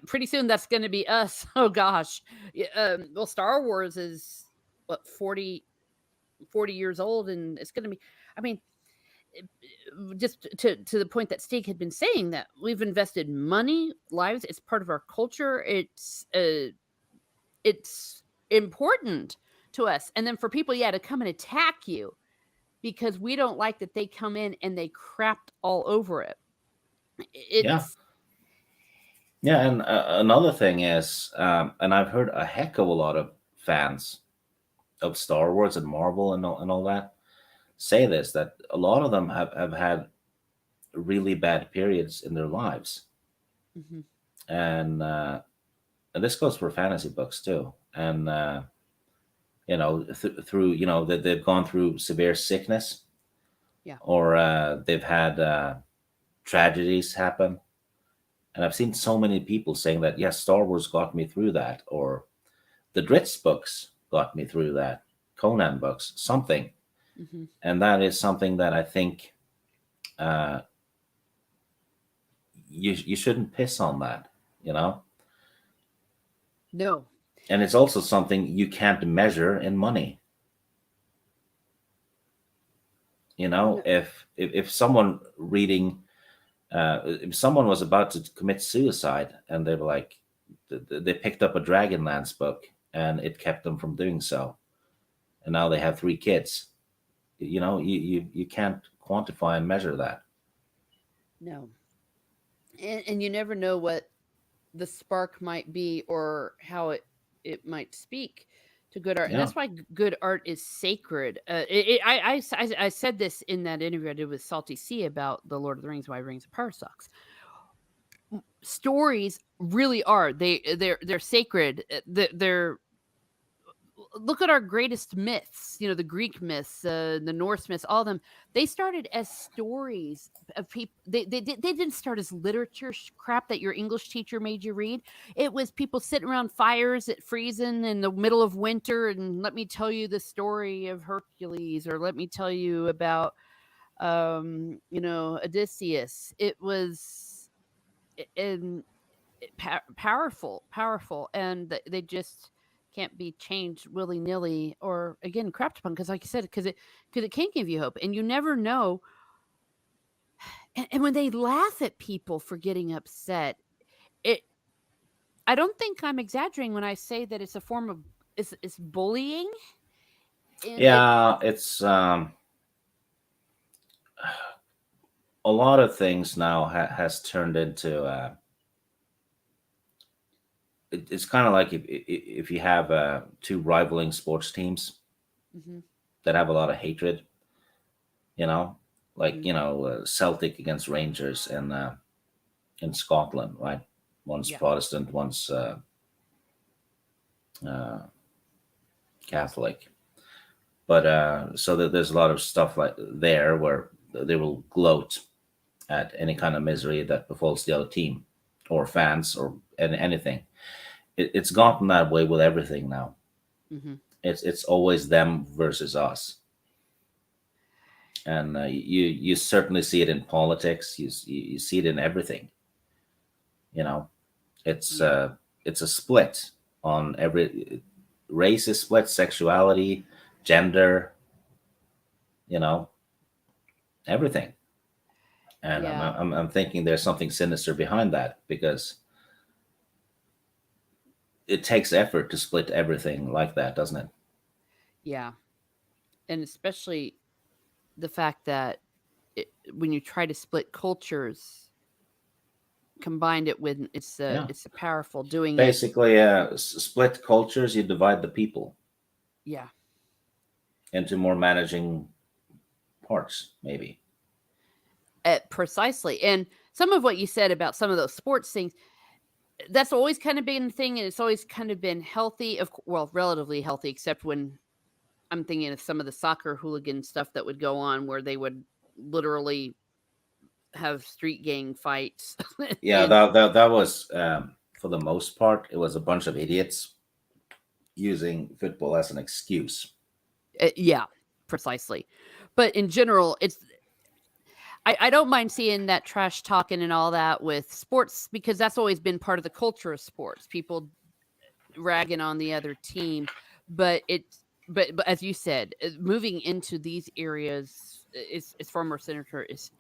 Pretty soon that's going to be us. Oh gosh. Yeah, well, Star Wars is what 40 years old, and it's going to be. I mean, just to the point that Stig had been saying that we've invested money, lives. It's part of our culture. It's important to us, and then for people, yeah, to come and attack you because we don't like that they come in and they crapped all over it. Yeah. It's Yeah, and another thing is, and I've heard a heck of a lot of fans of Star Wars and Marvel and all that say this, that a lot of them have had really bad periods in their lives, mhm, and and this goes for fantasy books too. And through that they've gone through severe sickness, yeah, or they've had tragedies happen. And I've seen so many people saying that, yes, Star Wars got me through that, or the Dritz books got me through that, Conan books, something. mhm. And that is something that I think uh, you shouldn't piss on that. No, And it's also something you can't measure in money. no, If someone reading, if someone was about to commit suicide and they were like, they picked up a Dragonlance book and it kept them from doing so, and now they have 3 kids. You can't quantify and measure that. no, and you never know what the spark might be or how it might speak to good art, and Yeah, that's why good art is sacred. I said this in that interview I did with Salty Sea about the Lord of the Rings, why Rings of Power sucks. Stories really are they're sacred. They're look at our greatest myths, the Greek myths, the Norse myths, all of them. They started as stories of people. They didn't start as literature crap that your English teacher made you read. It was people sitting around fires at freezing in the middle of winter, and let me tell you the story of Hercules, or let me tell you about Odysseus. It was and powerful, and they just can't be changed willy nilly or again crapped upon because, like you said, because it can give you hope, and you never know. And when they laugh at people for getting upset, it I don't think I'm exaggerating when I say that it's a form of it's bullying, and it yeah. It's a lot of things now has turned into. It's kind of like if you have two rivaling sports teams mhm, that have a lot of hatred, you know, like mhm, Celtic against Rangers in Scotland, right? One's yeah, Protestant, one's uh, Catholic. But so that there's a lot of stuff like there where they will gloat at any kind of misery that befalls the other team or fans or anything. It's gotten that way with everything now. mhm. It's always them versus us, and you certainly see it in politics. You see it in everything, you know. It's Yeah. uh, it's a split on every race is split, sexuality, gender, you know, everything. And Yeah. I'm thinking there's something sinister behind that because it takes effort to split everything like that, doesn't it? Yeah. And especially the fact that when you try to split cultures, combined it with Yeah. it's a powerful doing it. Basically, split cultures, you divide the people Yeah. into more managing parts, maybe. Precisely. And some of what you said about some of those sports things, that's always kind of been a thing, and it's always kind of been healthy, well, relatively healthy, except when I'm thinking of some of the soccer hooligan stuff that would go on where they would literally have street gang fights. Yeah, And that was for the most part, it was a bunch of idiots using football as an excuse. yeah, precisely. But in general, I don't mind seeing that trash talking and all that with sports because that's always been part of the culture of sports. People ragging on the other team, but but as you said, moving into these areas is far more sinister. It's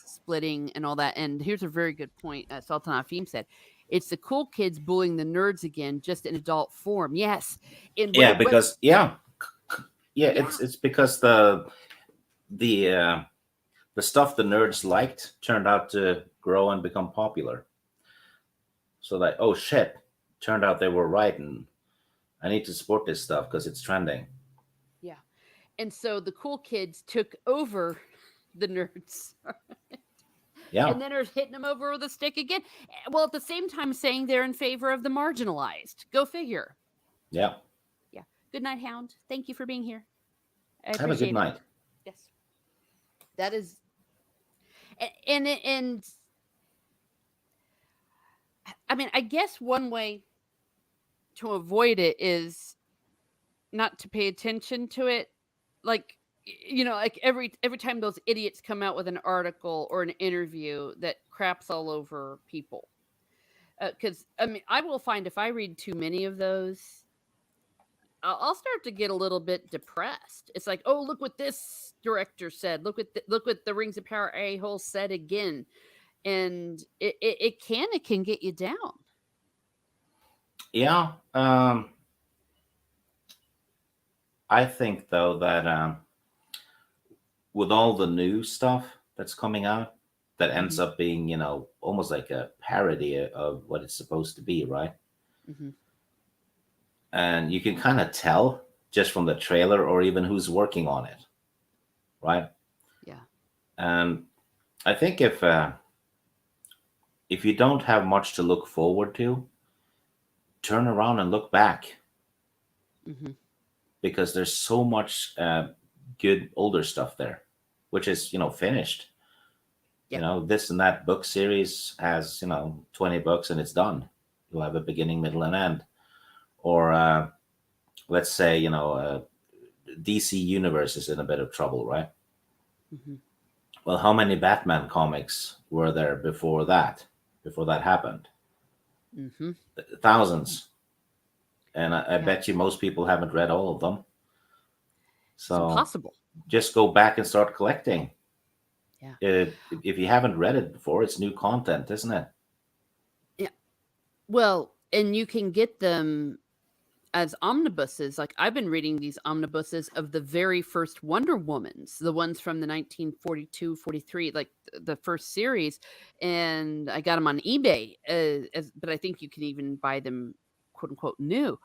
splitting and all that. And here's a very good point. Sultan Afim said, "It's the cool kids bullying the nerds again, just in adult form." Yes, and Yeah, what? because yeah, Yeah, it's because the uh, the stuff the nerds liked turned out to grow and become popular. So like, oh shit, turned out they were right, and I need to support this stuff because it's trending. yeah. And so the cool kids took over the nerds Yeah, and then are hitting them over with a stick again. Well, at the same time, saying they're in favor of the marginalized. Go figure. yeah. Yeah. Good night, Hound. Thank you for being here. I Have a good appreciate it. night. Yes. That is, and I mean, I guess one way to avoid it is not to pay attention to it. Like, like every time those idiots come out with an article or an interview that craps all over people. Because I mean, I will find if I read too many of those, I'll start to get a little bit depressed. It's like, oh, look what this director said. Look what the Rings of Power a hole said again, and it can get you down. Yeah, I think though that with all the new stuff that's coming out, that ends Hmm. up being almost like a parody of what it's supposed to be, right? Hmm. And you can kind of tell just from the trailer or even who's working on it, right? Yeah. And I think if you don't have much to look forward to, turn around and look back Hmm. because there's so much good older stuff there, which is finished. Yeah. This and that book series has 20 books and it's done. You'll have a beginning, middle, and end. Or let's say DC Universe is in a bit of trouble, right? Hmm. Well, how many Batman comics were there before that? Before that happened, Hmm. thousands, and I Yeah. bet you most people haven't read all of them. It's So impossible. just go back and start collecting. Yeah. If you haven't read it before, it's new content, isn't it? Yeah. Well, and you can get them as omnibuses. Like I've been reading these omnibuses of the very first Wonder Womans, the ones from the 1942, 43, like the first series. And I got them on eBay, but I think you can even buy them quote unquote new.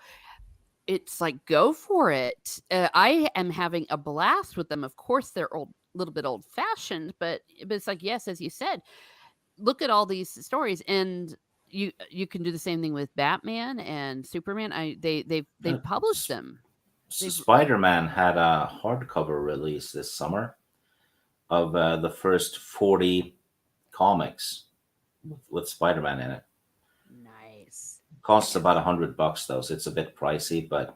It's like, go for it. I am having a blast with them. Of course, they're old, little bit old fashioned, but it's like, yes, as you said, look at all these stories, and you can do the same thing with Batman and Superman. They've published them. They've Spider-Man had a hardcover release this summer of the first 40 comics with Spider-Man in it. nice. Costs Yeah. about $100 though, so it's a bit pricey, but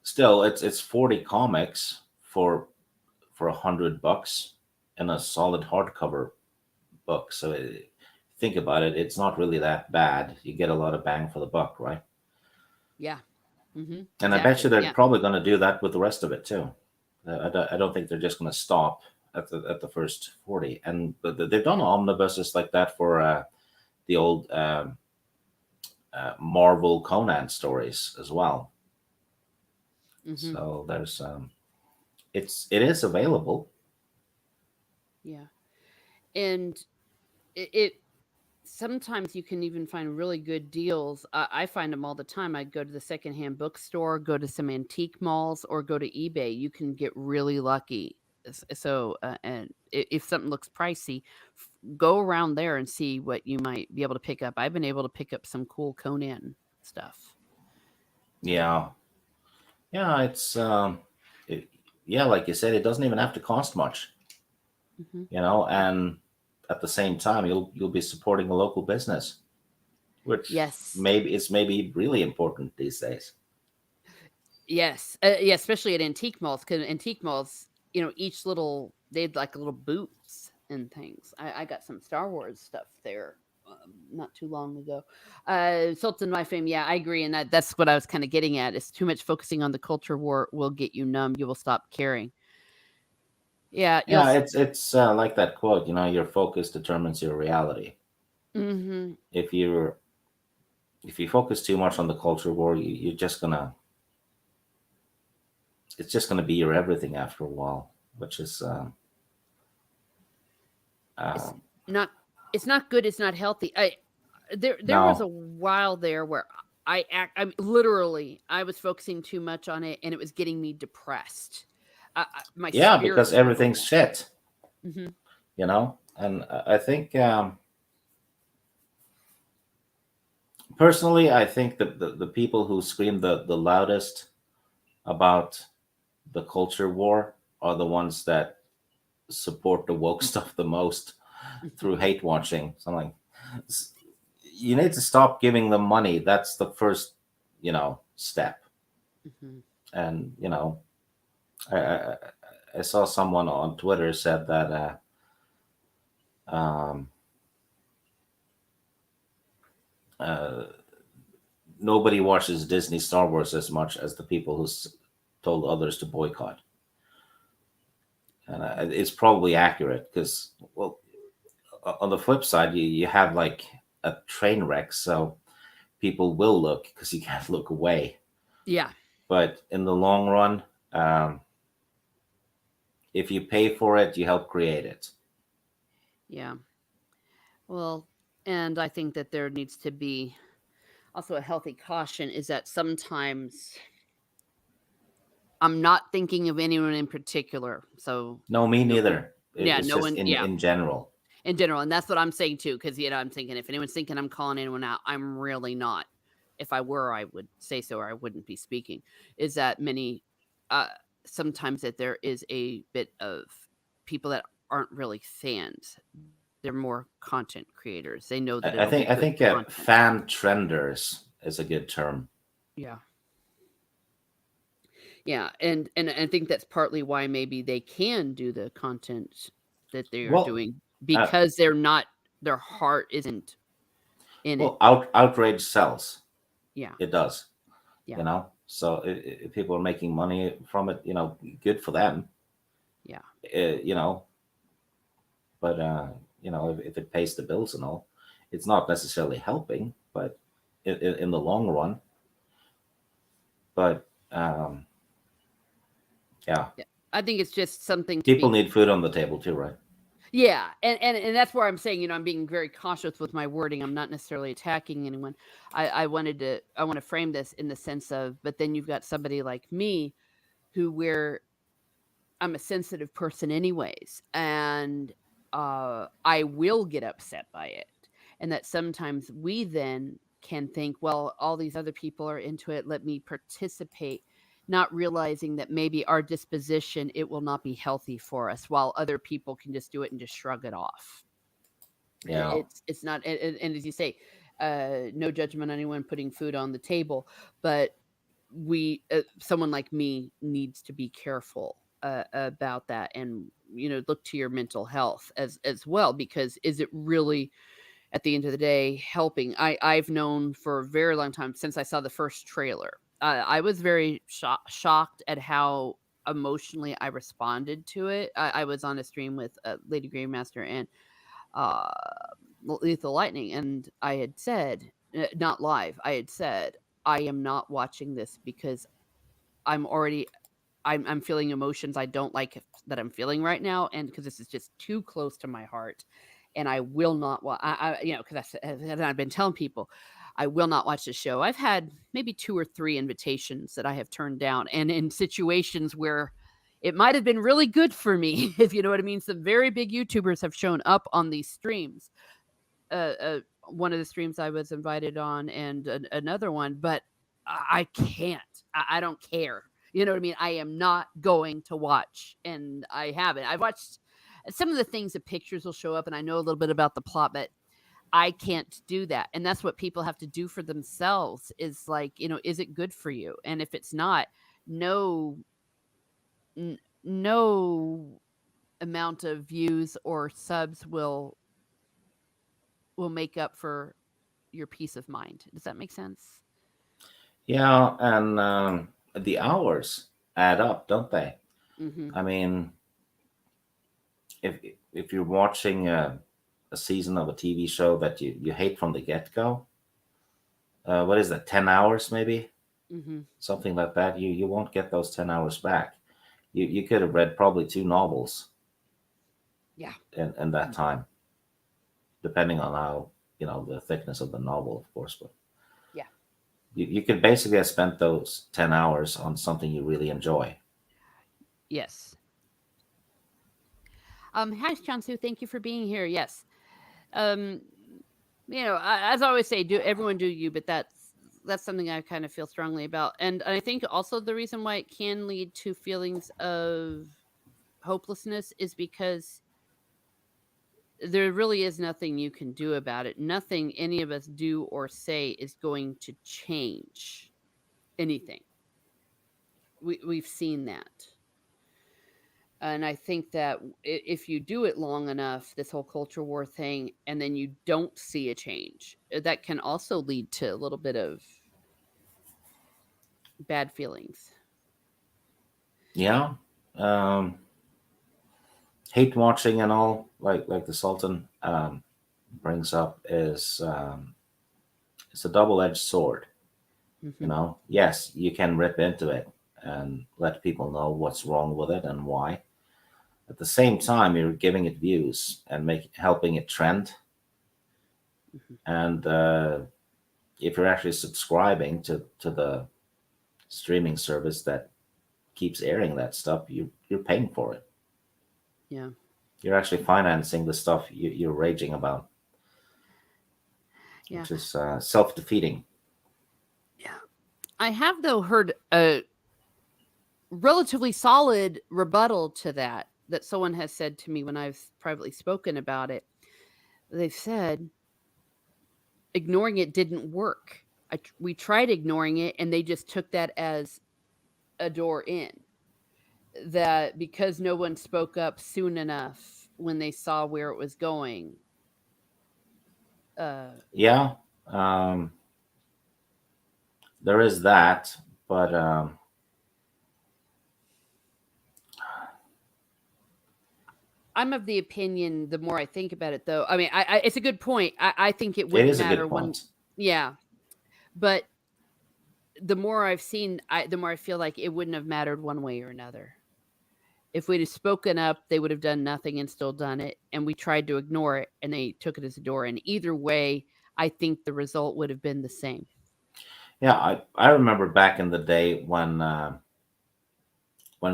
still, it's 40 comics for $100 and a solid hardcover book. So think about it, it's not really that bad. You get a lot of bang for the buck, right? Yeah. And I bet you Exactly. they're Yeah. probably going to do that with the rest of it too. I don't think they're just going to stop at the first 40. And they've done omnibuses like that for the old Marvel Conan stories as well. hmm So there's it is available. Yeah. And it sometimes you can even find really good deals. I find them all the time. I go to the secondhand bookstore, go to some antique malls, or go to eBay. You can get really lucky. So, and if something looks pricey, go around there and see what you might be able to pick up. I've been able to pick up some cool Conan stuff. Yeah, yeah, it, yeah, like you said, it doesn't even have to cost much, hmm and at the same time, you'll be supporting a local business, which Yes. maybe really important these days. Yes, yeah, especially at antique malls, because antique malls, each little they had like little booths and things. I got some Star Wars stuff there not too long ago. Sultan my fame, yeah, I agree, and that's what I was kind of getting at. Is too much focusing on the culture war will get you numb. You will stop caring. Yeah, Yeah, it's like that quote, your focus determines your reality. hmm If you focus too much on the culture war, it's just gonna be your everything after a while, which is It's uh, not. It's not good. It's not healthy. There was a no, while there where I literally I was focusing too much on it, and it was getting me depressed. My yeah, spirits because were going everything's down. shit, hmm and I think personally, I think that the people who scream the loudest about the culture war are the ones that support the woke stuff the most through hate watching. So I'm like, you need to stop giving them money. That's the first, step. hmm And I saw someone on Twitter said that um, uh, nobody watches Disney Star Wars as much as the people who told others to boycott. And it's probably accurate because, well, on the flip side, you have like a train wreck, so people will look because you can't look away. Yeah, But in the long run, um, if you pay for it, you help create it. yeah. Well, and I think that there needs to be also a healthy caution. Is that sometimes I'm not thinking of anyone in particular. So No, me no one. neither. Yeah, It's no just one. in Yeah, in general. in general, and that's what I'm saying too. Because I'm thinking if anyone's thinking I'm calling anyone out, I'm really not. If I were, I would say so, or I wouldn't be speaking. Is that many? Uh, Sometimes that there is a bit of people that aren't really fans. They're more content creators. They know that I it'll be think I good think content. fan trenders is a good term. Yeah. Yeah, and I think that's partly why maybe they can do the content that they are Well, doing uh, because their heart isn't in it. outrage sells. Yeah. It does. Yeah. So if people are making money from it, good for them. Yeah. Uh, you know, but if it pays the bills and all, it's not necessarily helping, but in the long run. But yeah, Yeah. I think it's just something to people be. need food on the table too, right? Yeah, and that's where I'm saying, I'm being very cautious with my wording. I'm not necessarily attacking anyone. I want to frame this in the sense of, but then you've got somebody like me who where I'm a sensitive person anyways, and I will get upset by it. And that sometimes we then can think, well, all these other people are into it, let me participate, not realizing that maybe our disposition it will not be healthy for us, while other people can just do it and just shrug it off. Yeah. It's not, and as you say, no judgment on anyone putting food on the table, but someone like me needs to be careful about that, and look to your mental health as well, because is it really at the end of the day helping. I've known for a very long time since I saw the first trailer. I was very shocked at how emotionally I responded to it. I was on a stream with Lady Grandmaster and uh, Lethal Lightning, and I had said, not live, I had said, I am not watching this because I'm already I'm feeling emotions I don't like that I'm feeling right now, and because this is just too close to my heart, and I will not watch. Because I've been telling people I will not watch the show. I've had maybe 2 or 3 invitations that I have turned down, and in situations where it might have been really good for me, if you know what I mean. Some very big YouTubers have shown up on these streams. Uh, uh, One of the streams I was invited on, and another one, but I can't. I don't care. You know what I mean? I am not going to watch, and I haven't. I've watched some of the things. The pictures will show up, and I know a little bit about the plot, but I can't do that. And that's what people have to do for themselves. Is like, is it good for you? And if it's not, no, no amount of views or subs will make up for your peace of mind. Does that make sense? Yeah, and the hours add up, don't they? Mm-hmm. I mean, if if you're watching a season of a TV show that you hate from the get go, what is that? 10 hours maybe, Mm-hmm. something like that. You won't get those 10 hours back. You could have read probably 2 novels Yeah. in that time, depending on how the thickness of the novel, of course. But Yeah. you could basically have spent those 10 hours on something you really enjoy. Yes. Hi, Chansu. Thank you for being here. Yes. Um, as I always say, do everyone do you, but that's something I kind of feel strongly about, and I think also the reason why it can lead to feelings of hopelessness is because there really is nothing you can do about it. Nothing any of us do or say is going to change anything. We've seen that. And I think that if you do it long enough, this whole culture war thing, and then you don't see a change, that can also lead to a little bit of bad feelings. Yeah. Um, Hate watching and all, like the Sultan brings up, is it's a double-edged sword. Hmm. Yes, you can rip into it and let people know what's wrong with it and why. At the same time, you're giving it views and helping it trend. Hmm. And if you're actually subscribing to the streaming service that keeps airing that stuff, you're paying for it. Yeah. You're actually financing the stuff you're raging about, Yeah. which is self-defeating. Yeah. I have, though, heard a relatively solid rebuttal to that someone has said to me when I've privately spoken about it. They've said ignoring it didn't work. We tried ignoring it, and they just took that as a door in. That because no one spoke up soon enough when they saw where it was going. Uh, Yeah, um, there is that, but I'm of the opinion. The more I think about it, though, I mean, it's a good point. I think it it wouldn't is a matter good when. point. Yeah, but the more I've seen, the more I feel like it wouldn't have mattered one way or another. If we'd have spoken up, they would have done nothing and still done it. And we tried to ignore it, and they took it as a door. And either way, I think the result would have been the same. Yeah, I remember back in the day when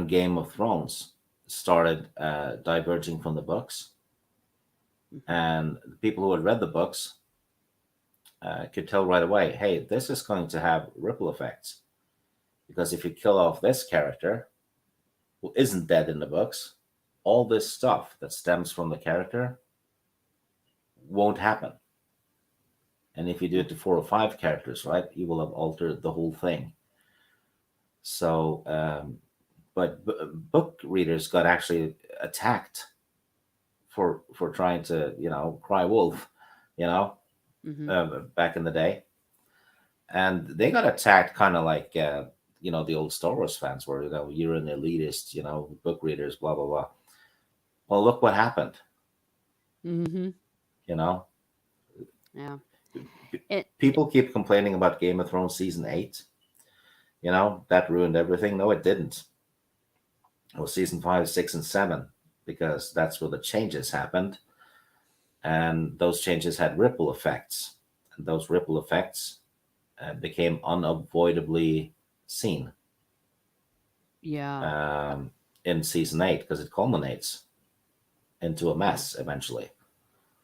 Game of Thrones started diverging from the books, Hmm. and the people who had read the books could tell right away, hey, this is going to have ripple effects, because if you kill off this character who isn't dead in the books, all this stuff that stems from the character won't happen. And if you do Yeah. it to 4 or 5 characters, right, you will have altered the whole thing. So, but book readers got actually attacked for trying to cry wolf you know, Mhm. back in the day, and they got attacked kind of like the old Star Wars fans were. You're an elitist, book readers, blah blah blah. Well, look what happened. Mhm. You know, Yeah. P- It people keep complaining about Game of Thrones season 8. That ruined everything. No, it didn't. It was season 5, 6, and 7 because that's where the changes happened, and those changes had ripple effects, and those ripple effects became unavoidably seen yeah. um, in season 8 because it culminates into a Yeah. mess eventually.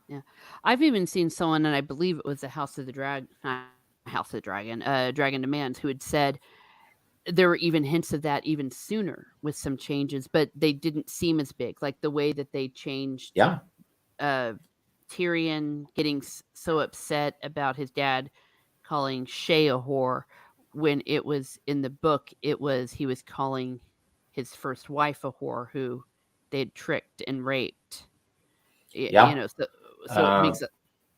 Yeah. I've even seen someone, and I believe it was the House of the not House of the Dragon, Dragon Demands, who had said there were even hints of that even sooner with some changes, but they didn't seem as big. Like the way that they changed Yeah, uh, Tyrion getting so upset about his dad calling Shay a whore when it was in the book, it was he was calling his first wife a whore who they'd tricked and raped. yeah. So it Uh, makes it.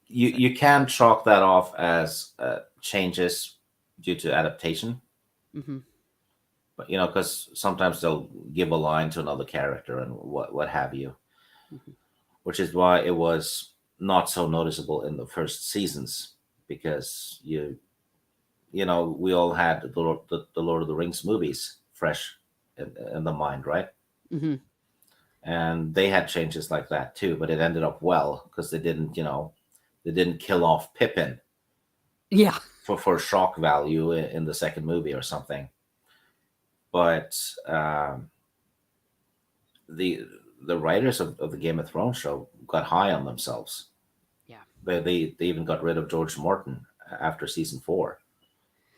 Sorry. you can chalk that off as changes due to adaptation, Hmm. but because sometimes they'll give a line to another character and what have you, Hmm. which is why it was not so noticeable in the first seasons because we all had the Lord of the Rings movies fresh in the mind, right? Hmm. And they had changes like that too, but it ended up well because they didn't kill off Pippin Yeah. for shock value in the second movie or something. But the the writers of the Game of Thrones show got high on themselves. Yeah. They even got rid of George Morton after season 4.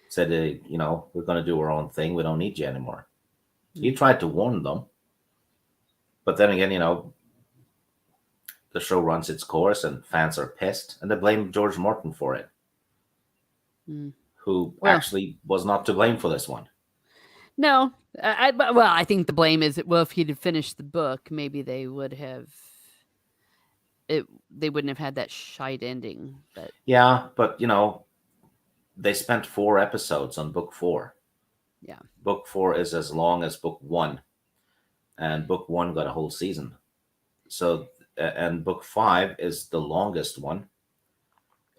Said, we're going to do our own thing. We don't need you anymore. He Mm. tried to warn them, but then again, the show runs its course and fans are pissed and they blame George Morton for it, Mm. who Well, actually was not to blame for this one. no, I think the blame is well, if he'd have finished the book, maybe they would have it. They wouldn't have had that shite ending. But Yeah, but they spent 4 episodes on book 4. yeah, Book 4 is as long as book 1, and book 1 got a whole season. So, and book 5 is the longest one.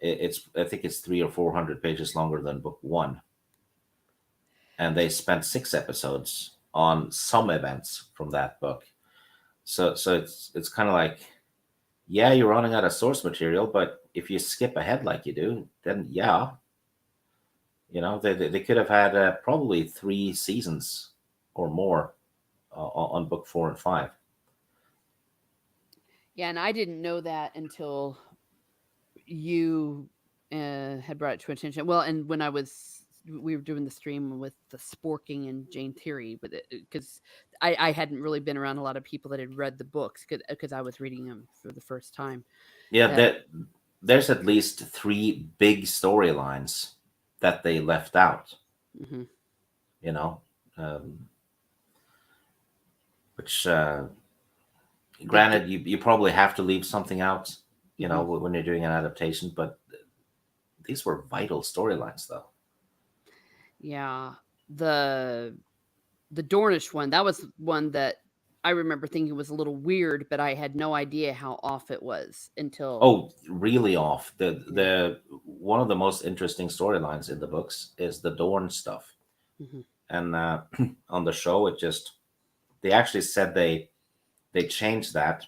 I think it's 300 or 400 pages longer than book 1, and they spent 6 episodes on some events from that book. So it's kind of like, yeah, you're running out of source material, but if you skip ahead like you do, then yeah, they could have had probably 3 seasons or more on book 4 and 5. yeah, and I didn't know that until you had brought it to attention. Well, and when we were doing the stream with the Sporking and Jane Theory, but because I hadn't really been around a lot of people that had read the books because I was reading them for the first time. Yeah, Uh, there's at least 3 big storylines that they left out. hmm. You know, um, which the granted you probably have to leave something out. hmm. When you're doing an adaptation, but these were vital storylines, though. Yeah, the the Dornish one, that was one that I remember thinking was a little weird, but I had no idea how off it was until Oh, really off. The yeah. the one of the most interesting storylines in the books is the Dorn stuff, Hmm. and on the show, they actually said they changed that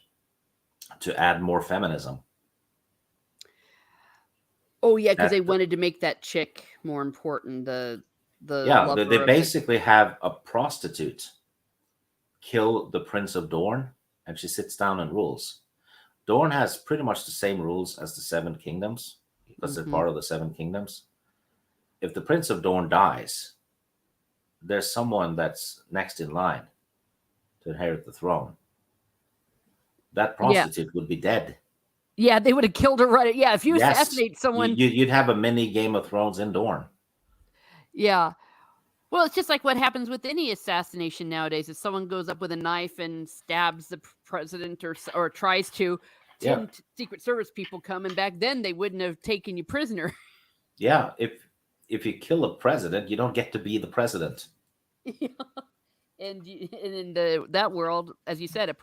to add more feminism. Oh yeah, because they That wanted to make that chick more important, the Yeah, they lover of the basically have a prostitute kill the Prince of Dorne, and she sits down and rules. Dorne has pretty much the same rules as the Seven Kingdoms because they're hmm. part of the Seven Kingdoms. If the Prince of Dorne dies, there's someone that's next in line to inherit the throne. That Yeah. prostitute would be dead. Yeah, they would have killed her right. Yeah, if you Yes, assassinate someone, you'd have a mini Game of Thrones in Dorne. yeah. Well, it's just like what happens with any assassination nowadays. If someone goes up with a knife and stabs the president or tries to, Yeah, 10 Secret Service people come, and back then they wouldn't have taken you prisoner. yeah. If you kill a president, you don't get to be the president. Yeah. And in that world, as you said,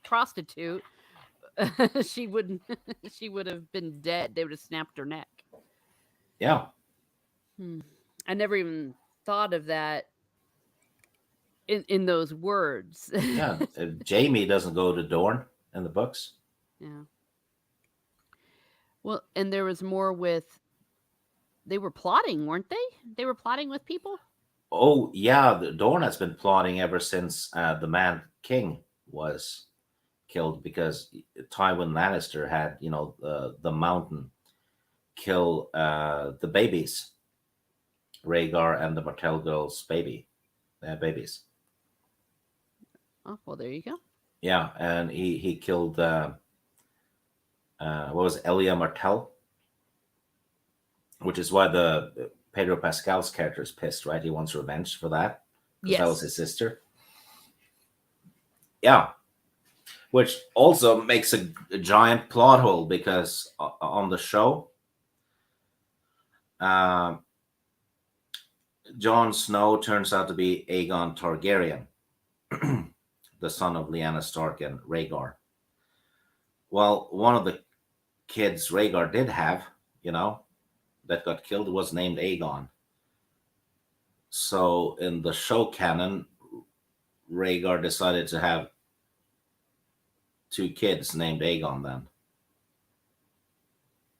prostitute, she wouldn't. She would have been dead. They would have snapped her neck. Yeah, Hmm. I never even thought of that in those words. yeah. Jamie doesn't go to Dorne in the books. Yeah. Well, and there was more with they were plotting, weren't they? They were plotting with people. Oh yeah, Dorne has been plotting ever since the Man King was killed because Tywin Lannister had, the Mountain kill the babies, Rhaegar and the Martell girl's babies. Oh well, there you go. Yeah, and he killed what was it, Elia Martell, which is why the Pedro Pascal's character is pissed, right? He wants revenge for that because that was his Yes. sister. Yeah, which also makes a giant plot hole because on the show, uh, Jon Snow turns out to be Aegon Targaryen, the son of Lyanna Stark and Rhaegar. Well, one of the kids Rhaegar did have, you know, that got killed was named Aegon. So in the show canon, Rhaegar decided to have two kids named Aegon then.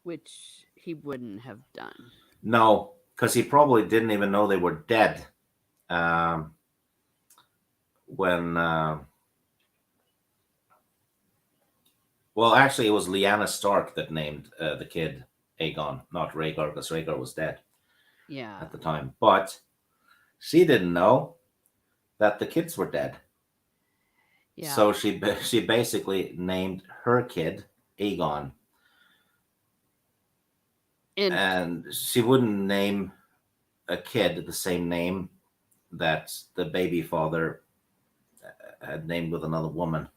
Which he wouldn't have done. No, because he probably didn't even know they were dead um, when. Well, actually, it was Lyanna Stark that named the kid Aegon, not Rhaegar, because Rhaegar was dead Yeah. at the time. But she didn't know that the kids were dead. Yeah. So she basically named her kid Aegon, And and she wouldn't name a kid the same name that the baby father had named with another woman.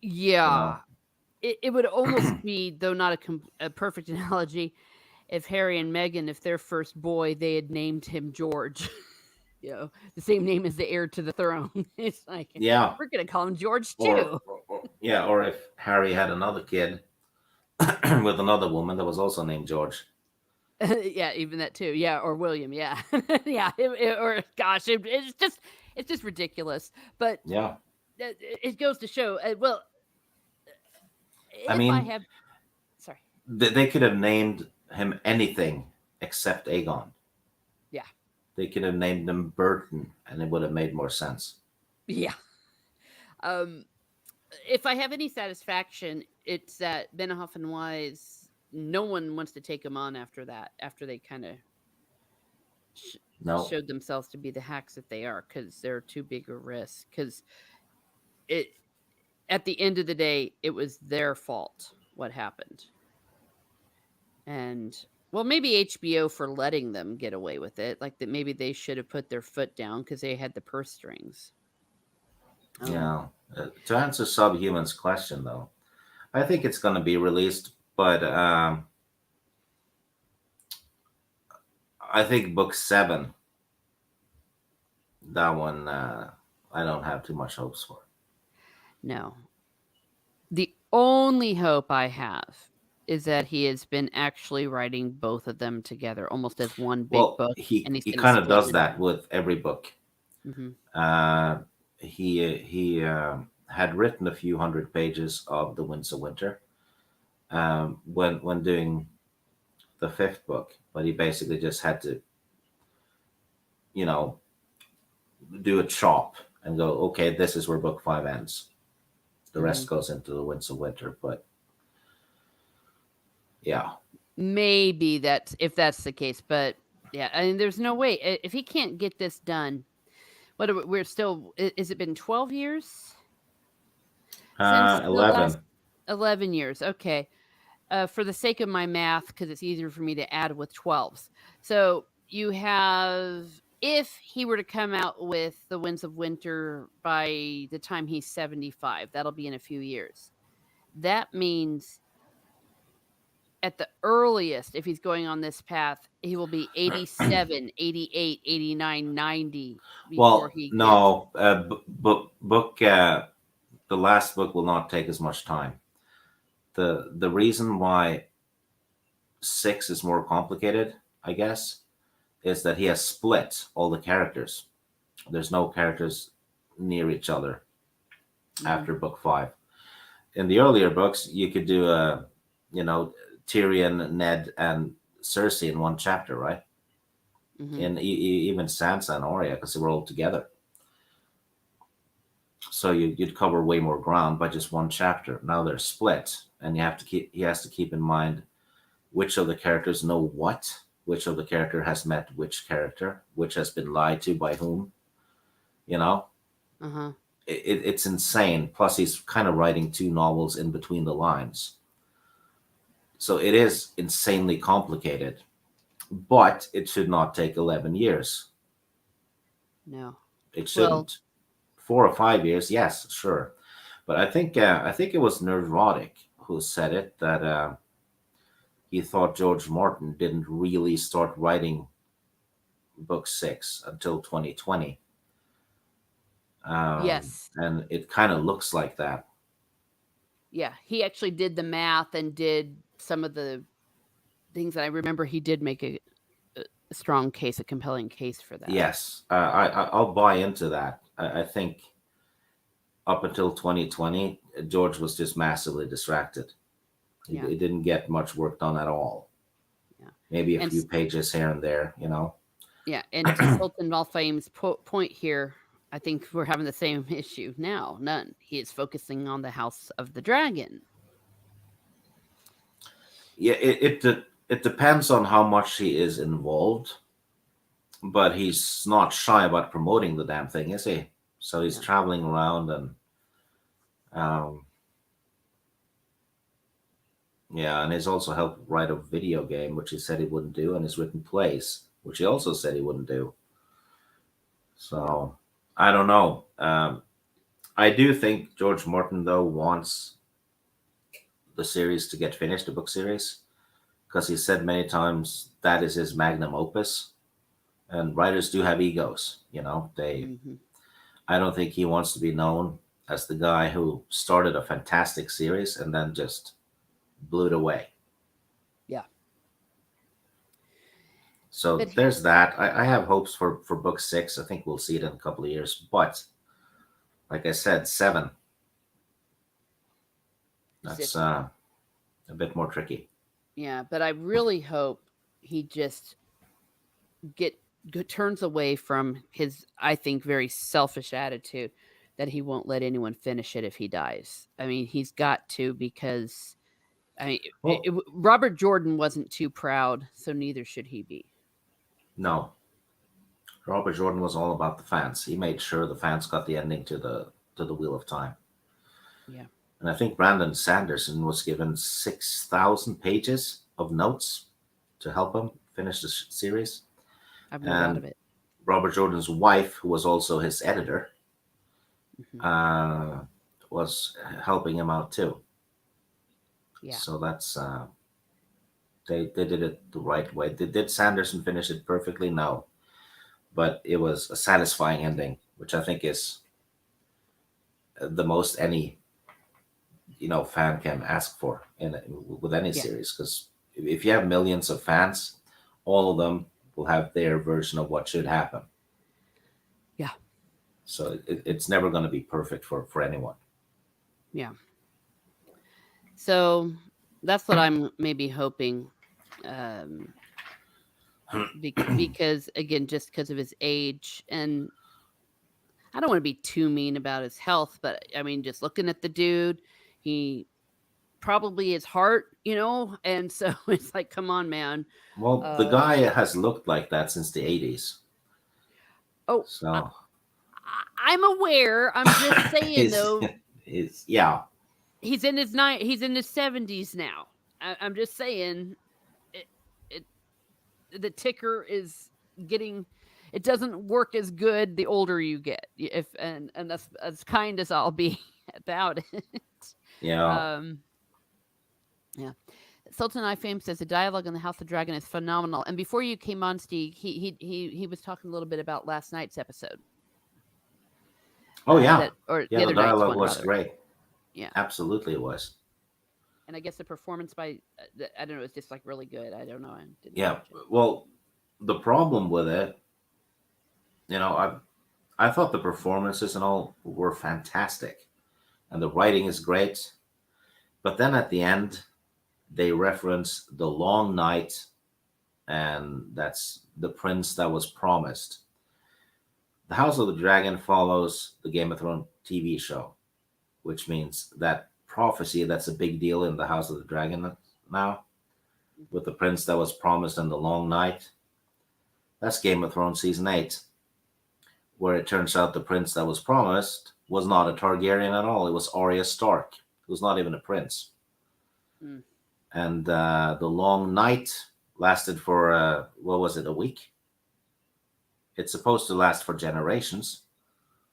You yeah, know? it would almost be, though not a perfect analogy, if Harry and Meghan, if their first boy, they had named him George. The same name as the heir to the throne. It's like Yeah, we're gonna call him George or, too. yeah, or if Harry had another kid with another woman that was also named George. Yeah, even that too. Yeah, or William. Yeah, yeah. Or gosh, it's just ridiculous. But Yeah, it goes to show. Well, I if I mean, have, sorry. they could have named him anything except Aegon. Yeah, They could have named him Burton, and it would have made more sense. yeah. Um, if I have any satisfaction, it's that Benioff and Wise, no one wants to take them on after that. After they kind of sh- No, showed themselves to be the hacks that they are, because they're too big a risk. Because it, at the end of the day, it was their fault what happened. And well, maybe HBO for letting them get away with it. Like that, maybe they should have put their foot down because they had the purse strings. Um, yeah. To answer Subhuman's question, though, I think it's going to be released, but I think book 7, that one, I don't have too much hopes for. no, the only hope I have is that he has been actually writing both of them together, almost as one big Well, book, he and he's he going to kind of split does it. that with every book. Hmm. Uh, he had written a few hundred pages of the Winds of Winter when doing the 5th book, but he basically just had to, you know, do a chop and go, okay, this is where book 5 ends. The Hmm. rest goes into the Winds of Winter, but yeah, Maybe that's if that's the case, but yeah, I mean, there's no way if he can't get this done. What we're still? Is it been 12 years since the last 11. 11 years? Okay, for the sake of my math, because it's easier for me to add with 12s. So you have, if he were to come out with the Winds of Winter by the time he's 75, that'll be in a few years. that means at the earliest, if he's going on this path, he will be 87, 88, 89, 90 before Well, he gets. no, book the last book will not take as much time. The reason why six is more complicated, I guess, is that he has split all the characters. There's no characters near each other Mhm, after book five. In the earlier books, you could do you know, Tyrion, Ned, and Cersei in one chapter, right? mhm. And even Sansa and Arya, because they were all together. So you'd cover way more ground by just one chapter. Now they're split, and he has to keep in mind which of the characters know what, which of the character has met which character, which has been lied to by whom. You know, Uh-huh. it's insane. Plus, he's kind of writing two novels in between the lines, so it is insanely complicated. But it should not take 11 years. No. It Well, shouldn't. 4 or 5 years, yes, sure. But I think it was Neurotic who said it that he thought George Martin didn't really start writing book six until 2020, yes. and it kind of looks like that. Yeah, he actually did the math and did some of the things that I remember he did make a strong case, a compelling case for that. Yes, I'll buy into that. I think up until 2020, George was just massively distracted. Yeah. He didn't get much work done at all. Yeah. Maybe a And few pages here and there, you know. yeah, and to Sultan Al Fame's point here, I think we're having the same issue now. None. He is focusing on the House of the Dragon. Yeah, it depends on how much he is involved, but he's not shy about promoting the damn thing, is he? So he's Yeah. traveling around and um, yeah, and he's also helped write a video game, which he said he wouldn't do, and he's written plays, which he also said he wouldn't do. Yeah. So I don't know. I do think George Martin though wants the series to get finished, the book series, because he said many times that is his magnum opus. And writers do have egos, you know. They Hmm. I don't think he wants to be known as the guy who started a fantastic series and then just blew it away. Yeah. So But there's that. I have hopes for book six. I think we'll see it in a couple of years. But like I said, seven, it's that's iffy. a bit more tricky. Yeah, but I really hope he just get turns away from his, I think, very selfish attitude that he won't let anyone finish it if he dies. I mean, he's got to, because I mean, Well, Robert Jordan wasn't too proud, so neither should he be. no. Robert Jordan was all about the fans. He made sure the fans got the ending to the Wheel of Time. Yeah, And I think Brandon Sanderson was given 6,000 pages of notes to help him finish the series. I've no doubt of And it. Robert Jordan's wife, who was also his editor, Hmm. uh, was helping him out too. Yeah, So that's they did it the right way. Did Sanderson finish it perfectly? No, but it was a satisfying ending, which I think is the most any fan can ask for with any yeah, series. Because if you have millions of fans, all of them will have their version of what should happen. yeah, So it's never going to be perfect for anyone. yeah. So that's what I'm maybe hoping. Um, because again, just because of his age, and I don't want to be too mean about his health, but I mean, just looking at the dude, he probably his heart, and so it's like, come on, man. Well, the Uh, guy has looked like that since the 80s. oh, So I'm aware. I'm just saying he's, though, yeah. he's in his 70s now. I'm just saying, it, it the ticker is getting. It doesn't work as good the older you get. If and that's as kind as I'll be about it. Yeah. Um, Yeah. Sultan I Fame says the dialogue in the House of Dragon is phenomenal. And before you came on, Steve, he was talking a little bit about last night's episode. Oh yeah, That or yeah. the The other night's dialogue one was rather. great. Yeah. Absolutely, it was. And I guess the performance by I don't know, it's just like really good. I don't know. I didn't Yeah. watch it. Well, the problem with it, you know, I thought the performances and all were fantastic, and the writing is great. But then at the end, they reference the long night, and that's the prince that was promised. The House of the Dragon follows the Game of Thrones TV show, which means that prophecy that's a big deal in the House of the Dragon now, Hmm. with the prince that was promised and the long night. That's Game of Thrones season 8, where it turns out the prince that was promised was not a Targaryen at all. It was Arya Stark, who was not even a prince. Mm. And the long night lasted for, what was it, a week? It's supposed to last for generations,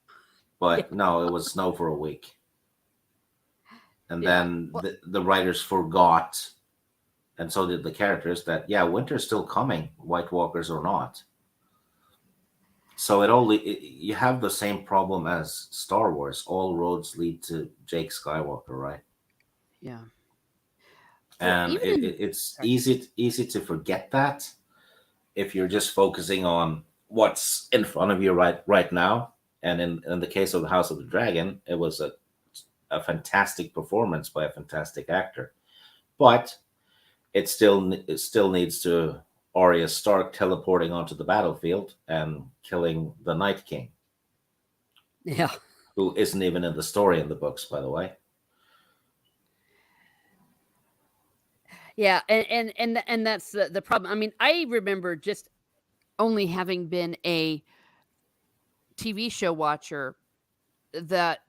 Yeah. but no, it was snow for a week. And Yeah. then Well, the writers forgot, and so did the characters, that, yeah, winter's still coming, White Walkers or not. So you have the same problem as Star Wars. All roads lead to Jake Skywalker, right? yeah. Well, And even in it's sorry. easy to forget that if you're just focusing on what's in front of you right now. And in the case of the House of the Dragon, it was a fantastic performance by a fantastic actor. But it still needs to Arya Stark teleporting onto the battlefield and killing the Night King, Yeah. who isn't even in the story in the books, by the way. Yeah, and that's the problem. I mean, I remember just only having been a TV show watcher that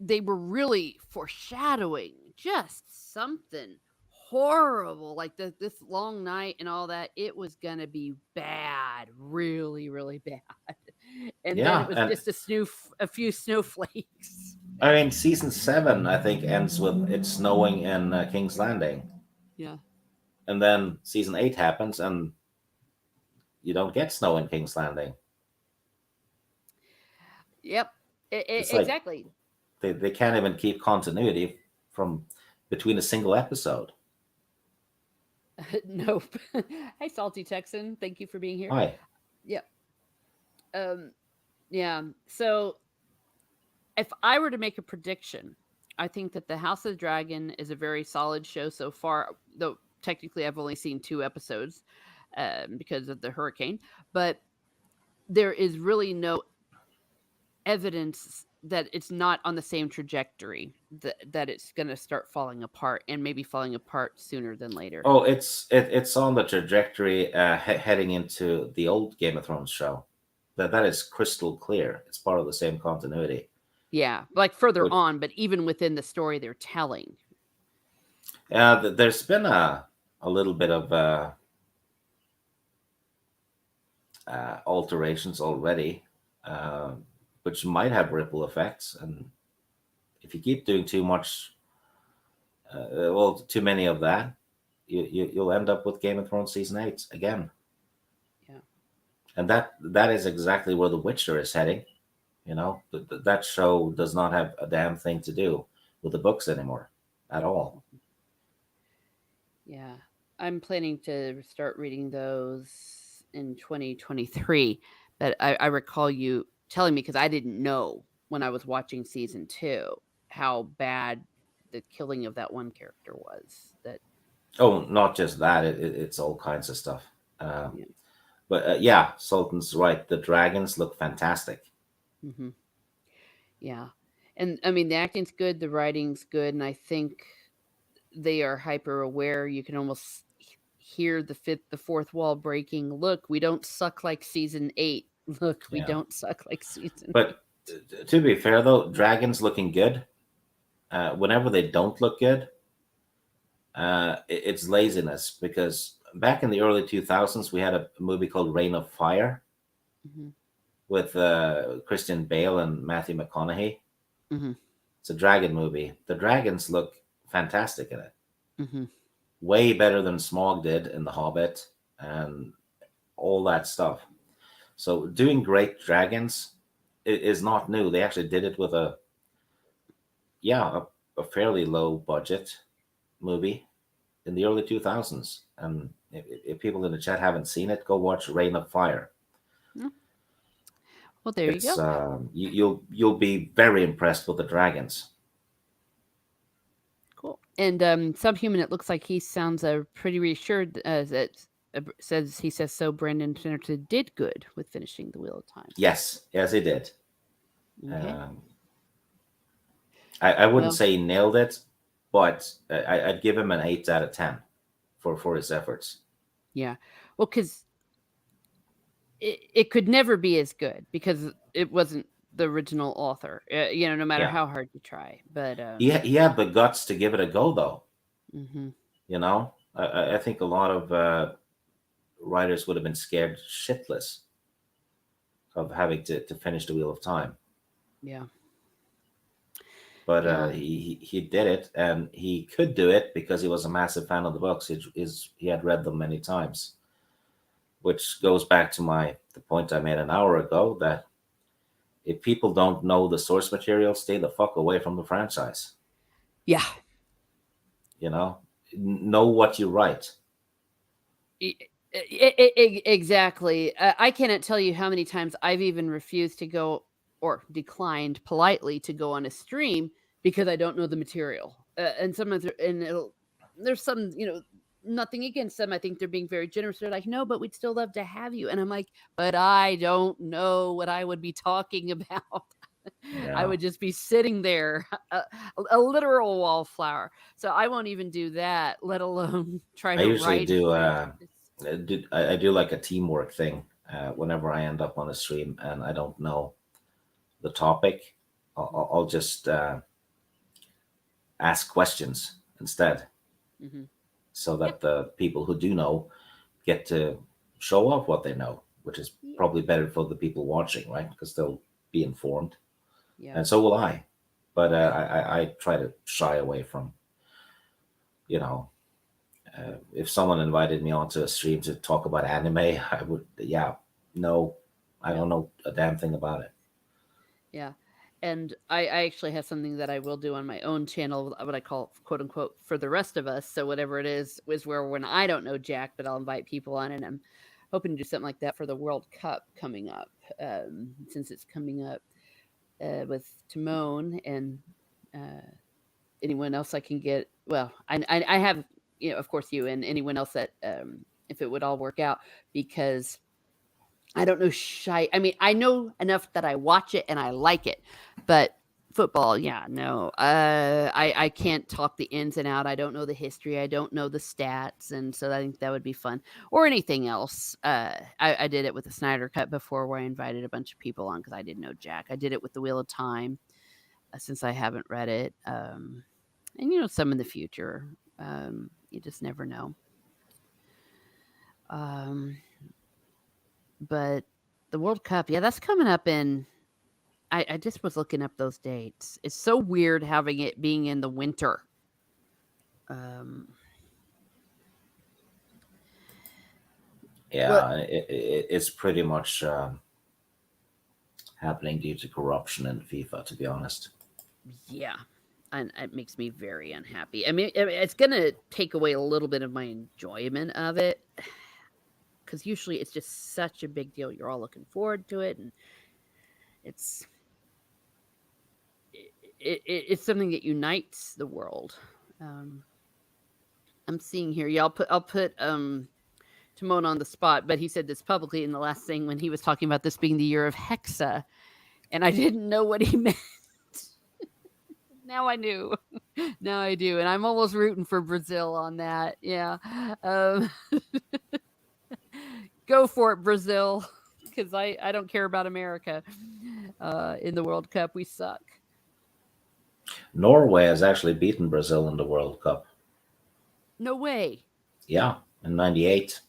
they were really foreshadowing just something horrible like this long night and all that. It was going to be bad, really really bad. And then it Yeah, was and just a few snowflakes. I mean, season 7, I think, ends with it snowing in King's Landing, Yeah. and then season 8 happens, and you don't get snow in King's Landing. Yep. It's like Exactly. they can't even keep continuity from between a single episode. Nope. Hey, Salty Texan, thank you for being here. Hi. Yep. um yeah, so if I were to make a prediction, I think that the House of the Dragon is a very solid show so far. Though technically, I've only seen 2 episodes because of the hurricane, but there is really no evidence that it's not on the same trajectory. That it's going to start falling apart, and maybe falling apart sooner than later. Oh, it's on the trajectory heading into the old Game of Thrones show. That is crystal clear. It's part of the same continuity. Yeah, like further Which on, but even within the story they're telling. there's been a little bit of alterations already, uh, which might have ripple effects. And if you keep doing too much, well, too many of that, you'll end up with Game of Thrones season 8 again. Yeah. And that is exactly where The Witcher is heading. You know, that show does not have a damn thing to do with the books anymore at all. Yeah. I'm planning to start reading those in 2023. But I recall you telling me because I didn't know when I was watching season 2 how bad the killing of that one character was. That Oh, not just that; it's all kinds of stuff. Uh, yeah. but yeah, Sultan's right. The dragons look fantastic. Hmm. Yeah. And I mean the acting's good, the writing's good, and I think they are hyper aware. You can almost hear the fourth wall breaking. Look, we don't suck like season 8. Look, we Yeah, don't suck like season but 8. to be fair though, dragons looking good. Whenever they don't look good, it's laziness, because back in the early 2000s we had a movie called Reign of Fire Hmm. with Christian Bale and Matthew McConaughey. Hmm. It's a dragon movie. The dragons look fantastic in it. Hmm. way better than Smaug did in The Hobbit and all that stuff. So doing great dragons is not new. They actually did it with a fairly low budget movie in the early 2000s. And if people in the chat haven't seen it, go watch Reign of Fire. Mm. Well, there you It's go. you'll be very impressed with the dragons. Cool. And Subhuman, it looks like he sounds pretty reassured that he says so. Brandon Sanderson did good with finishing the Wheel of Time. Yes, he did. Okay. I wouldn't Well, say he nailed it, but I'd give him an 8 out of 10 for his efforts. yeah. Well, because it could never be as good because it wasn't the original author. No matter Yeah, how hard you try. But he had the guts to give it a go, though. mm-hmm. You know, I think a lot of writers would have been scared shitless of having to finish the Wheel of Time. Yeah. But Yeah. he did it, and he could do it because he was a massive fan of the books. He had read them many times, which goes back to the point I made an hour ago that if people don't know the source material, stay the fuck away from the franchise. Yeah. You know what you write. Exactly. I cannot tell you how many times I've even refused to go or declined politely to go on a stream because I don't know the material. And sometimes, there's some, nothing against them. I think they're being very generous. They're like, no, but we'd still love to have you. And I'm like, but I don't know what I would be talking about. I Yeah, would just be sitting there, a literal wallflower. So I won't even do that, let alone try I to usually write a do. franchise. I do like a teamwork thing. Whenever I end up on a stream and I don't know the topic, I'll just ask questions instead, Mm-hmm. so Yeah. that the people who do know get to show off what they know, which is Yeah. probably better for the people watching, right? Because they'll be informed, Yeah. and so will I. But I try to shy away from, you know, if someone invited me onto a stream to talk about anime, I would, no, I Yeah. don't know a damn thing about it. Yeah. And I actually have something that I will do on my own channel, what I call quote unquote for the rest of us. So whatever it is where when I don't know Jack, but I'll invite people on, and I'm hoping to do something like that for the World Cup coming up, since it's coming up with Timon and uh, anyone else I can get. Well, I have, of course, you and anyone else that, if it would all work out, because I don't know shy. I mean, I know enough that I watch it and I like it, but football, yeah, no. I can't talk the ins and out. I don't know the history. I don't know the stats, and so I think that would be fun. Or anything else. I did it with the Snyder Cut before, where I invited a bunch of people on because I didn't know Jack. I did it with the Wheel of Time, since I haven't read it, and some in the future. You just never know. Um, but the World Cup, yeah, that's coming up in. I just was looking up those dates. It's so weird having it being in the winter. Um, what? Yeah, it's pretty much happening due to corruption in FIFA, to be honest. Yeah, and it makes me very unhappy. I mean, it's gonna take away a little bit of my enjoyment of it because usually it's just such a big deal. You're all looking forward to it, and it's it's something that unites the world. Um, I'm seeing here. Yeah, I'll put Timon on the spot, but he said this publicly in the last thing when he was talking about this being the year of Hexa, and I didn't know what he meant. Now I knew. Now I do, and I'm almost rooting for Brazil on that. Yeah, um, go for it, Brazil, because I don't care about America in the World Cup. We suck. Norway has actually beaten Brazil in the World Cup. No way. Yeah, in '98.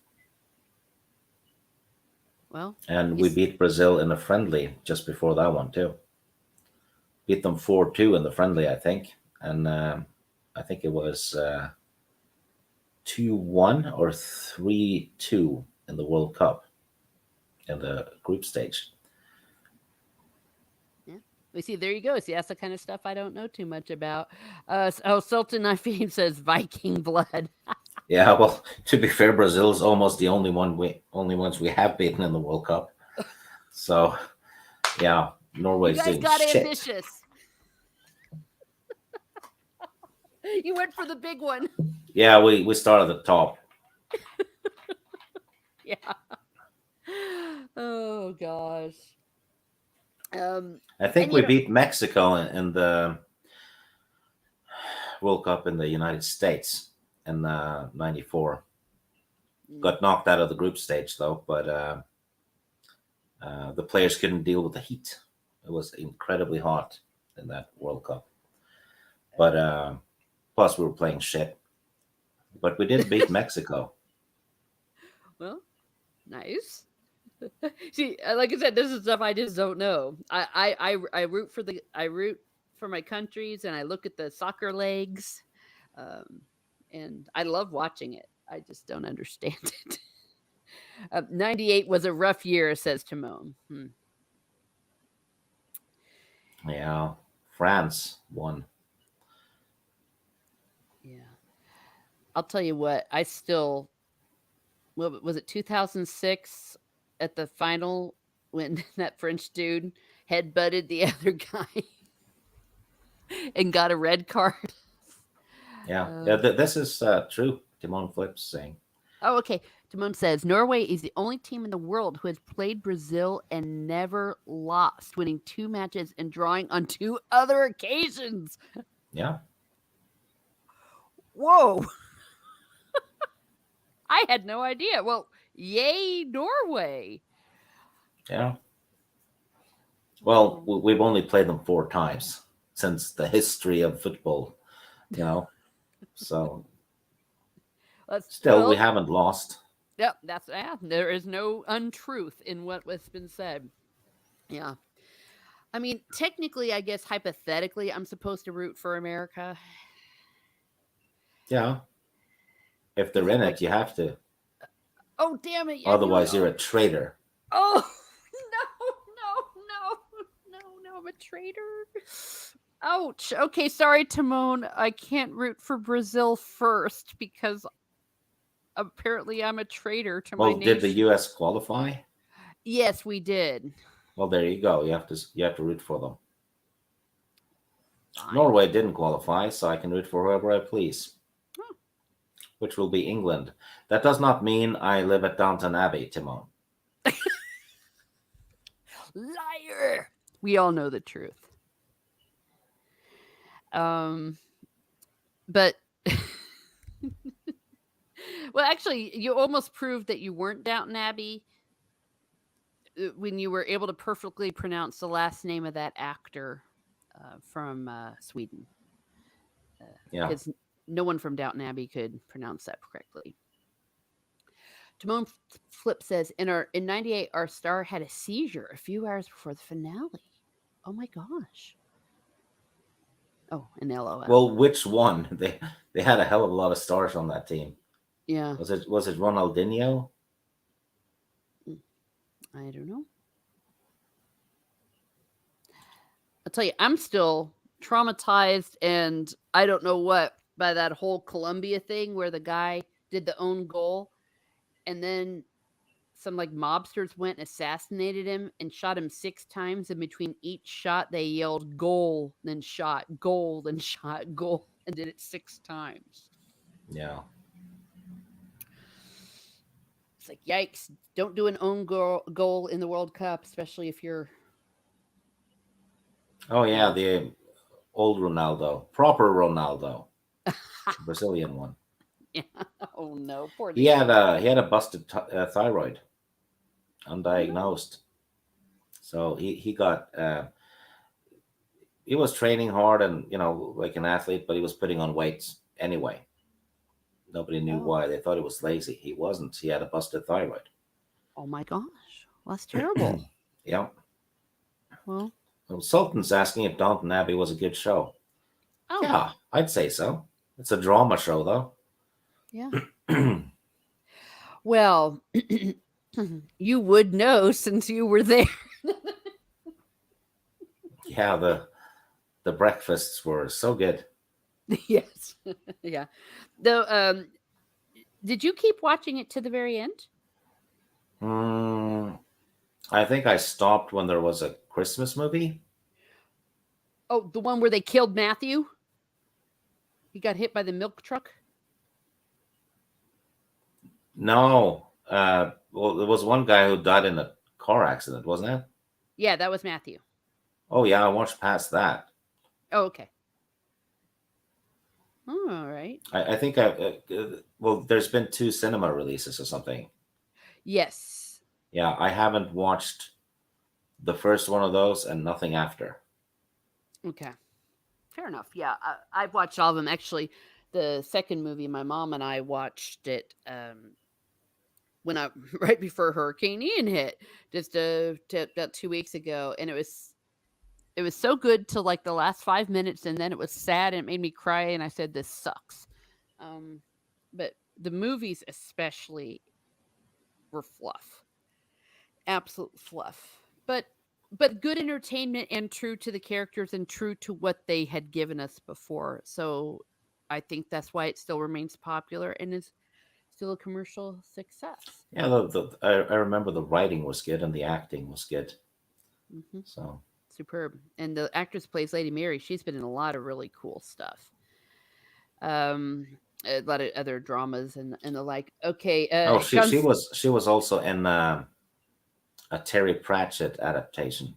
Well, And we he's beat Brazil in a friendly just before that one, too. Beat them 4-2 in the friendly, I think. And I think it was 2-1 or 3-2 in the World Cup in the group stage. Yeah. We see, there you go. See, that's the kind of stuff I don't know too much about. Sultan Nafim says Viking blood. Yeah, well, to be fair, Brazil is almost the only ones we have beaten in the World Cup. So yeah, You Norway's guys doing got shit. ambitious. You went for the big one. Yeah, we started at the top. Yeah. Oh gosh. I And think we beat Mexico in the World Cup in the United States in '94. mm, Got knocked out of the group stage though, but the players couldn't deal with the heat. It was incredibly hot in that World Cup. But plus we were playing shit. But we did beat Mexico. well, nice. See, like I said, this is stuff I just don't know. I root for my countries, and I look at the soccer legs, um, and I love watching it. I just don't understand it. 98 was a rough year, says Timon. Yeah, France won. Yeah, I'll tell you what. I still, what was it, 2006 at the final when that French dude head butted the other guy and got a red card. Yeah, yeah. Um, This is true. Timon Flips saying. Oh, okay. Timon says Norway is the only team in the world who has played Brazil and never lost, winning 2 matches and drawing on 2 other occasions. Yeah, Whoa. I had no idea. Well, yay, Norway. yeah. Well, Oh, we've only played them 4 times since the history of football. You know, so that's, still we well, haven't lost. yep, that's, yeah, there is no untruth in what has been said. Yeah. I mean, technically, I guess hypothetically, I'm supposed to root for America. Yeah, if they're Is it in like, it, you have to. oh, damn it. I knew it. Otherwise, you're a traitor. Oh, no, I'm a traitor. Ouch. Okay, sorry, Timon. I can't root for Brazil first because apparently I'm a traitor to my Well, did the nation. U.S. qualify? Yes, we did. Well, there you go. You have to root for them. Fine. Norway didn't qualify, so I can root for whoever I please, Oh, which will be England. That does not mean I live at Downton Abbey, Timon. liar. We all know the truth. Um, but well, actually, you almost proved that you weren't Downton Abbey when you were able to perfectly pronounce the last name of that actor from Sweden, Yeah. because no one from Downton Abbey could pronounce that correctly. Timon Flip says in '98, our star had a seizure a few hours before the finale. Oh my gosh. Oh, and LOL. Well, which one? They had a hell of a lot of stars on that team. Yeah, Was it Ronaldinho? I don't know. I'll tell you, I'm still traumatized and I don't know what by that whole Columbia thing where the guy did the own goal and then some like mobsters went and assassinated him and shot him 6 times. And between each shot, they yelled goal, then shot, goal, then shot, goal, and did it 6 times. Yeah. It's like, yikes, don't do an own goal in the World Cup, especially if you're, Oh you yeah, know. the old Ronaldo, proper Ronaldo, Brazilian one. Yeah. Oh no, poor He Diego. had a busted thyroid, Oh no. undiagnosed. So he got he was training hard and like an athlete, but he was putting on weight anyway. Nobody knew Oh. why. They thought he was lazy. He wasn't. He had a busted thyroid. Oh my gosh. Well, that's terrible. Yeah. Well, Well, Sultan's asking if Downton Abbey was a good show. oh, Yeah, I'd say so. It's a drama show, though. Yeah. Well, you would know since you were there. Yeah, the breakfasts were so good. Yes. Yeah. Though, did you keep watching it to the very end? Mm, I think I stopped when there was a Christmas movie. Oh, the one where they killed Matthew? He got hit by the milk truck? No, well, there was one guy who died in a car accident, wasn't it? Yeah, that was Matthew. Oh yeah, I watched past that. Oh, okay. All right. I think well, there's been two cinema releases or something. Yes. Yeah, I haven't watched the first one of those and nothing after. Okay. Fair enough. Yeah, I've watched all of them. Actually, the second movie, my mom and I watched it when I right before Hurricane Ian hit, just about 2 weeks ago, and it was so good till like the last 5 minutes, and then it was sad and it made me cry, and I said, "This sucks." Um, but the movies especially were fluff, absolute fluff, but good entertainment and true to the characters and true to what they had given us before. So I think that's why it still remains popular and is still a commercial success. Yeah, I remember the writing was good and the acting was good. Hmm. So Superb. And the actress plays Lady Mary. She's been in a lot of really cool stuff. Um, a lot of other dramas and the like. Okay, oh, John. she was also in a Terry Pratchett adaptation,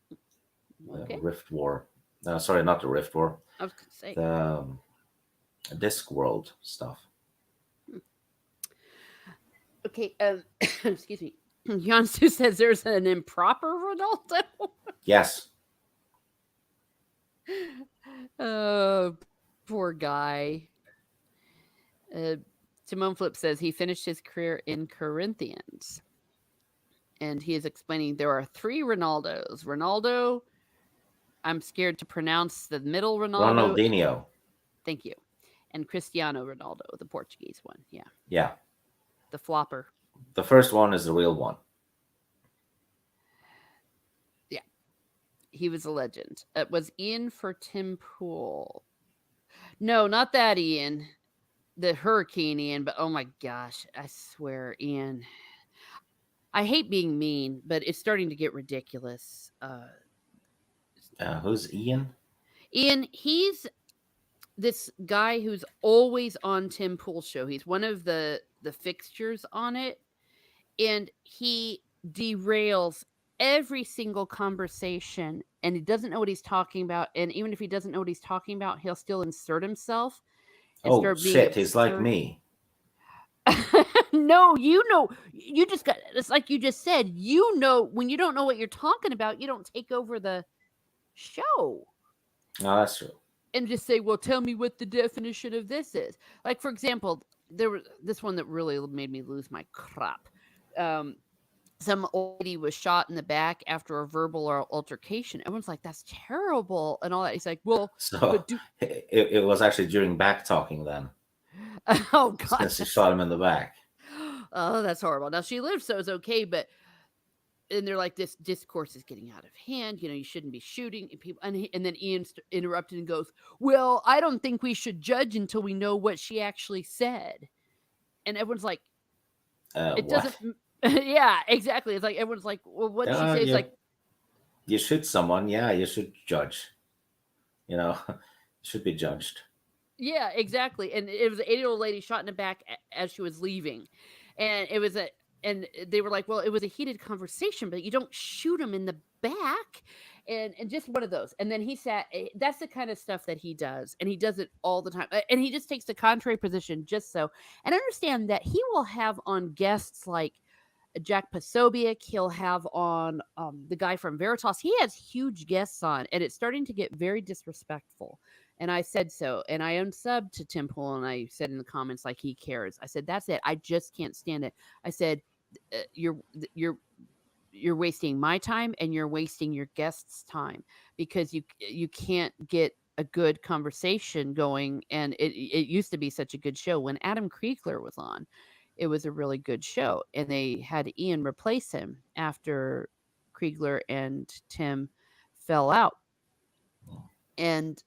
the Okay, Rift War. No, sorry, not the Rift War. I was gonna say. The Discworld stuff. Hmm. Okay, excuse me. Jansu says there's an improper Ronaldo. Yes. Oh, poor guy. Uh, Simone Flip says he finished his career in Corinthians. And he is explaining there are three Ronaldos. Ronaldo, I'm scared to pronounce the middle Ronaldo. Ronaldinho. Thank you. And Cristiano Ronaldo, the Portuguese one. Yeah. Yeah. The flopper. The first one is the real one. Yeah. He was a legend. It was Ian for Tim Pool. No, not that Ian. The Hurricane Ian, but oh my gosh, I swear, Ian. I hate being mean, but it's starting to get ridiculous. Who's Ian? Ian, he's this guy who's always on Tim Pool's show. He's one of the fixtures on it, and he derails every single conversation, and he doesn't know what he's talking about. And even if he doesn't know what he's talking about, he'll still insert himself and Oh start being shit, he's like absurd. me. No, you just got. It's like you just said. You know, when you don't know what you're talking about, you don't take over the show No, that's true. and just say, "Well, tell me what the definition of this is." Like, for example, there was this one that really made me lose my crap. Um, some old lady was shot in the back after a verbal altercation. Everyone's like, "That's terrible," and all that. He's like, "Well, So but do." it was actually during back talking then, Oh gosh, since he that's shot him in the back. oh, that's horrible. Now she lived, so it's okay, but and they're like, this discourse is getting out of hand. You shouldn't be shooting and people. And then Ian interrupted and goes, "Well, I don't think we should judge until we know what she actually said." And everyone's like, "It What? doesn't." Yeah, exactly. It's like everyone's like, "Well, what did she say?" It's like, You shoot someone, yeah, you should judge. You know, should be judged. yeah, exactly. And it was an 80-year-old lady shot in the back as she was leaving, and it was a. And they were like, "Well, it was a heated conversation, but you don't shoot them in the back," and just one of those. And then he sat. That's the kind of stuff that he does, and he does it all the time. And he just takes the contrary position just so. And understand that he will have on guests like Jack Posobiec. He'll have on the guy from Veritas. He has huge guests on, and it's starting to get very disrespectful. And I said so, and I unsubbed to Tim Pool, and I said in the comments like he cares. I said that's it. I just can't stand it. I said you're you're wasting my time and you're wasting your guests' time because you can't get a good conversation going, and it used to be such a good show when Adam Kriegler was on. It was a really good show, and they had Ian replace him after Kriegler and Tim fell out. And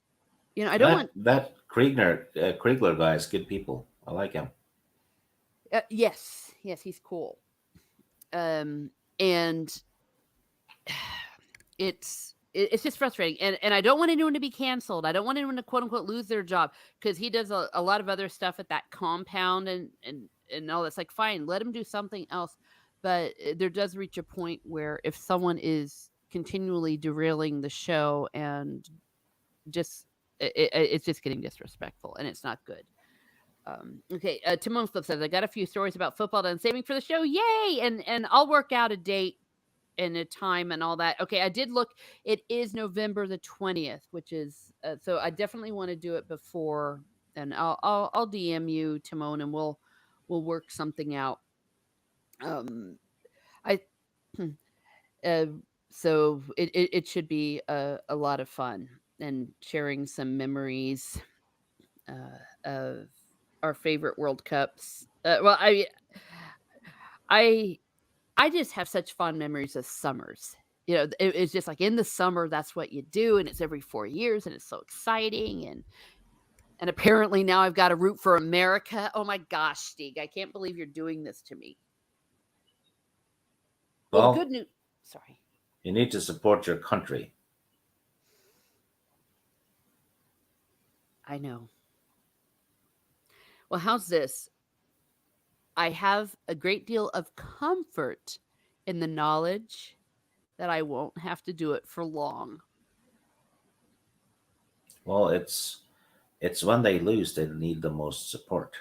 I don't want. That Kriegler guy is good people. I like him. Yes, yes, he's cool. And it's just frustrating, and I don't want anyone to be canceled. I don't want anyone to quote unquote lose their job, because he does a lot of other stuff at that compound and all that's like, fine, let him do something else. But there does reach a point where if someone is continually derailing the show, and just it's just getting disrespectful, and it's not good. Okay, Timon Flip says, I got a few stories about football that I'm saving for the show. Yay! And I'll work out a date and a time and all that. Okay, I did look. It is November the 20th, which is so I definitely want to do it before. And I'll DM you, Timon, and we'll work something out. I uh, so it should be a lot of fun, and sharing some memories of our favorite World Cups. Well, I I just have such fond memories of summers. It's just like in the summer, that's what you do, and it's every 4 years, and it's so exciting. And apparently now I've got to root for America. Oh my gosh, Stieg, I can't believe you're doing this to me. Well, the Well, good news. Sorry. you need to support your country. I know. Well, how's this? I have a great deal of comfort in the knowledge that I won't have to do it for long. Well, it's when they lose they need the most support.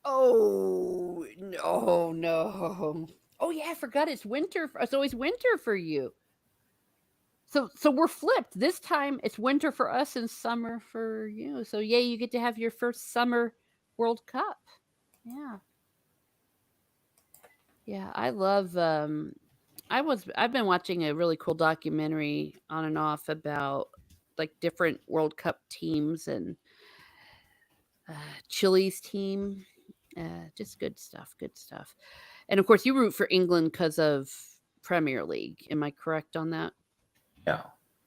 Oh, no, no. Oh yeah, I forgot it's winter. It's always winter for you. So we're flipped. This time it's winter for us and summer for you. So yeah, you get to have your first summer World Cup. Yeah. Yeah, I love I've been watching a really cool documentary on and off about like different World Cup teams, and uh, Chile's team. Just good stuff, good stuff. And of course, you root for England because of Premier League. Am I correct on that? Yeah.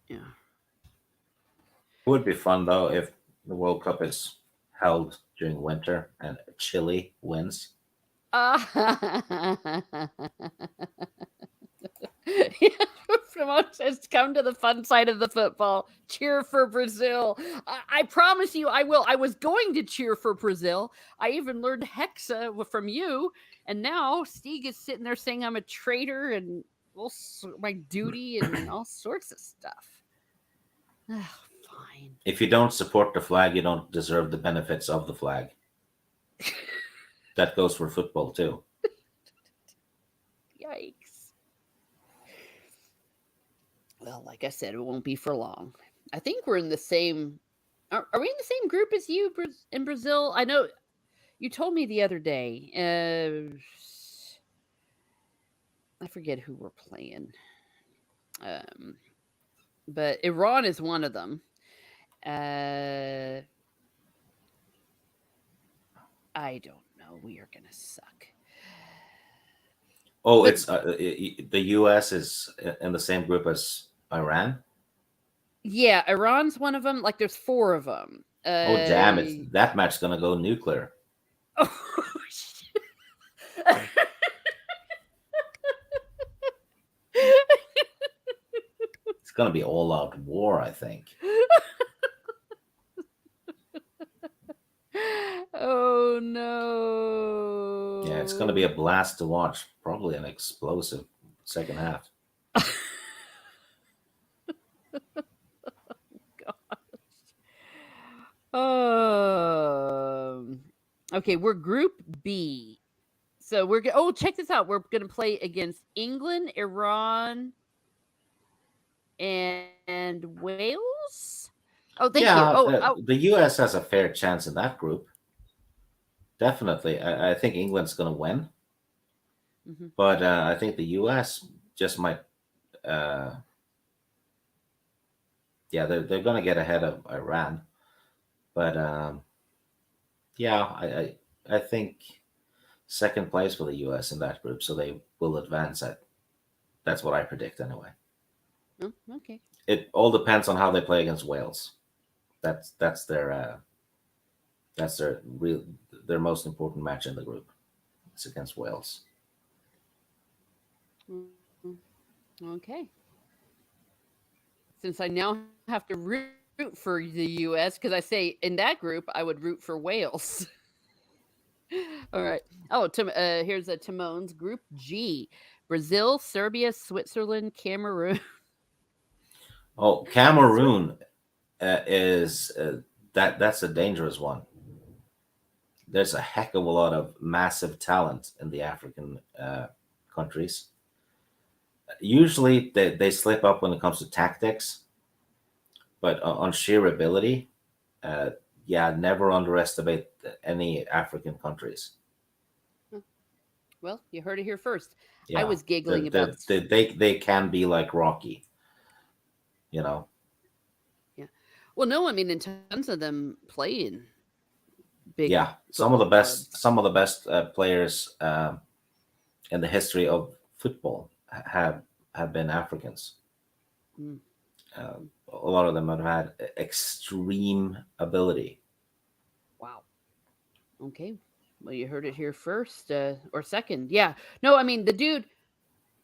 Yeah. It would be fun though if the World Cup is held during winter and Chile wins. Promote says, come to the fun side of the football. Cheer for Brazil. I promise you, I will. I was going to cheer for Brazil. I even learned Hexa from you. And now Stieg is sitting there saying I'm a traitor and my duty and all sorts of stuff. Oh, fine. If you don't support the flag, you don't deserve the benefits of the flag. That goes for football too. Yikes. Well, like I said, it won't be for long. I think we're in the same. Are we in the same group as you in Brazil? I know you told me the other day. I forget who we're playing. Um, but Iran is one of them. Uh, I don't know. We are gonna suck. Oh, But it's the U.S. is in the same group as Iran. yeah, Iran's one of them. Like there's four of them. Oh, damn! It's that match's gonna go nuclear. Oh, It's gonna be all out war, I think. oh Yeah, it's gonna be no. a blast to watch. Probably an explosive second half. Um. Okay, we're Group B. So oh, check this out. We're gonna play against England, Iran, and Wales. Oh, thank you. Yeah, Oh. the U.S. has a fair chance in that group. Definitely, I think England's gonna win, Mhm. but I think the U.S. just might uh, Yeah, they're going to get ahead of Iran, but yeah, I think second place for the U.S. in that group, so they will advance. That's what I predict anyway. Oh, okay. It all depends on how they play against Wales. That's their real their most important match in the group. It's against Wales. Mm, okay. Since I now have to root for the US, because I say in that group, I would root for Wales. All right. Oh, here's a Timon's Group G: Brazil, Serbia, Switzerland, Cameroon. Oh, Cameroon is that's a dangerous one. There's a heck of a lot of massive talent in the African countries. Usually they slip up when it comes to tactics, but on sheer ability, uh, yeah, never underestimate any African countries. Well, you heard it here first. I Yeah, was giggling about. they can be like Rocky, you know. Yeah. Well, no, I mean, and tons of them play in big Yeah, football clubs. some of the best players in the history of football have been Africans. Mm, Uh, mm. a lot of them have had extreme ability. Wow. Okay. Well, you heard it here first, or second. Yeah. No, I mean the dude.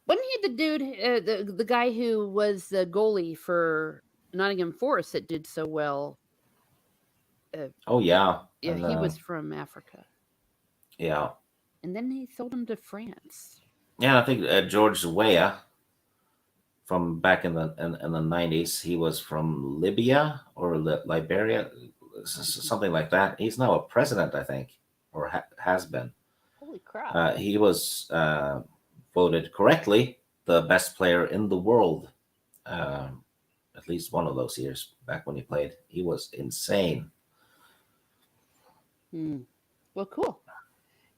Wasn't he the dude, the guy who was the goalie for Nottingham Forest that did so well? Uh, Oh yeah, yeah, and he was from Africa, yeah, and then they sold him to France. yeah. I think George Weah from back in the 90s. He was from Libya or Liberia, Mhm. something like that. He's now a president, I think, or has been. Holy crap! He was voted correctly the best player in the world. At least one of those years back when he played, he was insane. Hmm. Well, cool.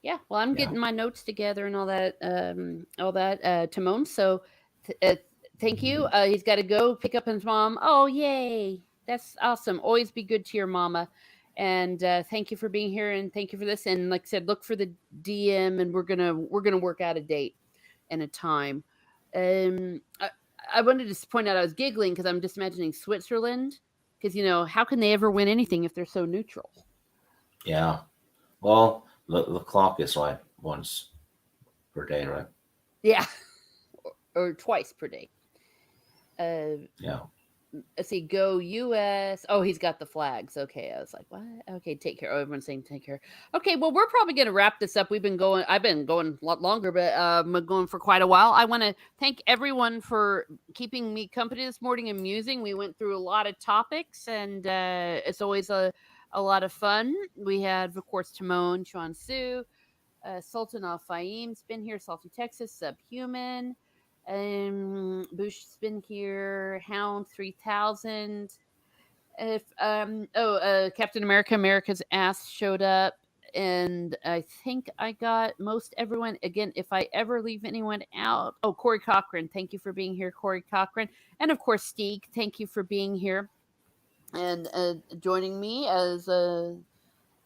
Yeah. Well, I'm Yeah, getting my notes together and all that. Timon. So, thank you. He's got to go pick up his mom. Oh, yay! That's awesome. Always be good to your mama. And thank you for being here, and thank you for this. And like I said, look for the DM, and we're gonna work out a date and a time. I wanted to just point out I was giggling because I'm just imagining Switzerland, because how can they ever win anything if they're so neutral? yeah. Well, the clock is like once per day, right? Yeah, or twice per day. Uh, Yeah, let's see, go US. Oh, he's got the flags. Okay, I was like, what? Okay, take care. Oh, everyone's saying take care. Okay, well, we're probably gonna wrap this up. I've been going a lot longer, but I'm going for quite a while. I want to thank everyone for keeping me company this morning and musing. We went through a lot of topics, and it's always a lot of fun. We had, of course, Timon, Chuan Su, Sultan Al Faim's been here, Salty Texas, Subhuman, Bush's been here, Hound 3000. If Captain America, America's ass showed up, and I think I got most everyone. Again, if I ever leave anyone out, oh, Corey Cochran, thank you for being here, Corey Cochran, and of course Steeg, thank you for being here and joining me as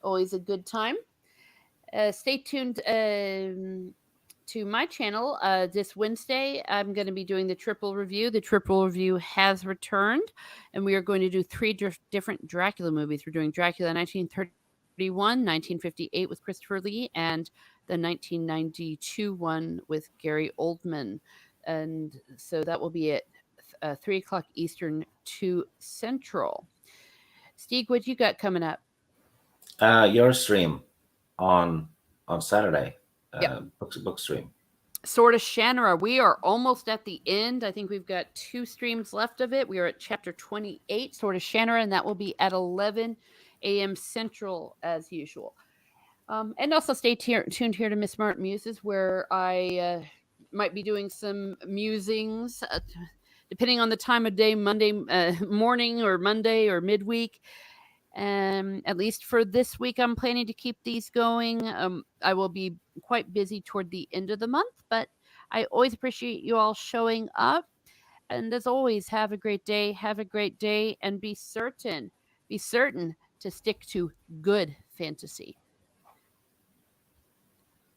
always a good time. Stay tuned to my channel this Wednesday. I'm going to be doing the triple review. The triple review has returned, and we are going to do three different Dracula movies. We're doing Dracula 1931, 1958 with Christopher Lee, and the 1992 one with Gary Oldman. And so that will be at 3 o'clock Eastern, 2 Central. Steve, what you got coming up? your stream on Saturday, Yep. book stream. Sword of Shannara. We are almost at the end. I think we've got 2 streams left of it. We are at chapter 28, Sword of Shannara, and that will be at 11 a.m. Central as usual. And also stay tuned here to Miss Smart Muses, where I might be doing some musings, depending on the time of day, Monday morning or Monday or midweek. At least for this week, I'm planning to keep these going. I will be quite busy toward the end of the month, but I always appreciate you all showing up. And as always, have a great day. Have a great day, and be certain to stick to good fantasy.